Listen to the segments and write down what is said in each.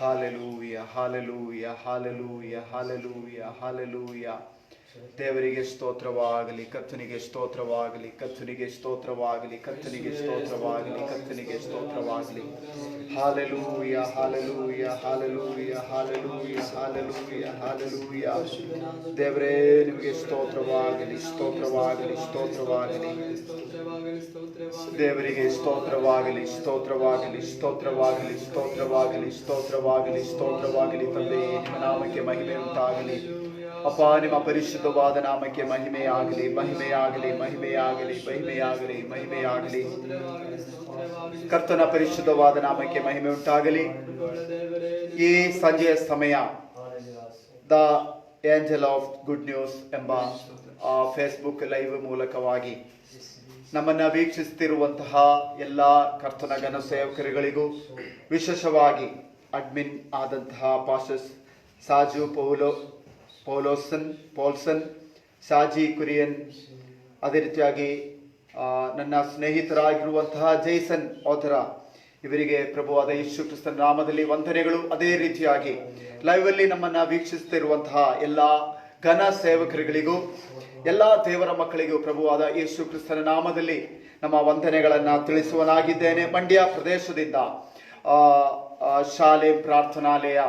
Hallelujah hallelujah hallelujah hallelujah hallelujah. ದೇವರಿಗೆ ಸ್ತೋತ್ರವಾಗಲಿ, ಕರ್ತನಿಗೆ ಸ್ತೋತ್ರವಾಗಲಿ, ಕರ್ತನಿಗೆ ಸ್ತೋತ್ರವಾಗಲಿ, ಕರ್ತನಿಗೆ ಸ್ತೋತ್ರವಾಗಲಿ, ಕರ್ತನಿಗೆ ಸ್ತೋತ್ರವಾಗಲಿ. Hallelujah hallelujah hallelujah hallelujah hallelujah hallelujah. ದೇವರೇ ನಿಮಗೆ ಸ್ತೋತ್ರವಾಗಲಿ, ಸ್ತೋತ್ರವಾಗಲಿ, ಸ್ತೋತ್ರವಾಗಲಿ. ದೇವರಿಗೆ ಸ್ತೋತ್ರವಾಗಲಿ, ಸ್ತೋತ್ರವಾಗಲಿ, ಸ್ತೋತ್ರವಾಗಲಿ, ಸ್ತೋತ್ರವಾಗಲಿ, ಸ್ತೋತ್ರವಾಗಲಿ, ಸ್ತೋತ್ರವಾಗಲಿ. ತಂದೆಯೇ, ನಿಮ್ಮ ನಾಮಕ್ಕೆ ಮಹಿಮೆ ಉಂಟಾಗಲಿ. ಅಪ್ಪ, ನಿಮ್ಮ ಪರಿಶುದ್ಧವಾದ ನಾಮಕ್ಕೆ ಮಹಿಮೆಯಾಗಲಿ, ಮಹಿಮೆಯಾಗಲಿ, ಮಹಿಮೆಯಾಗಲಿ, ಮಹಿಮೆಯಾಗಲಿ, ಮಹಿಮೆಯಾಗಲಿ. ಕರ್ತನ ಪರಿಶುದ್ಧವಾದ ನಾಮಕ್ಕೆ ಮಹಿಮೆ ಉಂಟಾಗಲಿ. ಈ ಸಂಜೆಯ ಸಮಯ the angel of good news ಎಂಬ ಫೇಸ್ಬುಕ್ ಲೈವ್ ಮೂಲಕವಾಗಿ ನಮ್ಮನ್ನ ವೀಕ್ಷಿಸುತ್ತಿರುವಂತಹ ಎಲ್ಲ ಕರ್ತನ ಘನ ಸೇವಕರುಗಳಿಗೂ, ವಿಶೇಷವಾಗಿ ಅಡ್ಮಿನ್ ಆದಂತಹ ಪಾಸ್ಟರ್ ಸಾಜು ಪೌಲ್ಸನ್, ಶಾಜಿ ಕುರಿಯನ್, ಅದೇ ರೀತಿಯಾಗಿ ನನ್ನ ಸ್ನೇಹಿತರಾಗಿರುವಂತಹ ಜೈಸನ್ ಓಥರ, ಇವರಿಗೆ ಪ್ರಭುವಾದ ಯೇಸು ಕ್ರಿಸ್ತನ ನಾಮದಲ್ಲಿ ವಂದನೆಗಳು. ಅದೇ ರೀತಿಯಾಗಿ ಲೈವ್ ಅಲ್ಲಿ ನಮ್ಮನ್ನ ವೀಕ್ಷಿಸುತ್ತಿರುವಂತಹ ಎಲ್ಲ ಘನ ಸೇವಕರುಗಳಿಗೂ, ಎಲ್ಲ ದೇವರ ಮಕ್ಕಳಿಗೂ ಪ್ರಭುವಾದ ಯೇಸು ಕ್ರಿಸ್ತನ ನಾಮದಲ್ಲಿ ನಮ್ಮ ವಂದನೆಗಳನ್ನ ತಿಳಿಸುವನಾಗಿದ್ದೇನೆ. ಮಂಡ್ಯ ಪ್ರದೇಶದಿಂದ ಶಾಲೆ ಪ್ರಾರ್ಥನಾಲಯ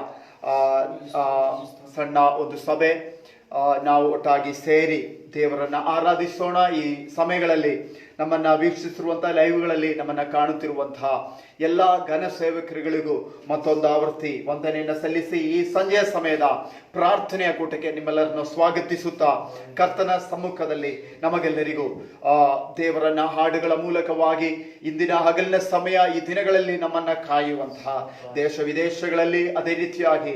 ಸಣ್ಣ ಒಂದು ಸಭೆ, ನಾವು ಒಟ್ಟಾಗಿ ಸೇರಿ ದೇವರನ್ನ ಆರಾಧಿಸೋಣ. ಈ ಸಮಯಗಳಲ್ಲಿ ನಮ್ಮನ್ನ ವೀಕ್ಷಿಸಿರುವಂತಹ ಲೈವ್ಗಳಲ್ಲಿ ನಮ್ಮನ್ನ ಕಾಣುತ್ತಿರುವಂತಹ ಎಲ್ಲ ಘನ ಸೇವಕರುಗಳಿಗೂ ಮತ್ತೊಂದು ಆವೃತ್ತಿ ವಂದನೆಯನ್ನು ಸಲ್ಲಿಸಿ ಈ ಸಂಜೆಯ ಸಮಯದ ಪ್ರಾರ್ಥನೆಯ ಕೂಟಕ್ಕೆ ನಿಮ್ಮೆಲ್ಲರನ್ನು ಸ್ವಾಗತಿಸುತ್ತಾ, ಕರ್ತನ ಸಮ್ಮುಖದಲ್ಲಿ ನಮಗೆಲ್ಲರಿಗೂ ದೇವರನ್ನ ಹಾಡುಗಳ ಮೂಲಕವಾಗಿ ಇಂದಿನ ಹಗಲಿನ ಸಮಯ, ಈ ದಿನಗಳಲ್ಲಿ ನಮ್ಮನ್ನ ಕಾಯುವಂತಹ ದೇಶ ವಿದೇಶಗಳಲ್ಲಿ, ಅದೇ ರೀತಿಯಾಗಿ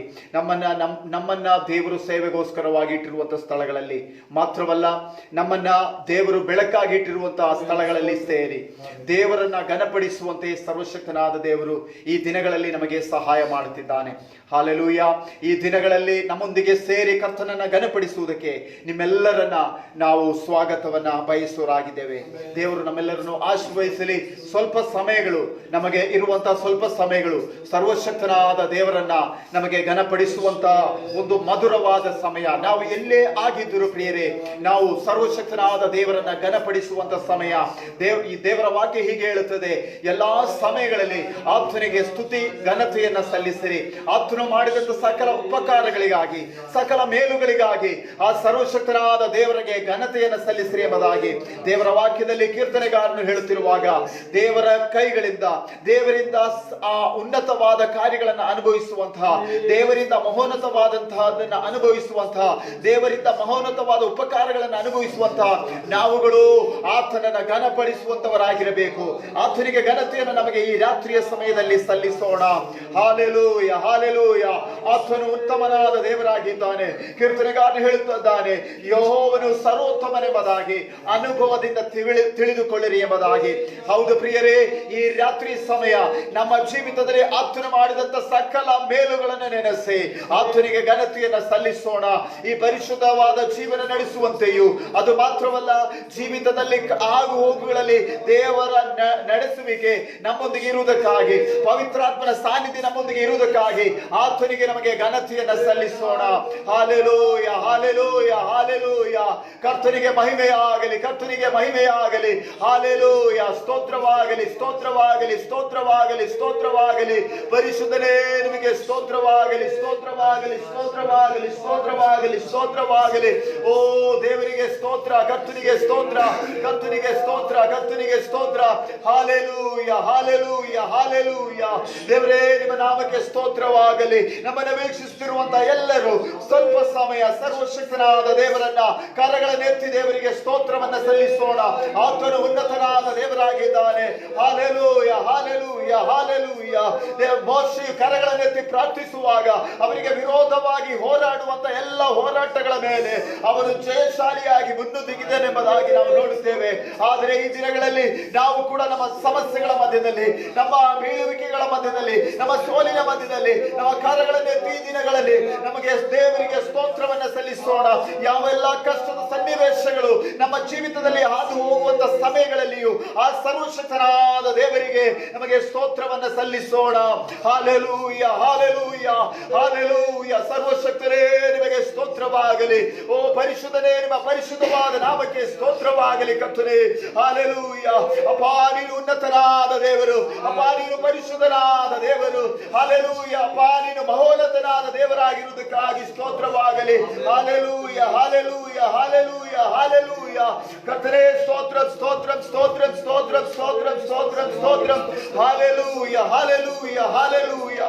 ನಮ್ಮನ್ನ ದೇವರು ಸೇವೆಗೋಸ್ಕರವಾಗಿ ಇಟ್ಟಿರುವಂತಹ ಸ್ಥಳಗಳಲ್ಲಿ ಮಾತ್ರವಲ್ಲ, ನಮ್ಮನ್ನ ದೇವರು ಬೆಳಕಾಗಿ ಇಟ್ಟಿರುವಂತಹ ಸ್ಥಳಗಳಲ್ಲಿ ಸೇರಿ ದೇವರನ್ನ ಘನಪಡಿಸುವಂತೆ ಸರ್ವಶಕ್ತನಾದ ದೇವರು ಈ ದಿನಗಳಲ್ಲಿ ನಮಗೆ ಸಹಾಯ ಮಾಡುತ್ತಿದ್ದಾನೆ. ಹಾಲೆಲೂಯ. ಈ ದಿನಗಳಲ್ಲಿ ನಮ್ಮೊಂದಿಗೆ ಸೇರಿ ಕರ್ತನನ್ನ ಘನಪಡಿಸುವುದಕ್ಕೆ ನಿಮ್ಮೆಲ್ಲರನ್ನ ನಾವು ಸ್ವಾಗತವನ್ನ ಬಯಸುವರಾಗಿದ್ದೇವೆ. ದೇವರು ನಮ್ಮೆಲ್ಲರನ್ನು ಆಶೀರ್ವದಿಸಲಿ. ಸ್ವಲ್ಪ ಸಮಯಗಳು ನಮಗೆ ಇರುವಂತಹ ಸ್ವಲ್ಪ ಸಮಯಗಳು ಸರ್ವಶಕ್ತನಾದ ದೇವರನ್ನ ನಮಗೆ ಘನಪಡಿಸುವಂತ ಒಂದು ಮಧುರವಾದ ಸಮಯ. ನಾವು ಎಲ್ಲೇ ಆಗಿದ್ದರೂ ಪ್ರಿಯರೇ, ನಾವು ಸರ್ವಶಕ್ತನಾದ ದೇವರನ್ನ ಘನಪಡಿಸುವಂತ ಸಮಯ. ಈ ದೇವರ ವಾಕ್ಯ ಹೀಗೆ ಹೇಳುತ್ತದೆ, ಎಲ್ಲಾ ಸಮಯಗಳಲ್ಲಿ ಆತನಿಗೆ ಸ್ತುತಿ ಘನತೆಯನ್ನ ಸಲ್ಲಿಸಿರಿ. ಆತನು ಮಾಡಿದಂತ ಸಕಲ ಉಪಕಾರಗಳಿಗಾಗಿ, ಸಕಲ ಮೇಲುಗಳಿಗಾಗಿ ಆ ಸರ್ವಶಕ್ತನಾದ ದೇವರಿಗೆ ಘನತೆಯನ್ನು ಸಲ್ಲಿಸಿರಿ ಎಂಬುದಾಗಿ ದೇವರ ವಾಕ್ಯದಲ್ಲಿ ಕೀರ್ತನೆಗಾರನು ಹೇಳುತ್ತಿರುವಾಗ, ದೇವರ ಕೈಗಳಿಂದ ದೇವರಿಂದ ಆ ಉನ್ನತವಾದ ಕಾರ್ಯಗಳನ್ನು ಅನುಭವಿಸುವಂತಹ, ದೇವರಿಂದ ಮಹೋನ್ನತವಾದಂತಹದನ್ನ ಅನುಭವಿಸುವಂತಹ, ದೇವರಿಂದ ಮಹೋನ್ನತವಾದ ಉಪಕಾರಗಳನ್ನು ಅನುಭವಿಸುವಂತಹ ನಾವುಗಳು ಆತನನ್ನ ಘನಪಡಿಸುವಂತವರಾಗಿರಬೇಕು. ಆತನಿಗೆ ಘನತೆಯನ್ನು ನಮಗೆ ಈ ರಾತ್ರಿಯ ಸಮಯದಲ್ಲಿ ಸಲ್ಲಿಸೋಣ. Hallelujah hallelujah. ಆತನು ಉತ್ತಮನಾದ ದೇವರಾಗಿದ್ದಾನೆ. ಕೀರ್ತನೆಗಾರನು ಹೇಳುತ್ತಿದ್ದಾನೆ, ಯೆಹೋವನು ಸರ್ವೋತ್ತಮನೆಂಬುದಾಗಿ ಅನುಭವದಿಂದ ತಿಳಿದುಕೊಳ್ಳಿರಿ ಎಂಬುದಾಗಿ. ಹೌದು ಪ್ರಿಯರೇ, ಈ ರಾತ್ರಿ ಸಮಯ ನಮ್ಮ ಜೀವಿತದಲ್ಲಿ ಆತನು ಮಾಡಿದಂತ ಸಕಲ ಮೇಲುಗಳನ್ನು ನೆನೆಸಿ ಆತನಿಗೆ ಘನತೆಯನ್ನು ಸಲ್ಲಿಸೋಣ. ಈ ಪರಿಶುದ್ಧವಾದ ಜೀವನ ನಡೆಸುವಂತೆಯೂ, ಅದು ಮಾತ್ರವಲ್ಲ, ಜೀವಿತದಲ್ಲಿ ಆಗು ಹೋಗುಗಳಲ್ಲಿ ದೇವರ ನಡೆಸುವಿಕೆ ನಮ್ಮೊಂದಿಗೆ ಇರುವುದಕ್ಕಾಗಿ, ಪವಿತ್ರಾತ್ಮನ ಸಾನ್ನಿಧ್ಯ ನಮ್ಮೊಂದಿಗೆ ಇರುವುದಕ್ಕಾಗಿ ಆತನಿಗೆ ನಮಗೆ ಘನತೆಯನ್ನ ಸಲ್ಲಿಸೋಣ. Hallelujah hallelujah hallelujah. ಕರ್ತನಿಗೆ ಮಹಿಮೆಯಾಗಲಿ, ಕರ್ತನಿಗೆ ಮಹಿಮೆಯಾಗಲಿ. ಹಾಲೆಲೂಯ. ಸ್ತೋತ್ರವಾಗಲಿ, ಸ್ತೋತ್ರವಾಗಲಿ, ಸ್ತೋತ್ರವಾಗಲಿ, ಸ್ತೋತ್ರವಾಗಲಿ. ಪರಿಶುದ್ಧನೇ ನಿಮಗೆ ಸ್ತೋತ್ರವಾಗಲಿ, ಸ್ತೋತ್ರವಾಗಲಿ, ಸ್ತೋತ್ರವಾಗಲಿ, ಸ್ತೋತ್ರವಾಗಲಿ, ಸ್ತೋತ್ರವಾಗಲಿ. ಓ ದೇವರಿಗೆ ಸ್ತೋತ್ರ, ಕರ್ತನಿಗೆ ಸ್ತೋತ್ರ, ಕರ್ತನಿಗೆ ಸ್ತೋತ್ರ, ಕರ್ತನಿಗೆ ಸ್ತೋತ್ರ. Hallelujah hallelujah hallelujah. ದೇವರೇ, ನಿಮ್ಮ ನಾಮಕ್ಕೆ ಸ್ತೋತ್ರವಾಗಲಿ. ನಮ್ಮನ್ನು ವೀಕ್ಷಿಸುತ್ತಿರುವಂತಹ ಎಲ್ಲರೂ ಸ್ವಲ್ಪ ಸಮಯ ಸರ್ವಶಕ್ತನಾದ ದೇವರನ್ನ ಕರಗಳನ್ನೆತ್ತಿ ದೇವರಿಗೆ ಸ್ತೋತ್ರವನ್ನ ಸಲ್ಲಿಸೋಣ. ಆತನು ಉನ್ನತನಾದ ದೇವರಾಗಿದ್ದಾನೆ. Hallelujah hallelujah hallelujah. ಮೋಶೆ ಕರಗಳನ್ನೆತ್ತಿ ಪ್ರಾರ್ಥಿಸುವಾಗ ಅವರಿಗೆ ವಿರೋಧವಾಗಿ ಹೋರಾಡುವಂತ ಎಲ್ಲ ಹೋರಾಟಗಳ ಮೇಲೆ ಅವನು ಜಯ ಬಲಶಾಲಿಯಾಗಿ ಮುನ್ನುಗ್ಗಿದ್ದೇನೆಂಬುದಾಗಿ ನಾವು ನೋಡುತ್ತೇವೆ. ಆದರೆ ಈ ದಿನಗಳಲ್ಲಿ ನಾವು ಕೂಡ ನಮ್ಮ ಸಮಸ್ಯೆಗಳ ಮಧ್ಯದಲ್ಲಿ, ನಮ್ಮ ಬೀಳುವಿಕೆಗಳ ಮಧ್ಯದಲ್ಲಿ, ನಮ್ಮ ಸೋಲಿನ ಮಧ್ಯದಲ್ಲಿ, ನಮ್ಮ ಕಾರ್ಯಗಳನ್ನು ಈ ದಿನಗಳಲ್ಲಿ ನಮಗೆ ದೇವರಿಗೆ ಸ್ತೋತ್ರವನ್ನ ಸಲ್ಲಿಸೋಣ. ಯಾವೆಲ್ಲ ಕಷ್ಟದ ಸನ್ನಿವೇಶಗಳು ನಮ್ಮ ಜೀವಿತದಲ್ಲಿ ಹಾದು ಹೋಗುವಂತ ಸಮಯಗಳಲ್ಲಿಯೂ ಆ ಸರ್ವಶಕ್ತನಾದ ದೇವರಿಗೆ ನಮಗೆ ಸ್ತೋತ್ರವನ್ನ ಸಲ್ಲಿಸೋಣ. Hallelujah, hallelujah, hallelujah. ಸರ್ವಶಕ್ತರೇ ನಿಮಗೆ ಸ್ತೋತ್ರವಾಗಲಿ. ಓ ಪರಿಶುದ್ಧನೇ, ನಿಮ್ಮ ಪರಿಶುದ್ಧವಾದ ನಾಮಕ್ಕೆ ಸ್ತೋತ್ರವಾಗಲಿ ಕರ್ತನೇ. ಹಾಲೆಲೂಯ. ಅಪ್ಪ ನೀನು ಉನ್ನತನಾದ ದೇವರು, ಅಪ್ಪ ನೀನು ಪರಿಶುದ್ಧನಾದ ದೇವರು. ಹಾಲೆಲೂಯ. ಅಪ್ಪ ನೀನು ಮಹೋನ್ನತನಾದ ದೇವರಾಗಿರುವುದಕ್ಕಾಗಿ ಸ್ತೋತ್ರವಾಗಲಿ. Hallelujah, hallelujah, hallelujah, hallelujah. ಕರ್ತನೇ ಸ್ತೋತ್ರ, ಸ್ತೋತ್ರ, ಸ್ತೋತ್ರ, ಸ್ತೋತ್ರ, ಸ್ತೋತ್ರ, ಸ್ತೋತ್ರ, ಸ್ತೋತ್ರ. Hallelujah, hallelujah, hallelujah.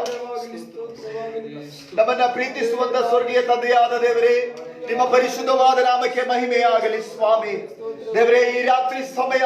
ನಮ್ಮನ್ನ ಪ್ರೀತಿಸುವಂತ ಸ್ವರ್ಗೀಯ ತಂದೆಯಾದ ದೇವರೇ, ನಿಮ್ಮ ಪರಿಶುದ್ಧವಾದ ನಾಮಕ್ಕೆ ಮಹಿಮೆಯಾಗಲಿ ಸ್ವಾಮಿ. ದೇವರೇ, ಈ ರಾತ್ರಿ ಸಮಯ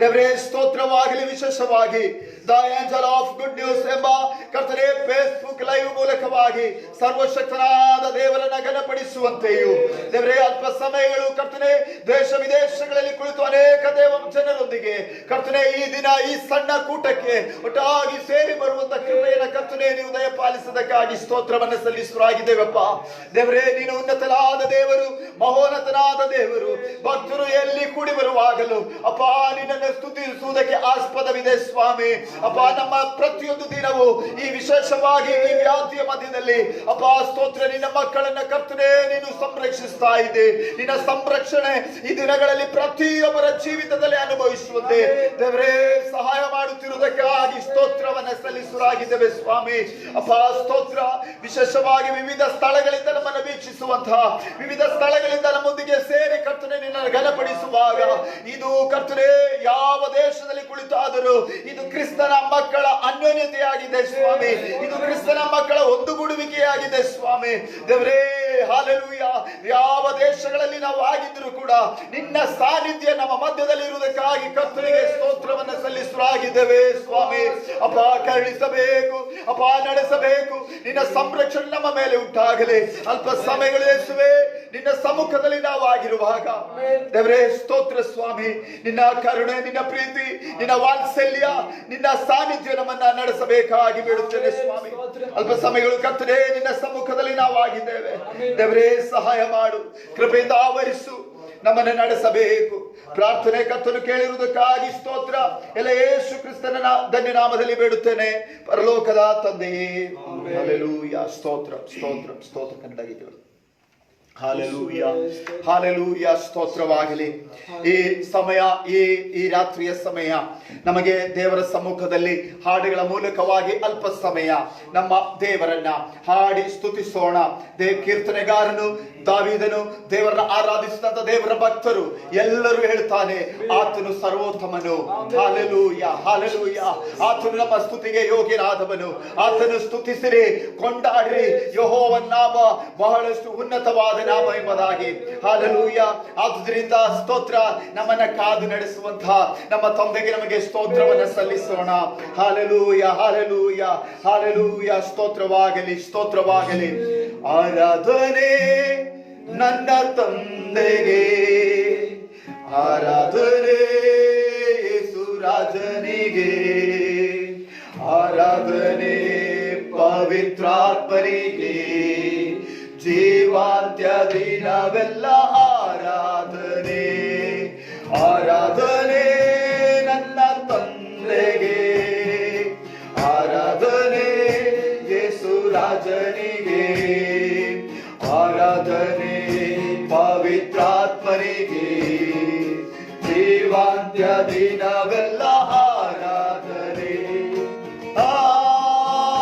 ದೇವರೇ ಸ್ತೋತ್ರವಾಗಲಿ. ವಿಶೇಷವಾಗಿ the angel of good news ಎಂಬ ಕರ್ತನೇ ಫೇಸ್ಬುಕ್ ಲೈವ್ ಮೂಲಕವಾಗಿ ಸರ್ವಶಕ್ತನಾದ ದೇವರನ್ನ ಘನಪಡಿಸುವಂತೆಯೂ ದೇವರೇ, ಅಲ್ಪ ಸಮಯಗಳು ಕರ್ತನೇ ದೇಶ ವಿದೇಶಗಳಲ್ಲಿ ಕುಳಿತು ಅನೇಕ ದೇವ ಜನರೊಂದಿಗೆ ಕರ್ತನೇ ಈ ದಿನ ಈ ಸಣ್ಣ ಕೂಟಕ್ಕೆ ಒಟ್ಟಾಗಿ ಸೇರಿ ಬರುವಂತ ಕೃಪೆಯನ್ನ ಕರ್ತನೇ ನೀವು ದಯಪಾಲಿಸದಕ್ಕಾಗಿ ಸ್ತೋತ್ರವನ್ನು ಸಲ್ಲಿಸುವರಾಗಿದ್ದೇವಪ್ಪ. ದೇವರೇ, ನೀನು ಉನ್ನತನಾದ ದೇವರು, ಮಹೋನ್ನತನಾದ ದೇವರು. ಭಕ್ತರು ಎಲ್ಲಿ ಕೂಡಿ ಬರುವಾಗಲೂ ಅಪ್ಪ ನಿನ್ನನ್ನು ಸ್ತುತಿಸುವುದಕ್ಕೆ ಆಸ್ಪದವಿದೆ ಸ್ವಾಮಿ. ಅಪ್ಪ, ನಮ್ಮ ಪ್ರತಿಯೊಂದು ದಿನವೂ ಈ ವಿಶೇಷವಾಗಿ ಈ ವ್ಯಾಧಿಯ ಮಧ್ಯದಲ್ಲಿ ಅಪ್ಪ ಸ್ತೋತ್ರ, ನಿನ್ನ ಮಕ್ಕಳನ್ನ ಕರ್ತನೇ ನೀನು ಸಂರಕ್ಷಿಸ್ತಾ ಇದ್ದೆ. ನಿನ್ನ ಸಂರಕ್ಷಣೆ ಈ ದಿನಗಳಲ್ಲಿ ಪ್ರತಿಯೊಬ್ಬರ ಜೀವಿತದಲ್ಲಿ ಅನುಭವಿಸುವಂತೆ ದೇವರೇ ಸಹಾಯ ಮಾಡುತ್ತಿರುವುದಕ್ಕಾಗಿ ಸ್ತೋತ್ರವನ್ನ ಸಲ್ಲಿಸುವರಾಗಿದ್ದೇವೆ ಸ್ವಾಮಿ. ಅಪ್ಪ ಸ್ತೋತ್ರ. ವಿಶೇಷವಾಗಿ ವಿವಿಧ ಸ್ಥಳಗಳಿಂದ ನಮ್ಮನ್ನು ವೀಕ್ಷಿಸುವಂತಹ, ವಿವಿಧ ಸ್ಥಳಗಳಿಂದ ನಮ್ಮೊಂದಿಗೆ ಸೇರಿ ಕರ್ತನೆ ನಿನ್ನನ್ನು ಘನಪಡಿಸುವಾಗ ಇದು ಕರ್ತನೆ ಯಾವ ದೇಶದಲ್ಲಿ ಕುಳಿತಾದರೂ ಇದು ಕ್ರಿಸ್ತನ ಮಕ್ಕಳ ಅನ್ಯೋನ್ಯತೆಯಾಗಿದೆ ಸ್ವಾಮಿ. ಇದು ಕ್ರಿಸ್ತನ ಮಕ್ಕಳ ಒಂದುಗೂಡುವಿಕೆಯಾಗಿದೆ ಸ್ವಾಮಿ. ದೇವರೇ, ಹಾಲೆಲೂಯ. ಯಾವ ದೇಶಗಳಲ್ಲಿ ನಾವು ಆಗಿದ್ದರೂ ಕೂಡ ನಿನ್ನ ಸಾನ್ನಿಧ್ಯ ನಮ್ಮ ಮಧ್ಯದಲ್ಲಿ ಇರುವುದಕ್ಕಾಗಿ ಕರ್ತನಿಗೆ ಸ್ತೋತ್ರವನ್ನು ಸಲ್ಲಿಸುವಾಗಿದ್ದೇವೆ ಸ್ವಾಮಿ. ಅಪ್ಪ, ಕರುಣಿಸಬೇಕು, ಅಪ್ಪ ನಡೆಸಬೇಕು. ನಿನ್ನ ಸಂರಕ್ಷಣೆ ನಮ್ಮ ಮೇಲೆ ಉಂಟಾಗಲಿ. ಅಲ್ಪ ಸಮಯಗಳು ಯೇಸುವೆ ನಿನ್ನ ಸಮ್ಮುಖದಲ್ಲಿ ನಾವು ಆಗಿರುವಾಗ ದೇವರೇ ಸ್ತೋತ್ರ ಸ್ವಾಮಿ. ನಿನ್ನ ಕರುಣೆ, ನಿನ್ನ ಪ್ರೀತಿ, ನಿನ್ನ ವಾತ್ಸಲ್ಯ, ನಿನ್ನ ಸಾನ್ನಿಧ್ಯ ನಮ್ಮನ್ನ ನಡೆಸಬೇಕಾಗಿ ಬೇಡುತ್ತೇನೆ ಸ್ವಾಮಿ. ಅಲ್ಪ ಸಮಯಗಳು ಕರ್ತನೇ ನಿನ್ನ ಸಮ್ಮುಖದಲ್ಲಿ ನಾವು ಆಗಿದ್ದೇವೆ. ದೇವರೇ ಸಹಾಯ ಮಾಡು, ಕೃಪೆಯಿಂದ ಆವರಿಸು, ನಮ್ಮನ್ನು ನಡೆಸಬೇಕು. ಪ್ರಾರ್ಥನೆ ಕರ್ತನು ಕೇಳಿರುವುದಕ್ಕಾಗಿ ಸ್ತೋತ್ರ. ಎಲ್ಲ ಯೇಸು ಕ್ರಿಸ್ತನ ಧನ್ಯ ನಾಮದಲ್ಲಿ ಬೇಡುತ್ತೇನೆ ಪರಲೋಕದ ತಂದೆಯೇ. ಹಲ್ಲೆಲೂಯ. ಸ್ತೋತ್ರ, ಸ್ತೋತ್ರ, ಸ್ತೋತ್ರ. ಕನ್ನಡ ಗೀತೆಗಳು. Hallelujah, hallelujah. ಸ್ತೋತ್ರವಾಗಲಿ. ಈ ಸಮಯ, ಈ ರಾತ್ರಿಯ ಸಮಯ ನಮಗೆ ದೇವರ ಸಮ್ಮುಖದಲ್ಲಿ ಹಾಡುಗಳ ಮೂಲಕವಾಗಿ ಅಲ್ಪ ಸಮಯ ನಮ್ಮ ದೇವರನ್ನ ಹಾಡಿ ಸ್ತುತಿಸೋಣ. ಕೀರ್ತನೆಗಾರನು ದಾವೀದನು ದೇವರನ್ನ ಆರಾಧಿಸಿದಂತ ದೇವರ ಭಕ್ತರು ಎಲ್ಲರೂ ಹೇಳ್ತಾನೆ, ಆತನು ಸರ್ವೋತ್ತಮನು. Hallelujah, hallelujah. ಆತನು ನಮ್ಮ ಸ್ತುತಿಗೆ ಯೋಗ್ಯನಾದವನು. ಆತನು ಸ್ತುತಿಸಿರಿ, ಕೊಂಡಾಡಿರಿ. ಯೆಹೋವನ ನಾಮ ಬಹಳಷ್ಟು ಉನ್ನತವಾದ ನಾಮ ಎಂಬುದಾಗಿ. ಹಾಲೆಲೂಯ. ಆದುದರಿಂದ ಸ್ತೋತ್ರ. ನಮ್ಮನ್ನ ಕಾದು ನಡೆಸುವಂತಹ ನಮ್ಮ ತಂದೆಗೆ ನಮಗೆ ಸ್ತೋತ್ರವನ್ನು ಸಲ್ಲಿಸೋಣ. Hallelujah, hallelujah, hallelujah. ಸ್ತೋತ್ರವಾಗಲಿ, ಸ್ತೋತ್ರವಾಗಲಿ. ಆರಾಧನೆ ನನ್ನ ತಂದೆಗೆ, ಆರಾಧನೆ ಯೇಸು ರಾಜನಿಗೆ, ಆರಾಧನೆ ಪವಿತ್ರಾತ್ಮರಿಗೆ, ಜೀವಾಂತ್ಯ ದಿನವೆಲ್ಲ ಆರಾಧನೆ. ಆರಾಧನೆ ನನ್ನ ತಂದೆಗೆ, ಆರಾಧನೆ ಯೇಸು ರಾಜನಿಗೆ, ಆರಾಧನೆ ಪವಿತ್ರಾತ್ಮರಿಗೆ, ಜೀವಾಂತ್ಯ ದಿನವೆಲ್ಲ ಆರಾಧನೆ.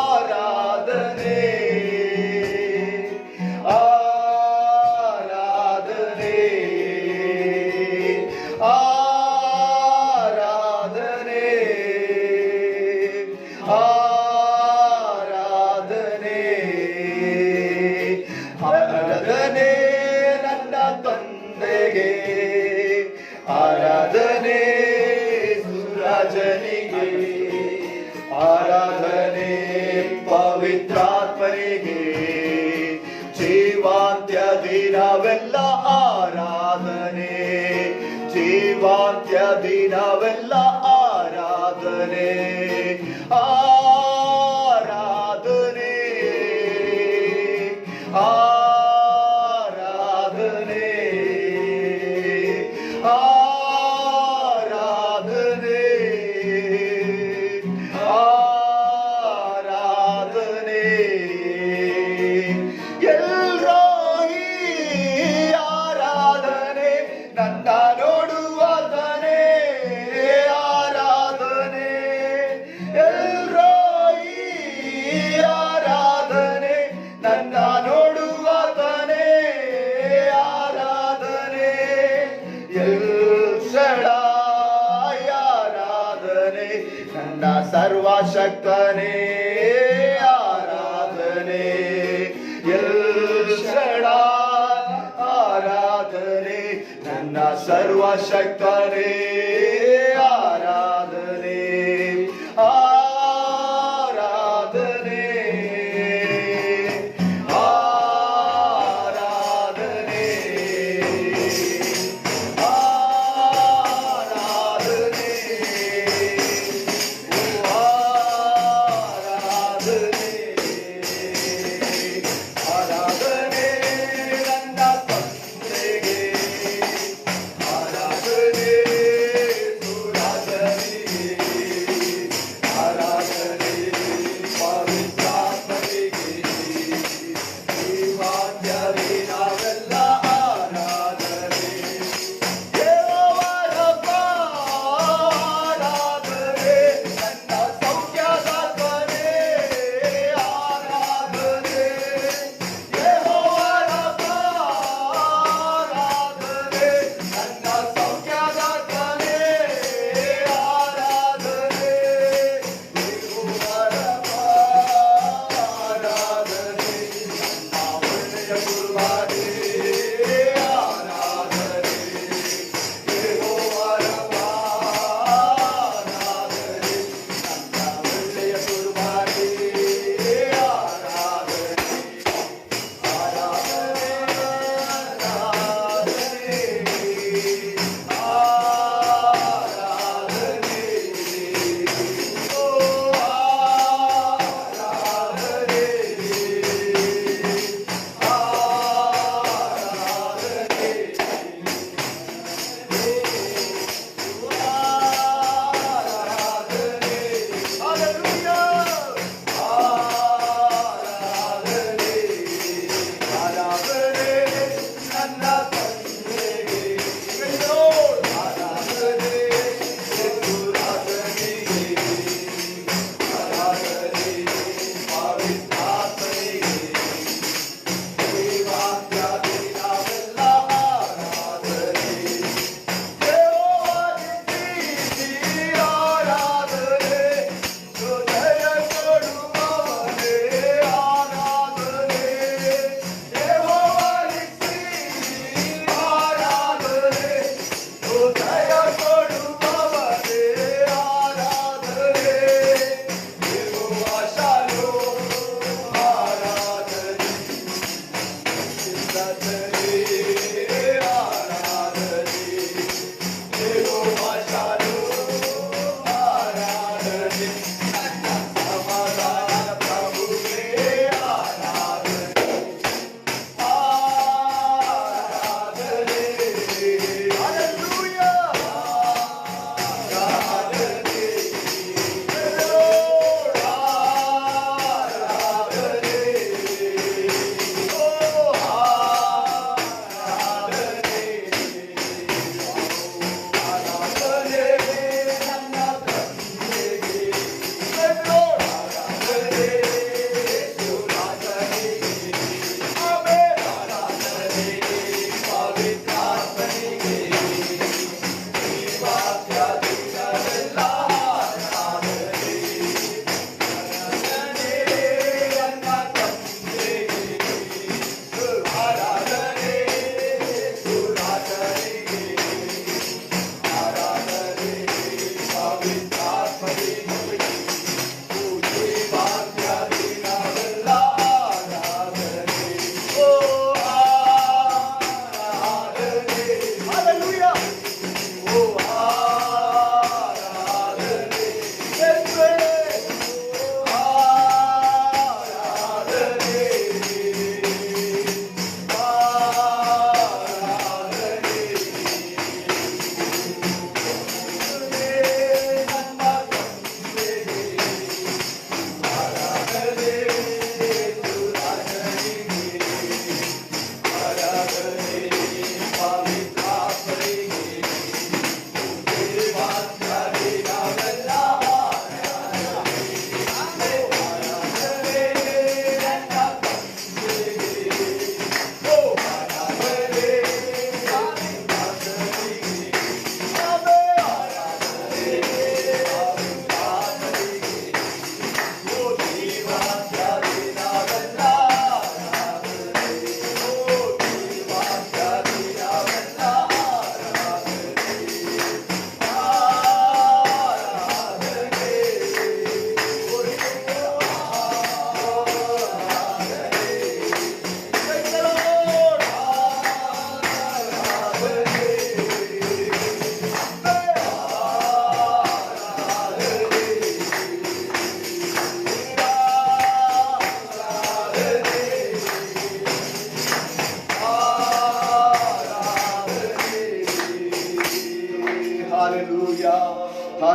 ಆರಾಧನೆ, ಆರಾಧನೆ, ಆರಾಧನೆ, ಆರಾಧನೆ. ಆರಾಧನೆ ನನ್ನ ತಂದೆಗೆ, ಆರಾಧನೆ ಸುರಾಜನಿಗೆ, ಆರಾಧನೆ ಪವಿತ್ರಾತ್ಮರಿಗೆ, ಜೀವಾಂತ್ಯ ದಿನವೆಲ್ಲ ಆರಾಧನೆ. ಜೀವಾಂತ್ಯ ದಿನವೆಲ್ಲ ಆರಾಧನೆ ಆರಾಧನೆ ಆರಾಧನೆ ಆರಾಧನೆ ಆರಾಧನೆ ಎಲ್ರೋಹಿ ಆರಾಧನೆ ನನ್ನ ನೋಡುವಾತನೇ ಆರಾಧನೆ ಎಲ್ರೋಹಿ ಆರಾಧನೆ ನನ್ನ ನೋಡುವಾತನೇ ಆರಾಧನೆ ಎಲ್ ಶಡಾಯ್ ಆರಾಧನೆ ನನ್ನ ಸರ್ವಶಕ್ತನೇ ಆರಾಧನೆ ಎಲ್ ಶಡಾಯ್ ಆರಾಧನೆ ನನ್ನ ಸರ್ವಶಕ್ತನೇ ಆರಾಧನೆ ಆರಾಧನೆ ಆರಾಧನೆ ಆರಾಧನೆ ಆರಾಧನೆ ಆರಾಧನೆ ನನ್ನ ತಂದೆಗೆ ಆರಾಧನೆ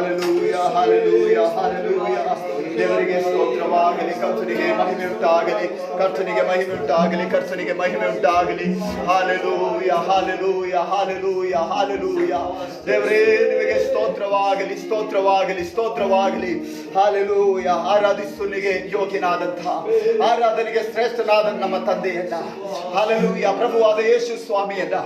ಹಾಲೆಲೂಯ ಹಾಲೆಲೂಯ ಹಾಲೆಲೂಯ. ದೇವರಿಗೆ ಸ್ತೋತ್ರವಾಗಲಿ, ಕರ್ತನಿಗೆ ಮಹಿಮೆ ಉಂಟಾಗಲಿ, ಕರ್ತನಿಗೆ ಮಹಿಮೆ ಉಂಟಾಗಲಿ, ಕರ್ತನಿಗೆ ಮಹಿಮೆ ಉಂಟಾಗಲಿ. Hallelujah hallelujah hallelujah hallelujah. ದೇವರೇ ನಿಮಗೆ ಸ್ತೋತ್ರವಾಗಲಿ, ಸ್ತೋತ್ರವಾಗಲಿ, ಸ್ತೋತ್ರವಾಗಲಿ. ಹಾಲೆಲೂಯ. ಆರಾಧಿಸುನಿಗೆ ಯೋಗ್ಯನಾದಂತಹ, ಆರಾಧನೆಗೆ ಶ್ರೇಷ್ಠನಾದ ನಮ್ಮ ತಂದೆಯನ್ನ, ಹಾಲೆಲೂಯ, ಪ್ರಭುವಾದ ಯೇಸು ಸ್ವಾಮಿಯನ್ನ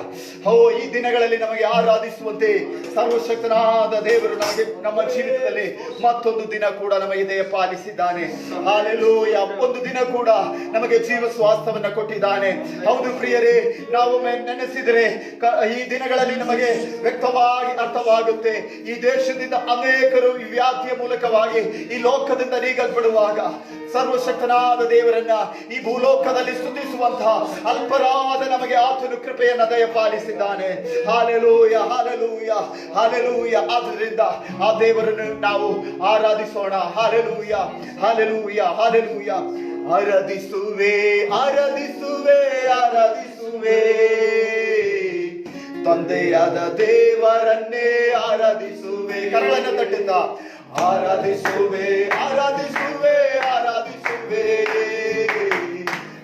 ಈ ದಿನಗಳಲ್ಲಿ ನಮಗೆ ಆರಾಧಿಸುವಂತೆ ಸರ್ವಶಕ್ತನಾದ ದೇವರು ನಮಗೆ ನಮ್ಮ ಜೀವಿತದಲ್ಲಿ ಮತ್ತೊಂದು ದಿನ ಕೂಡ ನಮಗೆ ದಯ ಪಾಲಿಸಿದ್ದಾನೆ. ಹಾಲೆಲೂಯ. ಒಂದು ದಿನ ಕೂಡ ನಮಗೆ ಜೀವ ಸ್ವಾಸ್ಥ್ಯವನ್ನ ಕೊಟ್ಟಿದ್ದಾನೆ. ಹೌದು ಪ್ರಿಯರೇ, ನಾವು ನೆನೆಸಿದರೆ ಈ ದಿನಗಳಲ್ಲಿ ನಮಗೆ ವ್ಯಕ್ತವಾಗಿ ಅರ್ಥವಾಗುತ್ತೆ. ಈ ದೇಶದಿಂದ ಅನೇಕರು ಈ ವ್ಯಾಧಿಯ ಮೂಲಕವಾಗಿ ಈ ಲೋಕದಿಂದ ನೀಗಲ್ಪಡುವಾಗ ಸರ್ವಶಕ್ತನಾದ ದೇವರನ್ನ ಈ ಭೂಲೋಕದಲ್ಲಿ ಸ್ತುತಿಸುವಂತಹ ಅಲ್ಪರಾದ ನಮಗೆ ಆತನು ಕೃಪೆಯನ್ನ ದಯಪಾಲಿಸಿದ್ದಾನೆ. Hallelujah hallelujah hallelujah. ಆದ್ದರಿಂದ ಆ ದೇವರನ್ನು ನಾವು ಆರಾಧಿಸೋಣ. Hallelujah hallelujah hallelujah. ಆರಾಧಿಸುವೆ ಆರಾಧಿಸುವೆ ಆರಾಧಿಸುವೆ, ತಂದೆಯಾದ ದೇವರನ್ನೇ ಆರಾಧಿಸುವೆ. ಕರಳನ್ನು ತಟ್ಟುತ್ತಾ ಆರಾಧಿಸುವೆ ಆರಾಧಿಸುವೆ ಆರಾಧಿಸುವೆ,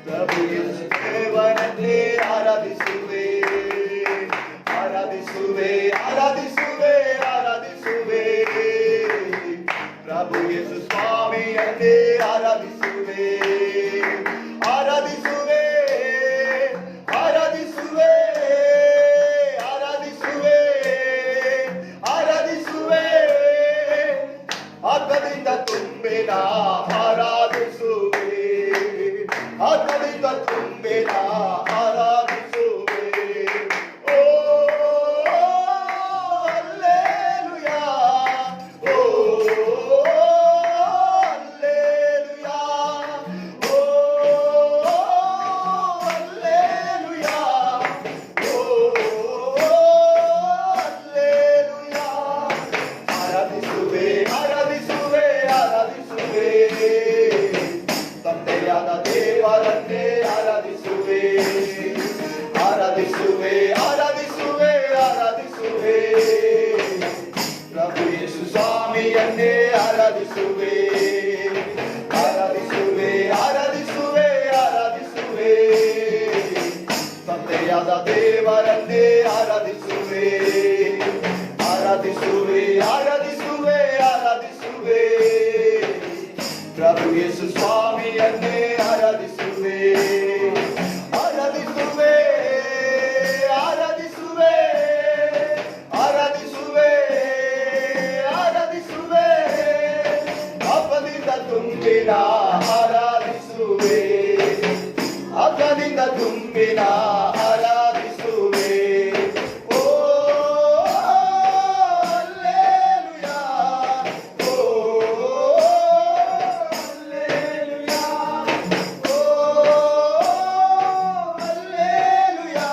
ಪ್ರಭು ಯೇಸು ದೇವರನ್ನೇ ಆರಾಧಿಸುವೆ ಆರಾಧಿಸುವೆ ಆರಾಧಿಸುವೆ ಆರಾಧಿಸುವೆ, ಪ್ರಭು ಯೇಸು ಸ್ವಾಮಿಯನ್ನೇ ಆರಾಧಿಸುವೆ ಆರಾಧಿಸುವೆ ಆರಾಧಿಸುವೆ ಆರಾಧಿಸುವೆ ಆರಾಧಿಸುವೆ, ಆತ್ಮದಿಂದ ತುಂಬಿನ ಆರಾಧಿಸುವೆ ಆತ್ಮದಿಂದ ತುಂಬಿನ ಆರಾಧಿಸುವೆ. ಓ ಹಲ್ಲೆಲೂಯಾ, ಓ ಹಲ್ಲೆಲೂಯಾ, ಓ ಹಲ್ಲೆಲೂಯಾ, ಓ ಹಲ್ಲೆಲೂಯಾ. ಆರಾಧಿಸುವೆ ಆರಾಧಿಸುವೆ ಆರಾಧಿಸುವೆ, ತಂದೆಯಾದ ದೇವರನ್ನೇ ಆರಾಧಿಸುವೆ ಆರಾಧಿಸುವೆ ಆರಾಧಿಸುವೆ ಆರಾಧಿಸುವೆ, ಪ್ರಭು ಯೇಸು ಸ್ವಾಮಿಯನ್ನೇ ಆರಾಧಿಸುವೆ ಆರಾಧಿಸುವೆ ಆರಾಧಿಸುವೆ ಆರಾಧಿಸುವೆ, ತಂದೆಯಾದ ದೇವರನ್ನೇ ಆರಾಧಿಸುವೆ ಆರಾಧಿಸುವೆ ಆರಾಧಿಸುವೆ ಆರಾಧಿಸುವೆ, ಪ್ರಭು ಯೇಸು ಸ್ವಾಮಿಯನ್ನೇ ಆರಾಧಿಸುವೆ ಆರಾಧಿಸುವೆ ಆರಾಧಿಸುವೆ ಆರಾಧಿಸುವೆ ಆರಾಧಿಸುವೆ, ಹಬ್ಬದಿಂದ ತುಂಬಿನ ಆರಾಧಿಸುವೆ ಹಬ್ಬದಿಂದ ತುಂಬಿನ ಆರಾಧಿಸುವೆ. ಓ ಹಲ್ಲೆಲೂಯಾ, ಓ ಹಲ್ಲೆಲೂಯಾ, ಓ ಹಲ್ಲೆಲೂಯಾ,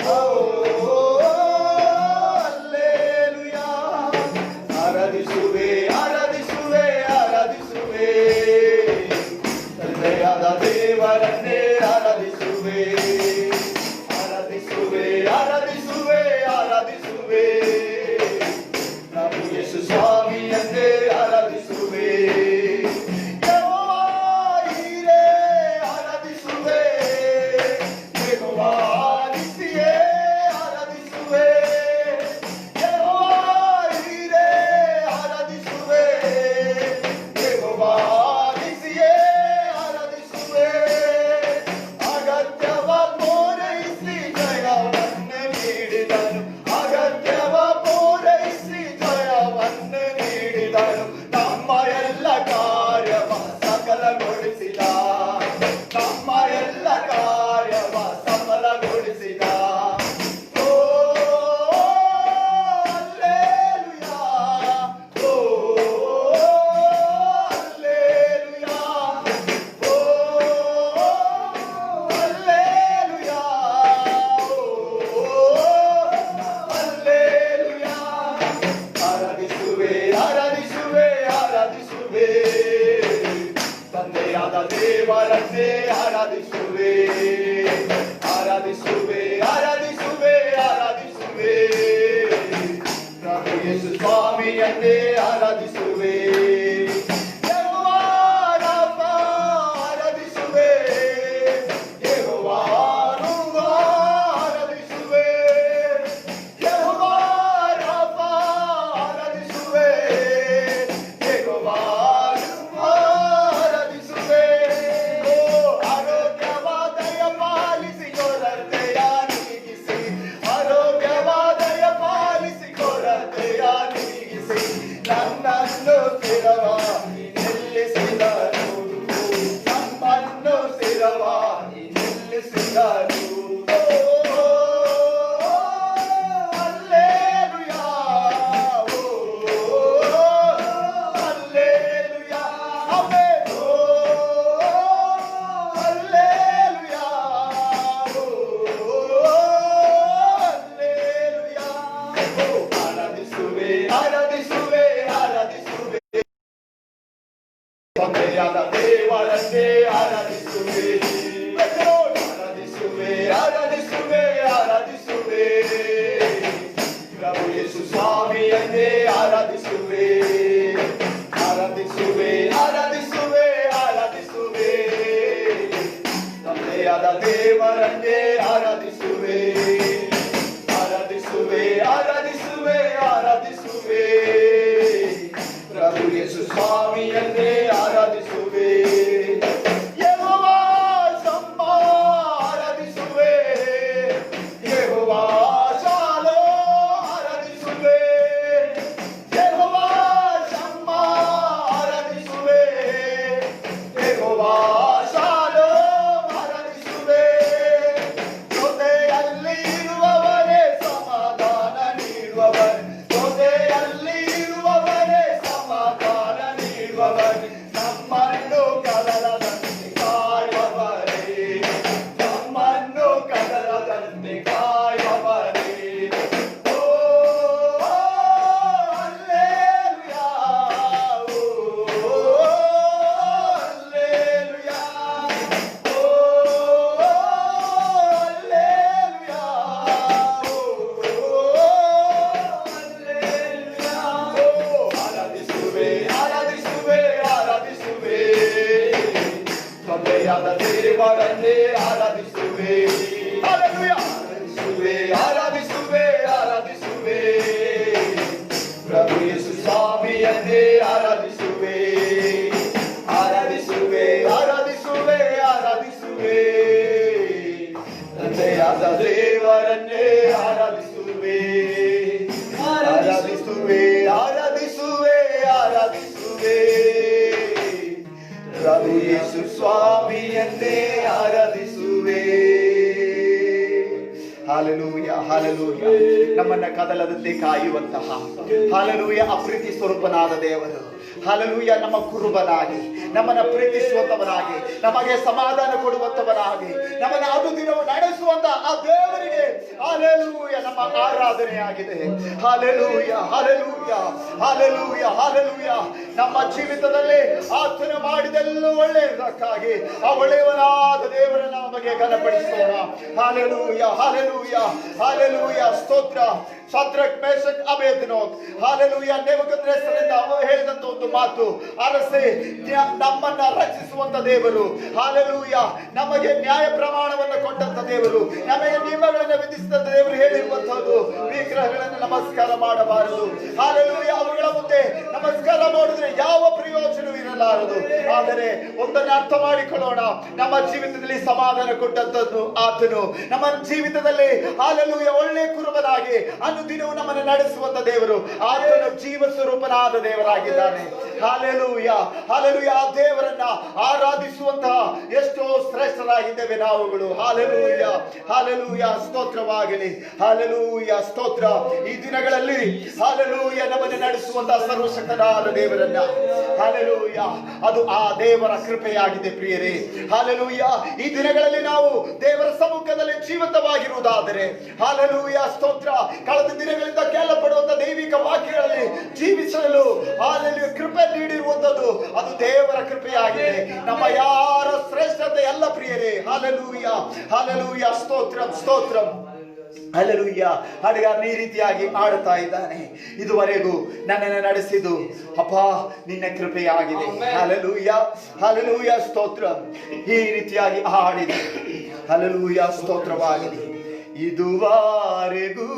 ಓ ಹಲ್ಲೆಲೂಯಾ. ಆರಾಧಿಸುವೆ ಆರಾಧಿಸುವೆ ಆರಾಧಿಸುವೆ, ತಂದೆಯಾದ ದೇವರನ್ನೇ ಆರಾಧಿಸುವೆ ಆರಾಧಿಸುವೆ ಆರಾಧಿಸುವೆ ಆರಾಧಿಸುವೆ, ಪ್ರಭು ಯೇಸು ಸ್ವಾಮಿಯನ್ನೇ ಆರಾಧಿಸುವೆ. ಯೆಹೋವಾ ಈರೇ ಆರಾಧಿಸುವೆ, ಯೆಹೋವಾ ನಿಸ್ಸಿಯೇ ಆರಾಧಿಸುವೆ, ಯೆಹೋವಾ ಈರೇ ಆರಾಧಿಸುವೆ, ಯೆಹೋವಾ ನಿಸ್ಸಿಯೇ ಆರಾಧಿಸುವೆ. ಅಗತ್ಯವ ಪೂರೈಸಿ ಜಯವನ್ನು ನೀಡಿದನು, ಅಗತ್ಯವ ಪೂರೈಸಿ ಜಯವನ್ನು ನೀಡಿದನು, ನಮ್ಮ ಎಲ್ಲ ಕಾರ್ಯವ ಸಫಲಗೊಳಿಸಿದ, ನಮ್ಮ ಎಲ್ಲ ಕಾರ್ಯವ ಸಫಲಗೊಳಿಸಿದ. ಓ ಹಲ್ಲೆಲೂಯಾ, ಓ ಹಲ್ಲೆಲೂಯಾ, ಓ ಹಲ್ಲೆಲೂಯಾ, ಓ ಹಲ್ಲೆಲೂಯಾ. ಆರಾಧಿಸುವೆ ಆರಾಧಿಸುವೆ ಆರಾಧಿಸುವೆ, ತಂದೆಯಾದ ದೇವರನ್ನೇ ಆರಾಧಿಸುವೆ ಆರಾಧಿಸುವೆ ಆರಾಧಿಸುವೆ ಆರಾಧಿಸುವೆ, ಪ್ರಭು ಯೇಸು ಸ್ವಾಮಿಯ ಸ್ವಾಮಿಯನ್ನೇ ಆರಾಧಿಸುವೆ. ಯೆಹೋವಾ ರಾಫ ಆರಾಧಿಸುವೆ. ಯೆಹೋವಾ ರೂಹ ಆರಾಧಿಸುವೆ. ಯೆಹೋವಾ ರಾಫ ಆರಾಧಿಸುವೆ. ಯೆಹೋವಾ ರೂಹ ಆರಾಧಿಸುವೆ. ಓ ಆರೋಗ್ಯವಾದಯ ಪಾಲಿಸಿ ಕೊರತೆಯ ನೀಗಿಸಿ, ಆರೋಗ್ಯವಾದಯ ಪಾಲಿಸಿ ಕೊರತೆಯ ನೀಗಿಸಿ, ನನ್ನನ್ನು ಸ್ಥಿರವಾಗಿ ನಿಲ್ಲಿಸಿದನು, ನಮ್ಮನ್ನು ಸ್ಥಿರವಾಗಿ ನಿಲ್ಲಿಸಿದನು. Hallelujah, hallelujah, amen. Hallelujah, hallelujah. ಆರಾಧಿಸುವೆ, ಆರಾಧಿಸುವೆ, ಆರಾಧಿಸುವೆ. ತಂದೆಯಾದ ದೇವರನ್ನೇ ಆರಾಧಿಸುವೆ. ಆರಾಧಿಸುವೆ, ಆರಾಧಿಸುವೆ, ಆರಾಧಿಸುವೆ. ಪ್ರಭು ಯೇಸು ಸ್ವಾಮಿಯನ್ನೇ ಆರಾಧಿಸುವೆ. ಆರಾಧಿಸುವೆ, ಆರಾಧಿಸುವೆ, ಆರಾಧಿಸುವೆ. ತಂದೆಯಾದ ದೇವರನ್ನೇ ಆರಾಧಿಸುವೆ. ಆರಾಧಿಸುವೆ, ಆರಾಧಿಸುವೆ, ಆರಾಧಿಸುವೆ. ಪ್ರಭು ಯೇಸು ಸ್ವಾಮಿಯನ್ನೇ ಆರಾಧಿಸುವೆ. ಯೆಹೋವಾ ಶಮ್ಮ ಆರಾಧಿಸುವೆ. ಯೆಹೋವಾ ಶಾಲೋ ಆರಾಧಿಸುವೆ. ಯೆಹೋವಾ ಶಮ್ಮ ಆರಾಧಿಸುವೆ. ಯೆಹೋವಾ ಶಾಲೋ ಆರಾಧಿಸುವೆ. ಜೊತೆಯಲ್ಲಿ ಇರುವವರೇ ಸಮಾಧಾನ ನೀಡುವವರೇ, ಜೊತೆಯಲ್ಲಿ ಇರುವವರೇ ಸಮಾಧಾನ ನೀಡುವವರೇ, ನಮ್ಮನ್ನು ಕದಲದಂತೆ ಕಾಯುವವರೇ, ನಮ್ಮನ್ನು ಕದಲದಂತೆ ಕಾಯುವವರೇ. ಓ ಹಲ್ಲೆಲೂಯಾ, ಓ ಹಲ್ಲೆಲೂಯಾ, ಓ ಹಲ್ಲೆಲೂಯಾ, ಓ ಹಲ್ಲೆಲೂಯಾ. ಓ ಆರಾಧಿಸುವೆ, ಆರಾಧಿಸುವೆ, ಆರಾಧಿಸುವೆ. ತಂದೆಯಾದ ದೇವರನ್ನೇ ಆರಾಧಿಸುವೆ. ಹಲ್ಲೆಲೂಯಾ. ಆರಾಧಿಸುವೆ, ಆರಾಧಿಸುವೆ, ಆರಾಧಿಸುವೆ. ಪ್ರಭು ಯೇಸು ಸ್ವಾಮಿಯನ್ನೇ ಆರಾಧಿಸುವೆ. ಆರಾಧಿಸುವೆ, ಆರಾಧಿಸುವೆ, ಆರಾಧಿಸುವೆ. ತಂದೆಯಾದ ದೇವರನ್ನೇ ಆರಾಧಿಸುವೆ. ಆರಾಧಿಸುವೆ, ಆರಾಧಿಸುವೆ, ಆರಾಧಿಸುವೆ. ಪ್ರಭು ಯೇಸು ಸ್ವಾಮಿಯನ್ನೇ ಆರಾಧಿಸುವೆ. Hallelujah, hallelujah. ನಮ್ಮನ್ನ ಕದಲದಂತೆ ಕಾಯುವಂತಹ, ಹಾಲೆಲೂಯ, ಅಪ್ರೀತಿ ಸ್ವರೂಪನಾದ ದೇವರು. ಹಾಲೆಲೂಯ, ನಮ್ಮ ಕುರುಬನಾಗಿ, ನಮ್ಮನ್ನ ಪ್ರೀತಿಸುವಂತವನಾಗಿ, ನಮಗೆ ಸಮಾಧಾನ ಕೊಡುವಂತವನಾಗಿ, ನಮ್ಮನ್ನ ಅದು ದಿನವೂ ನಡೆಸುವಂತ ಆ ದೇವರಿಗೆ ಹಾಲೆಲೂಯ ನಮ್ಮ ಆರಾಧನೆಯಾಗಿದೆ. Hallelujah, hallelujah, hallelujah, hallelujah. ನಮ್ಮ ಜೀವಿತದಲ್ಲಿ ಆತನ ಮಾಡಿದೆಲ್ಲ ಒಳ್ಳೆಯದಕ್ಕಾಗಿ ಆ ಒಳ್ಳೆಯವನಾದ ದೇವರನ್ನ ನಮಗೆ ಘನಪಡಿಸೋಣ. Hallelujah, hallelujah, hallelujah. ಸ್ತೋತ್ರ. ಶದ್ರಕ್, ಮೇಷಕ್, ಅಬೇದ್ನೆಗೋ, ಹಾಲೆಲೂಯ, ನೆಬೂಕದ್ನೆಚ್ಚರನಿಂದ ಹೇಳಿದಂತ ಒಂದು ಮಾತು, ಅರಸೆ ನಮ್ಮನ್ನ ರಕ್ಷಿಸುವಂತ ದೇವರು. ಹಾಲೆಲೂಯ, ನಮಗೆ ನ್ಯಾಯ ಪ್ರಮಾಣವನ್ನು ಕೊಟ್ಟಂತ ದೇವರು, ನಮಗೆ ನಿಯಮಗಳನ್ನು ವಿಧಿಸಿದಂತ ದೇವರು ಹೇಳಿರುವಂತಹದ್ದು, ವಿಗ್ರಹಗಳನ್ನು ನಮಸ್ಕಾರ ಮಾಡಬಾರದು. ಹಾಲೆಲೂಯ, ಅವುಗಳ ಮುಂದೆ ನಮಸ್ಕಾರ ಮಾಡಿದ್ರೆ ಯಾವ ಪ್ರಯೋಜನವೂ ಇರಲಾರದು. ಆದರೆ ಒಂದನ್ನು ಅರ್ಥ ಮಾಡಿಕೊಳ್ಳೋಣ, ನಮ್ಮ ಜೀವಿತದಲ್ಲಿ ಸಮಾಧಾನ ಕೊಟ್ಟಂತದ್ದು ಆತನು. ನಮ್ಮ ಜೀವಿತದಲ್ಲಿ ಹಾಲೆಲೂಯ ಒಳ್ಳೆ ಕುರುಬನಾಗಿ ಅನುದಿನವೂ ನಮ್ಮನ್ನು ನಡೆಸುವಂತ ದೇವರು. ಆತನು ಜೀವ ಸ್ವರೂಪನಾದ ದೇವರಾಗಿದ್ದಾನೆ. Hallelujah, hallelujah. ಆ ದೇವರನ್ನ ಆರಾಧಿಸುವಂತಹ ಎಷ್ಟೋ ಶ್ರೇಷ್ಠರಾಗಿದ್ದೇವೆ ನಾವುಗಳು. Hallelujah, hallelujah. ಸ್ತೋತ್ರವಾಗಲಿ. ಹಾಲೆಲೂಯ, ಸ್ತೋತ್ರ. ಈ ದಿನಗಳಲ್ಲಿ ಹಾಲೆಲೂಯ ನಮ್ಮನ್ನು ನಡೆಸುವಂತಹ ಸರ್ವಶಕ್ತನಾದ ದೇವರನ್ನ, ಹಾಲೆಲೂಯ, ಅದು ಆ ದೇವರ ಕೃಪೆಯಾಗಿದೆ ಪ್ರಿಯರೇ. ಹಾಲೆಲೂಯ, ಈ ದಿನಗಳಲ್ಲಿ ನಾವು ದೇವರ ಸಮ್ಮುಖದಲ್ಲಿ ಜೀವಂತವಾಗಿರುವುದಾದರೆ, ಹಾಲೆಲೂಯ, ಸ್ತೋತ್ರ, ಕಳೆದ ದಿನಗಳಿಂದ ಕೇಳಪಡುವಂತ ದೈವಿಕ ವಾಕ್ಯಗಳಲ್ಲಿ ಜೀವಿಸಲು ಹಾಲೆಲೂಯ ಕೃಪೆ ನೀಡಿರುವಂತದ್ದು ಅದು ದೇವರ ಕೃಪೆಯಾಗಿದೆ. ನಮ್ಮ ಯಾರ ಶ್ರೇಷ್ಠತೆ ಅಲ್ಲ ಪ್ರಿಯರೇ. Hallelujah, hallelujah. ಸ್ತೋತ್ರಂ, ಸ್ತೋತ್ರಂ. ಹಲ್ಲೆಲೂಯಾ. ಹಾಡುಗಾರನ ಈ ರೀತಿಯಾಗಿ ಆಡುತ್ತಾ ಇದ್ದಾನೆ, ಇದುವರೆಗೂ ನನ್ನನ್ನು ನಡೆಸಿದು ಅಪ್ಪ ನಿನ್ನ ಕೃಪೆಯಾಗಿದೆ. ಹಲ್ಲೆಲೂಯಾ, ಹಲ್ಲೆಲೂಯಾ, ಸ್ತೋತ್ರ. ಈ ರೀತಿಯಾಗಿ ಹಾಡಿದೆ, ಹಲ್ಲೆಲೂಯಾ, ಸ್ತೋತ್ರವಾಗಿದೆ. ಇದುವರೆಗೂ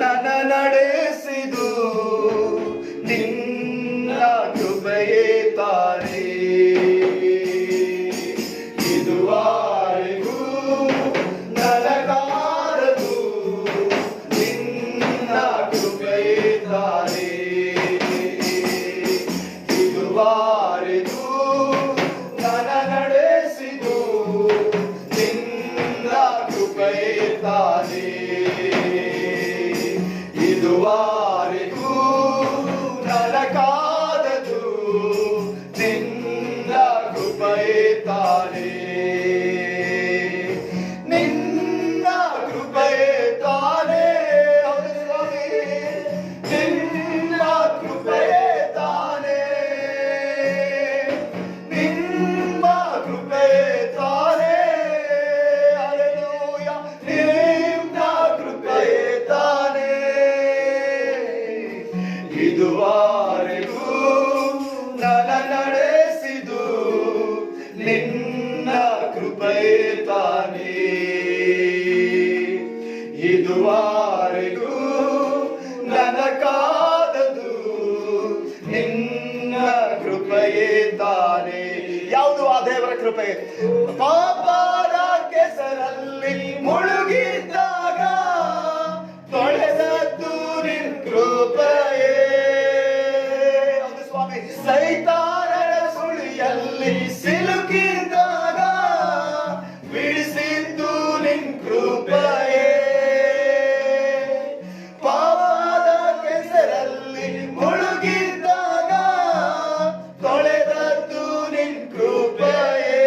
ನನ್ನ ನಡೆಸಿದು ನಿನ್ನ ಕೃಪೆಯೇ ತಾನೇ. ಇದುವರೆಗೂ ನನಗಾರದು ನಿನ್ನ ಕೃಪೆಯೇ ತಾನೇ. ಇದುವರೆಗೂ ನನ್ನ ನಡೆಸಿದು ನಿನ್ನ ಕೃಪೆಯೇ ತಾನೇ. ಇದುವರೆಗೂ ನನಗಾದದು ನಿನ್ನ ಕೃಪೆಯೇ ತಾನೇ. ನಿನ್ನ ಕೃಪೆಯೇ ತಾನೇ. ಹೌದು ಸ್ವಾಮಿ, ನಿನ್ನ ಕೃಪೆಯೇ ತಾನೇ. ನಿಮ್ಮ ಕೃಪೆಯೇ ತಾನೇ. ಹಲ್ಲೆಲೂಯಾ, ನಿಮ್ಮ ಕೃಪೆಯೇ ತಾನೇ. ಇದುವರೆಗೂ ನನ್ನ ನಡೆಸಿದು ನಿನ್ನ ಕೃಪೆಯೇ ತಾನೇ. ಇದುವರೆಗೂ ನನಗಾದದು ನಿನ್ನ ಕೃಪೆಯೇ ತಾನೇ. ಯಾವುದು ಆ ದೇವರ ಕೃಪೆ? ಪಾಪದ ಕೆಸರಲ್ಲಿ ಮುಳುಗಿದ್ದಾಗ ತೊಳೆದದ್ದು ನಿನ್ನ ಕೃಪೆಯೇ. ಹೌದು ಸ್ವಾಮಿ. ಸೈತಾನನ ಸುಳಿಯಲ್ಲಿ ಸಿಲುಕಿದಾಗ ಬಿಡಿಸಿದ್ದು ನಿನ್ನ ಕೃಪೆಯೇ. ಪಾಪದ ಕೆಸರಲ್ಲಿ ಮುಳುಗಿದ್ದಾಗ ತೊಳೆದದ್ದು ನಿನ್ನ ಕೃಪೆಯೇ.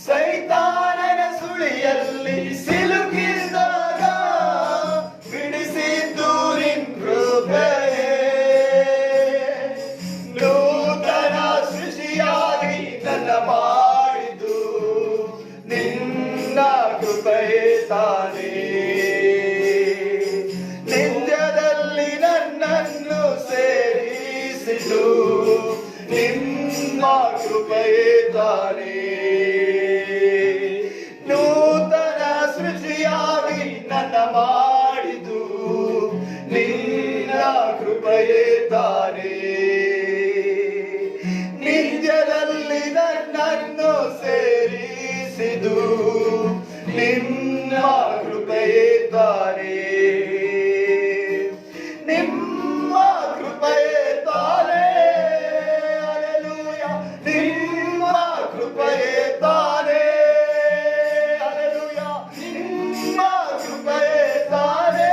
ಸೈತಾನನ ಸುಳಿಯಲ್ಲಿ ಸಿಲುಕಿದಾಗ ಬಿಡಿಸಿದ್ದು ನಿನ್ನ ಕೃಪೆಯೇ. ನೂತನ ಸೃಷ್ಟಿಯಾಗಿ ನನ್ನ ಮಾಡಿದು ನಿನ್ನ ಕೃಪೆಯೇ ತಾನೇ. ನಿತ್ಯದಲ್ಲಿ ನನ್ನನ್ನು ಸೇರಿಸಿದು ನಿಮ್ಮ ಕೃಪೆಯೇ ತಾನೇ. ನೂತನ ಸೃಷ್ಟಿಯಾಗಿ ನನ್ನ ಮಾಡಿದು ನಿನ್ನ ಕೃಪೆಯೇ ತಾನೇ. ನಿತ್ಯದಲ್ಲಿ ನನ್ನನ್ನು ಸೇರಿಸಿದು ನಿಮ್ಮ ಕೃಪೆಯೇ ತಾನೇ. ನಿಮ್ಮ ಕೃಪೆಯೇ ತಾನೇ. ಹಲ್ಲೆಲೂಯಾ, ನಿಮ್ಮ ಕೃಪೆಯೇ ತಾನೇ. ಹಲ್ಲೆಲೂಯಾ, ನಿಮ್ಮ ಕೃಪೆಯೇ ತಾನೇ.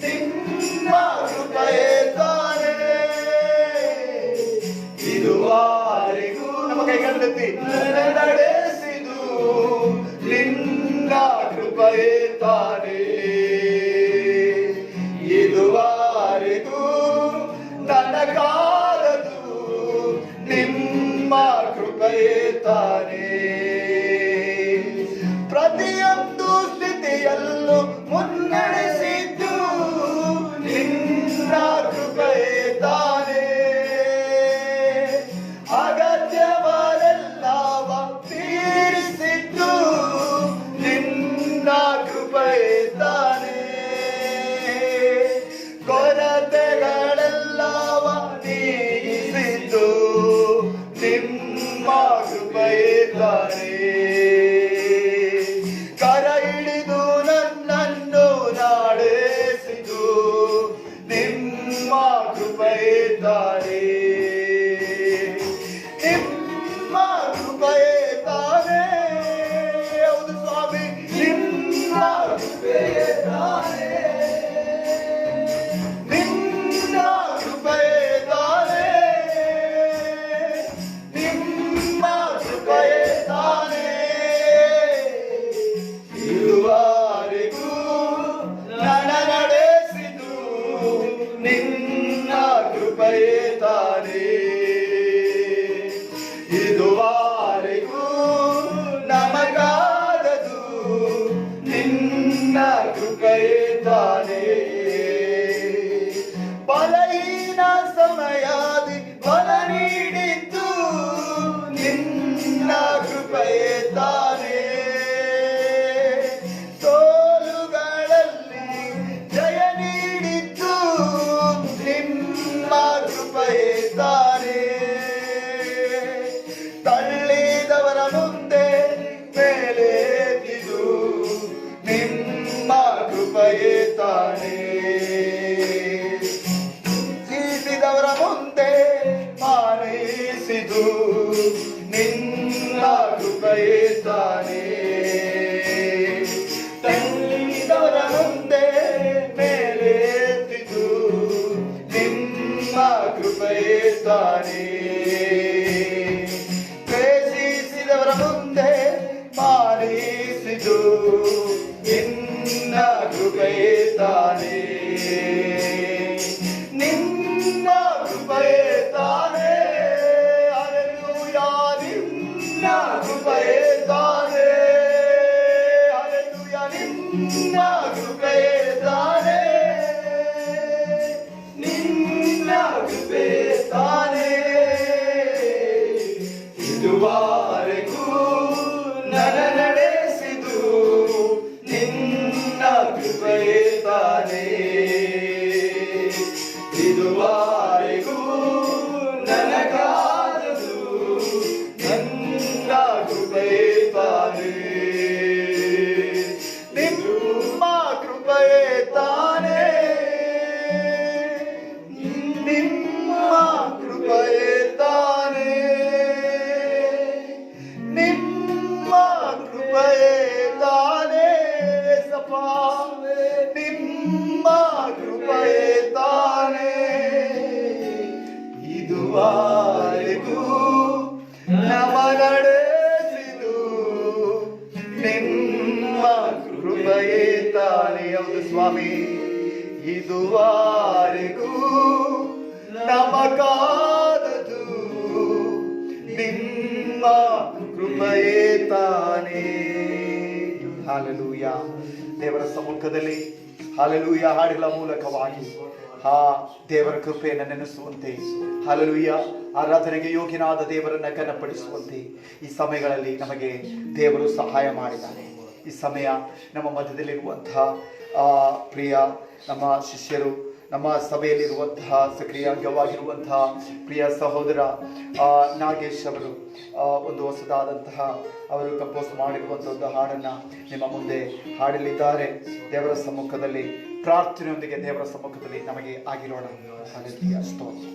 ನಿಮ್ಮ ಕೃಪೆಯೇ ತಾನೇ. ಇದುವರೆಗೂ ನಮ್ಮ ಕೈಗಳೆತ್ತಿ ನಡೆಸಿದು ನಿನ್ನ ಕೃಪೆಯೇ ತಾನೇ. ಇದುವರೆಗೂ ನನಗಾದದು ನಿಮ್ಮ ಕೃಪೆಯೇ ತಾನೇ. ಪ್ರತಿಯೊಂದು ಸ್ಥಿತಿಯಲ್ಲೂ ಮುನ್ನಡೆಸಿದ್ದು ನಿನ್ನ ಕೃಪೆಯೇ ತಾನೇ. ಅಗತ್ಯವಾದೆಲ್ಲವ ತೀರಿಸಿದ್ದು ನಿನ್ನ ಕೃಪೆಯೇ ತಾನೇ. ಕೊರತೆಗಳೆಲ್ಲವ ನೀಗಿಸಿದ್ದು ನಿಮ್ಮ ಕೃಪೆಯೇ ತಾನೇ. ಮೇಲೆತ್ತಿದು ನಿನ್ನ ಕೃಪೆಯೇ ತಾನೇ. ತಳ್ಳಿದವರ ಮುಂದೆ ಮೇಲೆತ್ತಿದು ನಿನ್ನ ಕೃಪೆಯೇ ತಾನೇ. ದ್ವೇಷಿಸಿದವರ ಮುಂದೆ ಮಾನಿಸಿದು ನಿನ್ನ ಕೃಪೆಯೇ ತಾನೇ. ನಿನ್ನ ಕೃಪೆಯೇ ತಾನೇ. ಹಲ್ಲೆಲೂಯಾ, ನಿನ್ನ ಕೃಪೆಯೇ ತಾನೇ. ಹಲ್ಲೆಲೂಯಾ, ನಿನ್ನ ಕೃಪೆಯೇ ತಾನೇ. ನಿನ್ನ ಕೃಪೆಯೇ ತಾನೇ. ಇದುವರೆಗೂ ನನ್ನ ನಡೆಸಿದು ನಿನ್ನ ಕೃಪೆಯೇ ತಾನೇ. ಇದುವರೆಗೂ ನನಗಾದದು ನನ್ನ ಕೃಪೆಯೇ ತಾನೇ. ನಿಮ್ಮ ಕೃಪೆಯೇ ತಾನೇ. ನಿಮ್ಮ ಕೃಪೆಯೇ ತಾನೇ. ನಿಮ್ಮ ಕೃಪೆಯೇ ತಾನೇ. ಸಪ ನಿಮ್ಮ ಕೃಪೆಯೇ ತಾನೇ. ಇದುವರೆಗೂ ನಮ ನಡೆಸಿದು ನಿಮ್ಮ ಕೃಪೆಯೇ ತಾನೇ. ಹೌದು ಸ್ವಾಮಿ, ಇದುವರೆಗೂ ನಮಗಾದದು ನಿಮ್ಮ ಕೃಪೆಯೇ ತಾನೇ. ಹಾಲೆಲೂಯಾ. ದೇವರ ಸಮ್ಮುಖದಲ್ಲಿ ಹಾಲೆಲೂಯಾ ಹಾಡುಗಳ ಮೂಲಕವಾಗಿ ದೇವರ ಕೃಪೆಯನ್ನು ನೆನೆಸುವಂತೆ, ಹಾಲೆಲೂಯಾ, ಆರಾಧನೆಗೆ ಯೋಗ್ಯನಾದ ದೇವರನ್ನ ಘನಪಡಿಸುವಂತೆ ಈ ಸಮಯಗಳಲ್ಲಿ ನಮಗೆ ದೇವರು ಸಹಾಯ ಮಾಡಿದ್ದಾನೆ. ಈ ಸಮಯ ನಮ್ಮ ಮಧ್ಯದಲ್ಲಿರುವಂತಹ ಪ್ರಿಯ ನಮ್ಮ ಶಿಷ್ಯರು, ನಮ್ಮ ಸಭೆಯಲ್ಲಿರುವಂತಹ ಸಕ್ರಿಯ ಅಂಗವಾಗಿರುವಂತಹ ಪ್ರಿಯ ಸಹೋದರ ನಾಗೇಶ್ ಅವರು ಒಂದು ಹೊಸದಾದಂತಹ ಅವರು ಕಂಪೋಸ್ ಮಾಡಿರುವಂಥ ಒಂದು ಹಾಡನ್ನು ನಿಮ್ಮ ಮುಂದೆ ಹಾಡಲಿದ್ದಾರೆ. ದೇವರ ಸಮ್ಮುಖದಲ್ಲಿ ಪ್ರಾರ್ಥನೆಯೊಂದಿಗೆ ದೇವರ ಸಮ್ಮುಖದಲ್ಲಿ ನಮಗೆ ಆಗಿರೋಣ. ಹಲ್ಲೆಲೂಯಾ, ಸ್ತೋತ್ರ.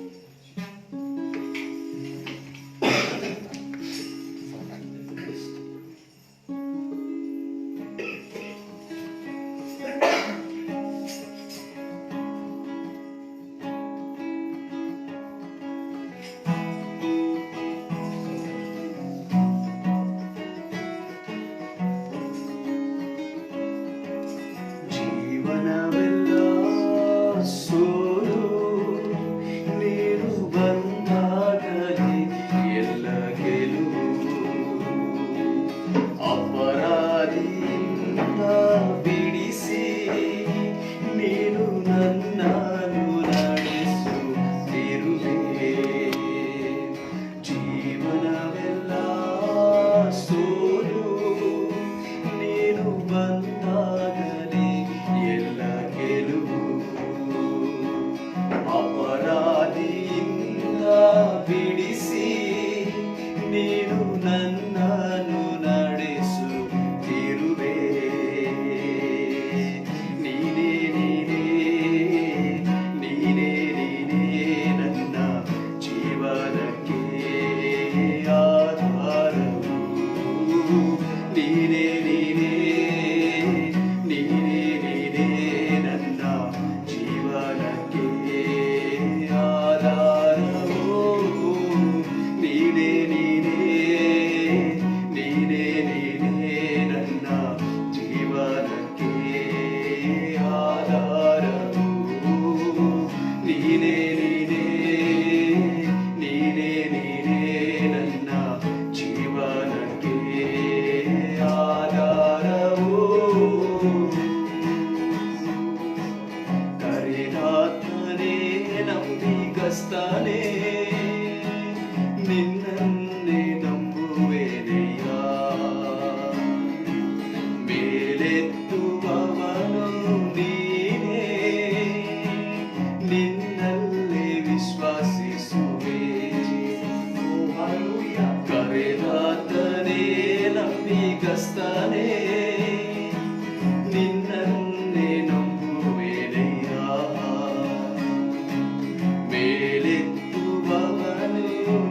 ಮೇಲೆತ್ತುವವನು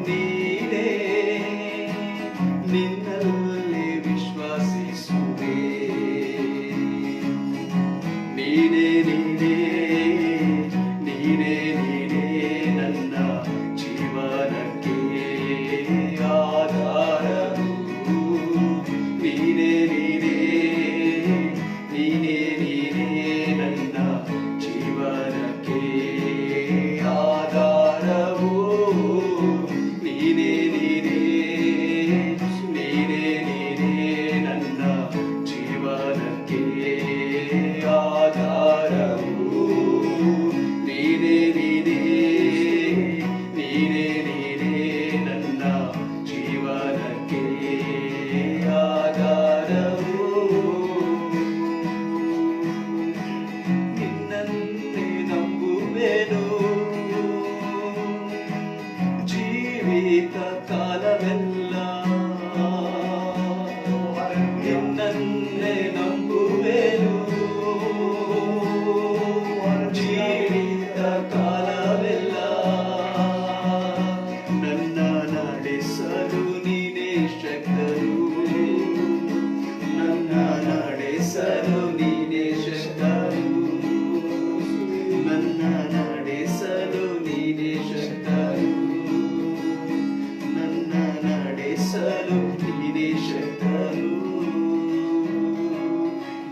ನೀ ಜೀವಿತ ಕಾಲವೆಲ್ಲ ನಿನ್ನನ್ನೇ ನಂಬುವೆನು. ಜೀವಿತ ಕಾಲವೆಲ್ಲ ನನ್ನ ನಡೆಸಲು ನೀನೇ ಶಕ್ತರು. ನನ್ನ ನಡೆಸಲು ನೀನೇ ಶಕ್ತರು. ನನ್ನ ನಡೆಸಲು ನೀನೇ ಶಕ್ತರು. ನನ್ನ ನಡೆಸಲು ನೀನೇ ಶಕ್ತರು.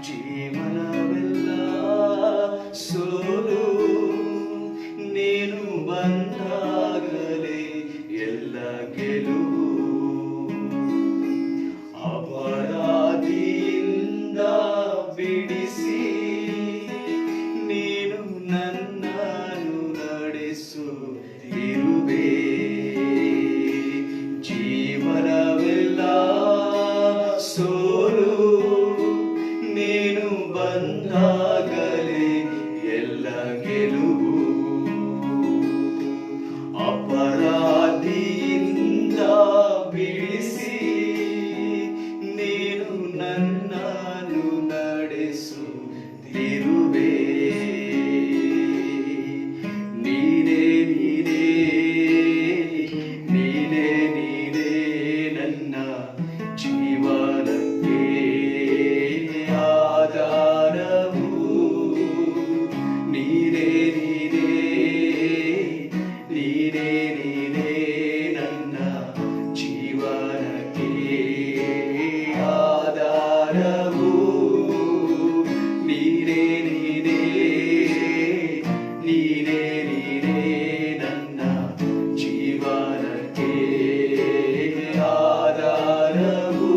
ಜೀವನವೆಲ್ಲ ಸೋಲು ನೀನು ಬಂದಾಗಲೇ ಎಲ್ಲ ಗೆಲುವು. ಅಪರಾಧಿಯಿಂದ ಬಿಡಿಸಿ ನೀನು ನನ್ನನ್ನು ನಡೆಸುತ್ತಿರುವೆ. ಜೀವನವೆಲ್ಲ ಸೋಲು ನೀನು ಬಂದಾಗಲೇ ಎಲ್ಲ ಗೆಲುವು. ಅಪರಾಧಿಯಿಂದ ಬಿಡಿಸಿ ನೀನು ನನ್ನನ್ನು ನಡೆಸುತ್ತಿರುವೆ. ನೀನೇ ನೀನೇ ನೀನೇ ನೀನೇ ನನ್ನ ಜೀವನಕ್ಕೆ ಆಧಾರವು. ನೀನೇ ನೀನೇ ನೀನೇ ನೀನೇ ನನ್ನ ಜೀವನಕ್ಕೆ ಆಧಾರವು. ನೀನೇ ನೀನೇ ನೀನೇ ನೀನೇ ನನ್ನ ಜೀವನಕ್ಕೆ ಆಧಾರವು.